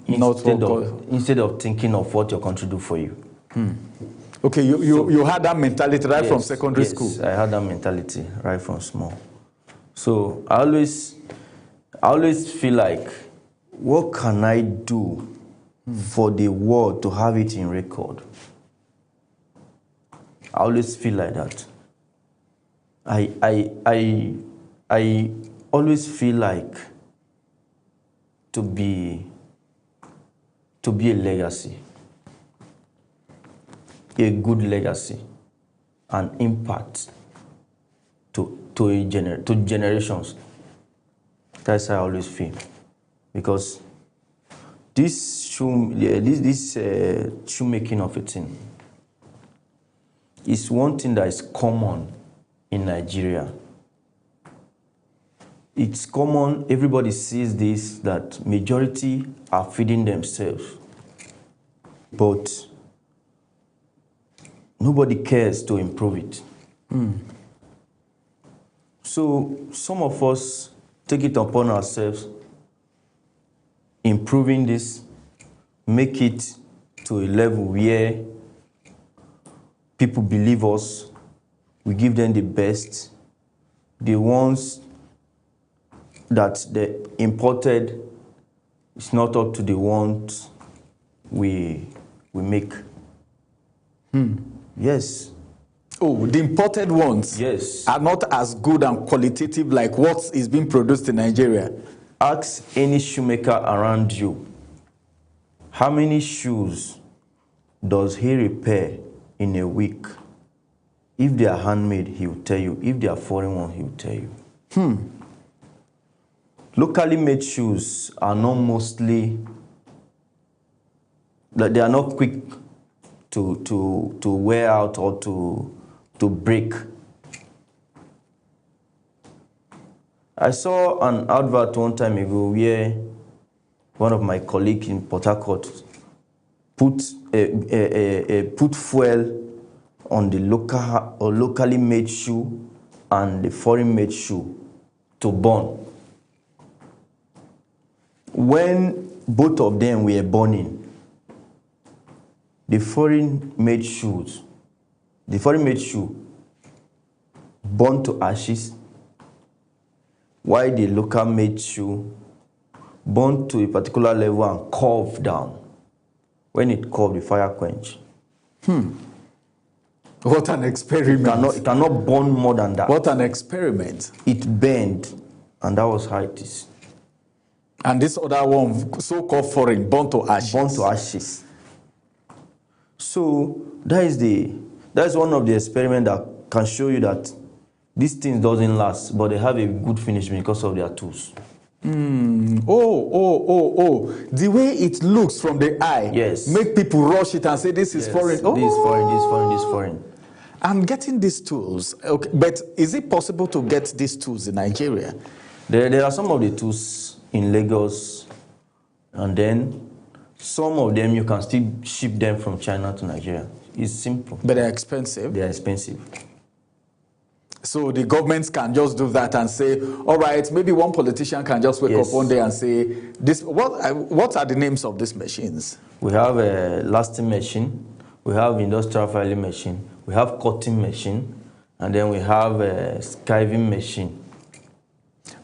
instead of thinking of what your country do for you. Okay, you had that mentality right from secondary school. Yes, I had that mentality right from small. So I always feel like, what can I do for the world to have it in record? I always feel like that. I always feel like to be a legacy, a good legacy, an impact to generations. That's how I always feel, because this shoemaking of a thing is one thing that is common in Nigeria. It's common, everybody sees this, that majority are feeding themselves, but nobody cares to improve it. So some of us take it upon ourselves, improving this, make it to a level where people believe us, we give them the best. The ones that they imported is not up to the ones we make. Yes. Oh, the imported ones are not as good and qualitative like what is being produced in Nigeria. Ask any shoemaker around you, how many shoes does he repair in a week? If they are handmade, he will tell you. If they are foreign ones, he will tell you. Locally made shoes are not mostly, they are not quick to wear out or to break. I saw an advert one time ago where one of my colleagues in Port Harcourt put fuel on the locally made shoe and the foreign made shoe to burn. When both of them were burning, the foreign made shoe burned to ashes, while the local made shoe burned to a particular level and curved down. When it curved, the fire quenched. What an experiment. It cannot burn more than that. What an experiment. It burned, and that was how it is. And this other one, so-called foreign, burnt to ashes. Burnt to ashes. So that's one of the experiments that can show you that these things doesn't last, but they have a good finish because of their tools. The way it looks from the eye, make people rush it and say this is foreign. This is foreign, this is foreign, this is foreign. I'm getting these tools. Okay, but is it possible to get these tools in Nigeria? There are some of the tools in Lagos And then some of them you can still ship them from China to Nigeria. It's simple. But they're expensive. They're expensive. So the governments can just do that and say, all right, maybe one politician can just wake up one day and say, "This. What are the names of these machines?" We have a lasting machine, we have industrial filing machine, we have cutting machine, and then we have a skiving machine.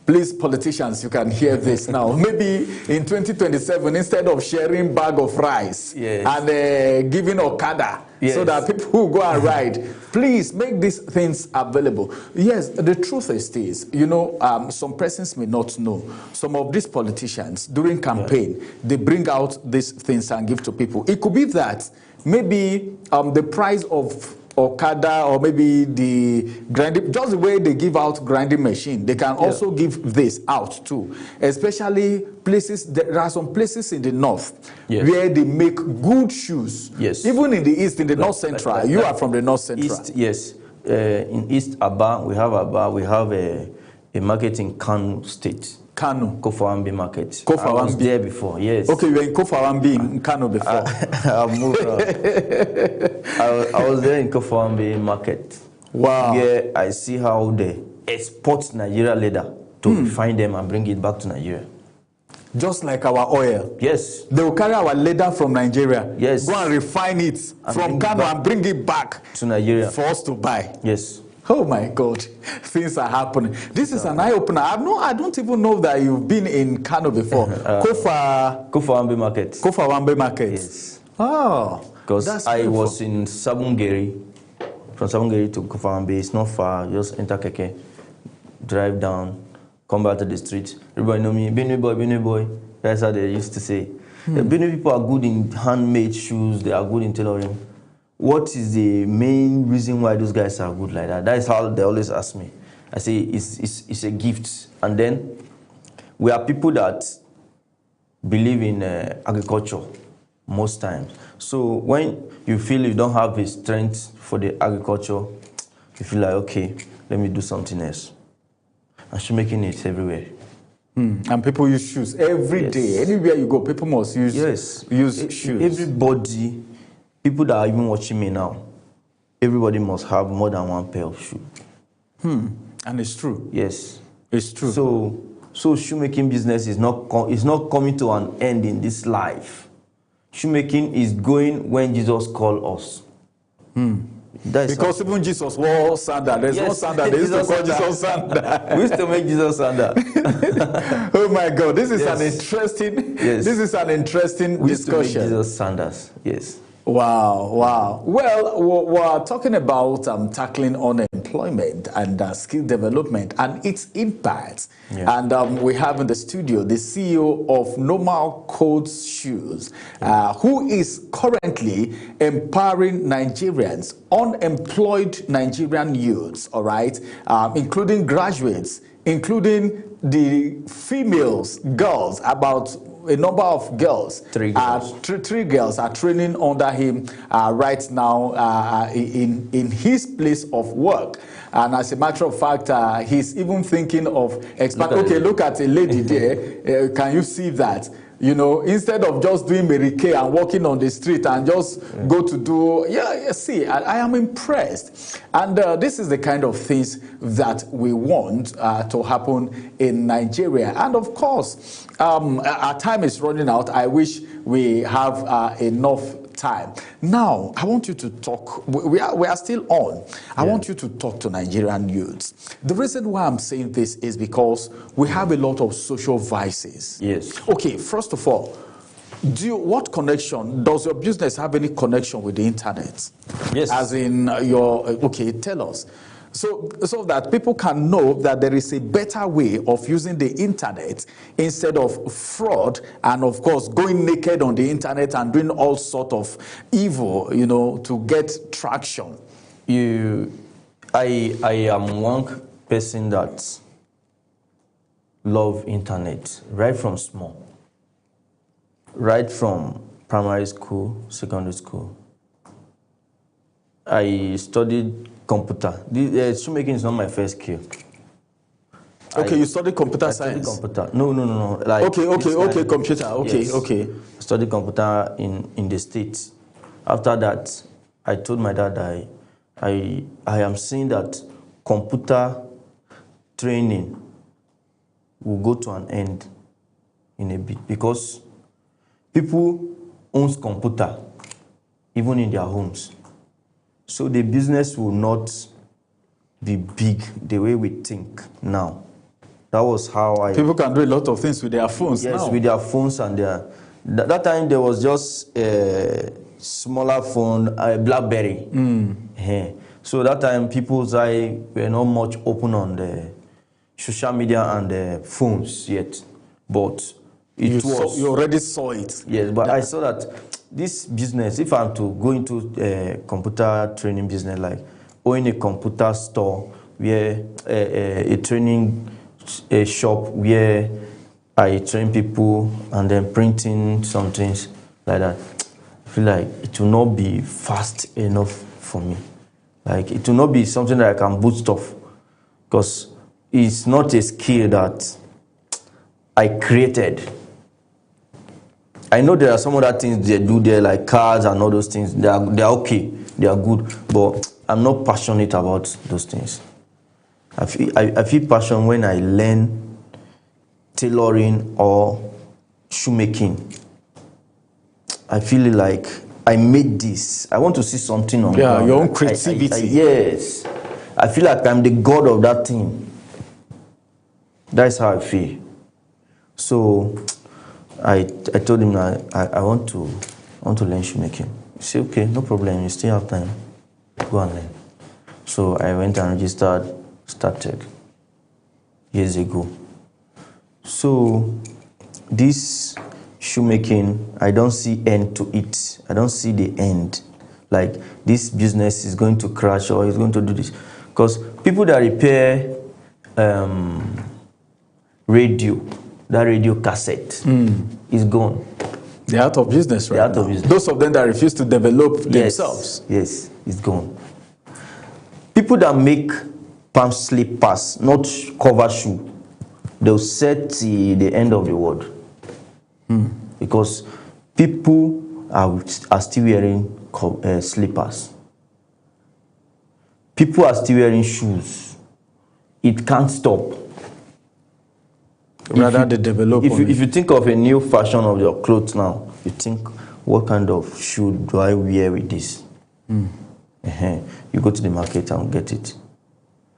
Please, politicians, you can hear this now. Maybe in 2027, instead of sharing bag of rice and giving Okada so that people will go and ride, please make these things available. Yes, the truth is this. You know, some persons may not know. Some of these politicians, during campaign, they bring out these things and give to people. It could be that maybe the price of Okada or maybe the grinding, just the way they give out grinding machine, they can also give this out too. Especially places, there are some places in the north where they make good shoes. Yes. Even in the east, in the north central. You are from the north central. East, yes. In East Aba, we have a market in Kano State. Kano. Kofawambi market. Kofawambi. I was there before, yes. Okay, you were in Kofawambi in Kano before. I've moved on. I was there in Kofawambi market. Wow. Where I see how they export Nigeria leather to refine them and bring it back to Nigeria. Just like our oil. Yes. They will carry our leather from Nigeria. Yes. Go and refine it from Kano and bring it back to Nigeria for us to buy. Yes. Oh my God, things are happening. This is an eye-opener. I don't even know that you've been in Kano before. Kofawambi market. Kofawambi market. Yes. Oh, because I was in Sabungeri. From Sabungeri to Kofawambi, it's not far. Just enter Keke, drive down, come back to the street. Everybody know me. Benue boy. That's how they used to say. The Benue people are good in handmade shoes. They are good in tailoring. What is the main reason why those guys are good like that? That is how they always ask me. I say it's a gift. And then we are people that believe in agriculture most times. So when you feel you don't have the strength for the agriculture, you feel like, okay, let me do something else. And shoemaking is everywhere. And people use shoes every day. Anywhere you go, people must use shoes. Everybody. People that are even watching me now, everybody must have more than one pair of shoes. And it's true. Yes. It's true. So shoemaking business is not coming to an end in this life. Shoemaking is going when Jesus called us. Because even Jesus wore sandal. There's no sandal. They used to call Jesus sandal. We used to make Jesus sandal. Oh my God, this is an interesting. This is an interesting we used discussion. to make Jesus sandals. Yes. Wow. Well, we're talking about tackling unemployment and skill development and its impacts. And we have in the studio the CEO of Normal Codes Shoes, who is currently empowering Nigerians, unemployed Nigerian youths, all right, including graduates, including the females, girls, about a number of girls. Three girls. Three girls are training under him right now in his place of work. And as a matter of fact, he's even thinking of expanding. Okay, look at a lady there. Can you see that? You know, instead of just doing Mary Kay and walking on the street and just go to do, see, I am impressed. And this is the kind of things that we want to happen in Nigeria. And of course, our time is running out. I wish we have enough time. Now, I want you to talk. We are still on. I want you to talk to Nigerian youths. The reason why I'm saying this is because we have a lot of social vices. Yes. Okay, first of all, what connection, does your business have any connection with the internet? Yes. As in okay, tell us. So that people can know that there is a better way of using the internet instead of fraud and, of course, going naked on the internet and doing all sort of evil, you know, to get traction. I am one person that love internet right from small, right from primary school, secondary school. I studied computer. Shoemaking is not my first skill. Okay, you studied computer I science. studied computer. No. Like Okay, computer. Okay, yes. okay. I studied computer in the States. After that, I told my dad I am seeing that computer training will go to an end in a bit because people owns computer even in their homes. So the business will not be big the way we think now. That was how People can do a lot of things with their phones now. Yes, with their phones and their... That time there was just a smaller phone, a BlackBerry. So that time people's eye were not much open on the social media and the phones yet. But you already saw it. Yes, but I saw that this business, if I'm to go into a computer training business, like owning a computer store where a training shop where I train people and then printing some things like that, I feel like it will not be fast enough for me. Like it will not be something that I can boot stuff because it's not a skill that I created. I know there are some other things they do there, like cars and all those things. They are okay, they are good, but I'm not passionate about those things. I feel passion when I learn tailoring or shoemaking. I feel like I made this. I want to see something on ground. Your own creativity. Yes. I feel like I'm the god of that thing. That's how I feel. So I told him that I want to learn shoemaking. He said, okay, no problem. You still have time. Go and learn. So I went and registered StarTech years ago. So this shoemaking, I don't see end to it. I don't see the end. Like this business is going to crash or is going to do this. Because people that repair radio, that radio cassette is gone. They're out of business, right? They're out of business. Those of them that refuse to develop themselves. Yes, it's gone. People that make palm slippers, not cover shoe, they'll set the end of the world. Because people are still wearing slippers. People are still wearing shoes. It can't stop. Rather they develop. If you think of a new fashion of your clothes now, you think, what kind of shoe do I wear with this? You go to the market and get it.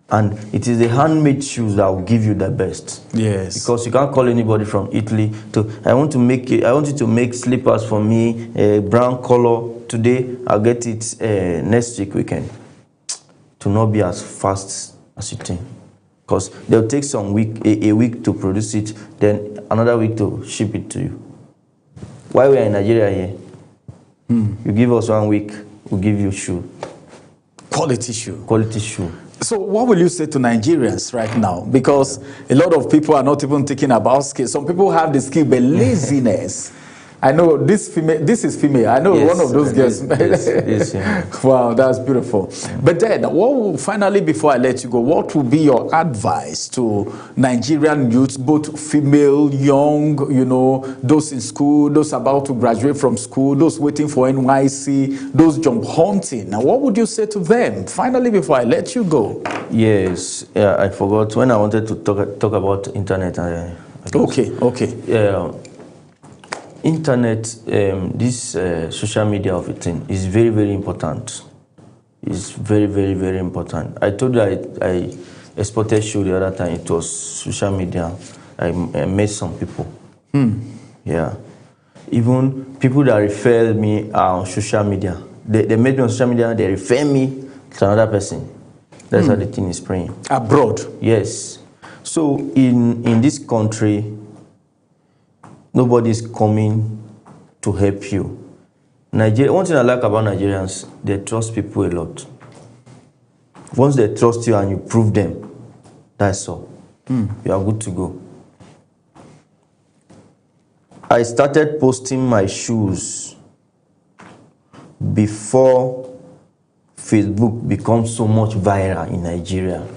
And it is the handmade shoes that will give you the best. Yes. Because you can't call anybody from Italy to, I want you to make slippers for me, a brown color. Today, I'll get it next weekend. To not be as fast as you think. Because they'll take a week to produce it, then another week to ship it to you. While we are in Nigeria here, you give us 1 week, we'll give you shoe. Quality shoe. Quality shoe. So what will you say to Nigerians right now? Because a lot of people are not even thinking about skill. Some people have the skill, but laziness. I know this is female. I know one of those girls. Yeah. Wow, that's beautiful. But then, finally, before I let you go, what will be your advice to Nigerian youths, both female, young, those in school, those about to graduate from school, those waiting for NYC, those job hunting? Now, what would you say to them? Finally, before I let you go. Yes, I forgot when I wanted to talk about internet. Okay. Internet, this social media of a thing is very, very important. It's very, very, very important. I told you I exported show the other time. It was social media. I met some people. Yeah. Even people that refer me are on social media. They met me on social media, they refer me to another person. That's how the thing is spreading. Abroad? Yes. So in this country, nobody's coming to help you. One thing I like about Nigerians, they trust people a lot. Once they trust you and you prove them, that's all. You are good to go. I started posting my shoes before Facebook becomes so much viral in Nigeria.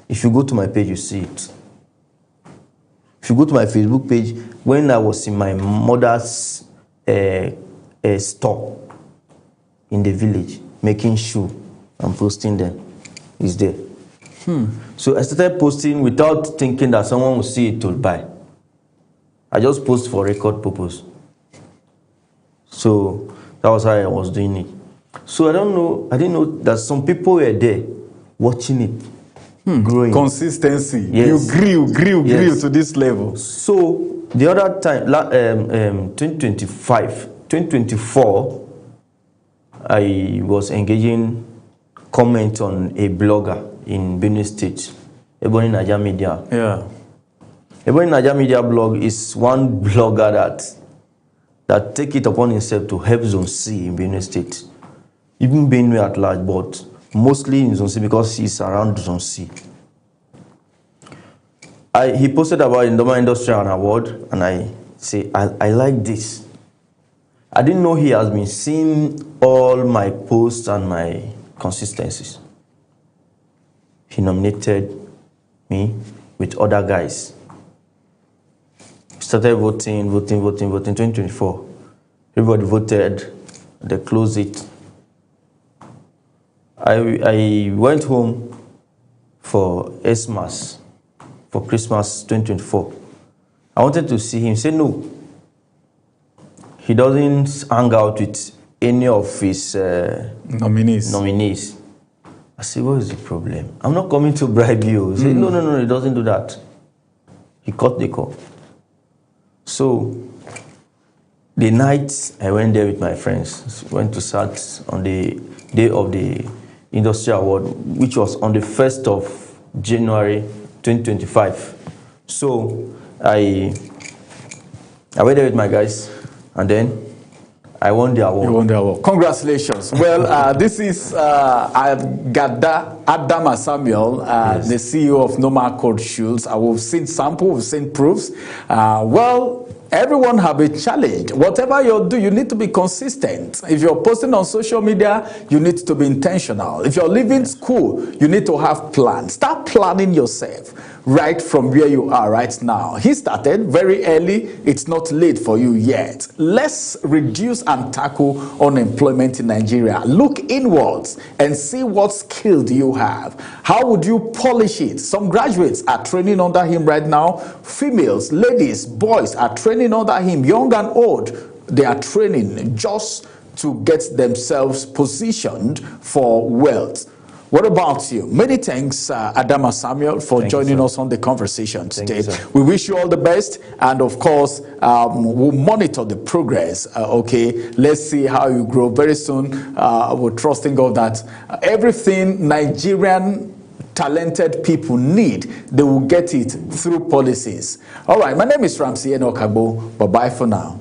If you go to my page, you see it. If you go to my Facebook page, when I was in my mother's store in the village, making shoe and posting them, is there. So I started posting without thinking that someone would see it to buy. I just post for record purpose. So that was how I was doing it. So I didn't know that some people were there watching it, growing. Consistency. Yes. You grew to this level. So the other time, 2024, I was engaging comment on a blogger in Benue State, Ebony Naija Media. Yeah. Ebony Naija Media blog is one blogger that take it upon himself to help Zone C in Benue State. Even Benue at large, but mostly in Zone C because he's around Zone C. He posted about Indoma Industrial Award, and I say, I like this. I didn't know he has been seeing all my posts and my consistencies. He nominated me with other guys. Started voting, 2024. Everybody voted, they closed it. I went home for Xmas, for Christmas 2024. I wanted to see him. He said no. He doesn't hang out with any of his nominees. I said, what is the problem? I'm not coming to bribe you. He said, no, he doesn't do that. He cut the call. So, the night I went there with my friends, went to SAT on the day of the Industrial Award, which was on the 1st of January 2025. So, I went there with my guys, and then I won the award. You won the award. Congratulations. Well, this is Adama Samuel, yes, the CEO of Normal Code Shoes. We've seen samples, we've seen proofs. Well, everyone have a challenge. Whatever you do, you need to be consistent. If you're posting on social media, you need to be intentional. If you're leaving school, you need to have plans. Start planning yourself right from where you are right now. He started very early. It's not late for you yet. Let's reduce and tackle unemployment in Nigeria. Look inwards and see what skills you have. How would you polish it? Some graduates are training under him right now. Females, ladies, boys are training under him, young and old. They are training just to get themselves positioned for wealth. What about you? Many thanks, Adama Samuel, for joining us on the conversation today. We wish you all the best, and of course, we'll monitor the progress. Okay, let's see how you grow. Very soon, we're trusting God that everything Nigerian talented people need, they will get it through policies. All right, my name is Ramsey Enokagbo. Bye-bye for now.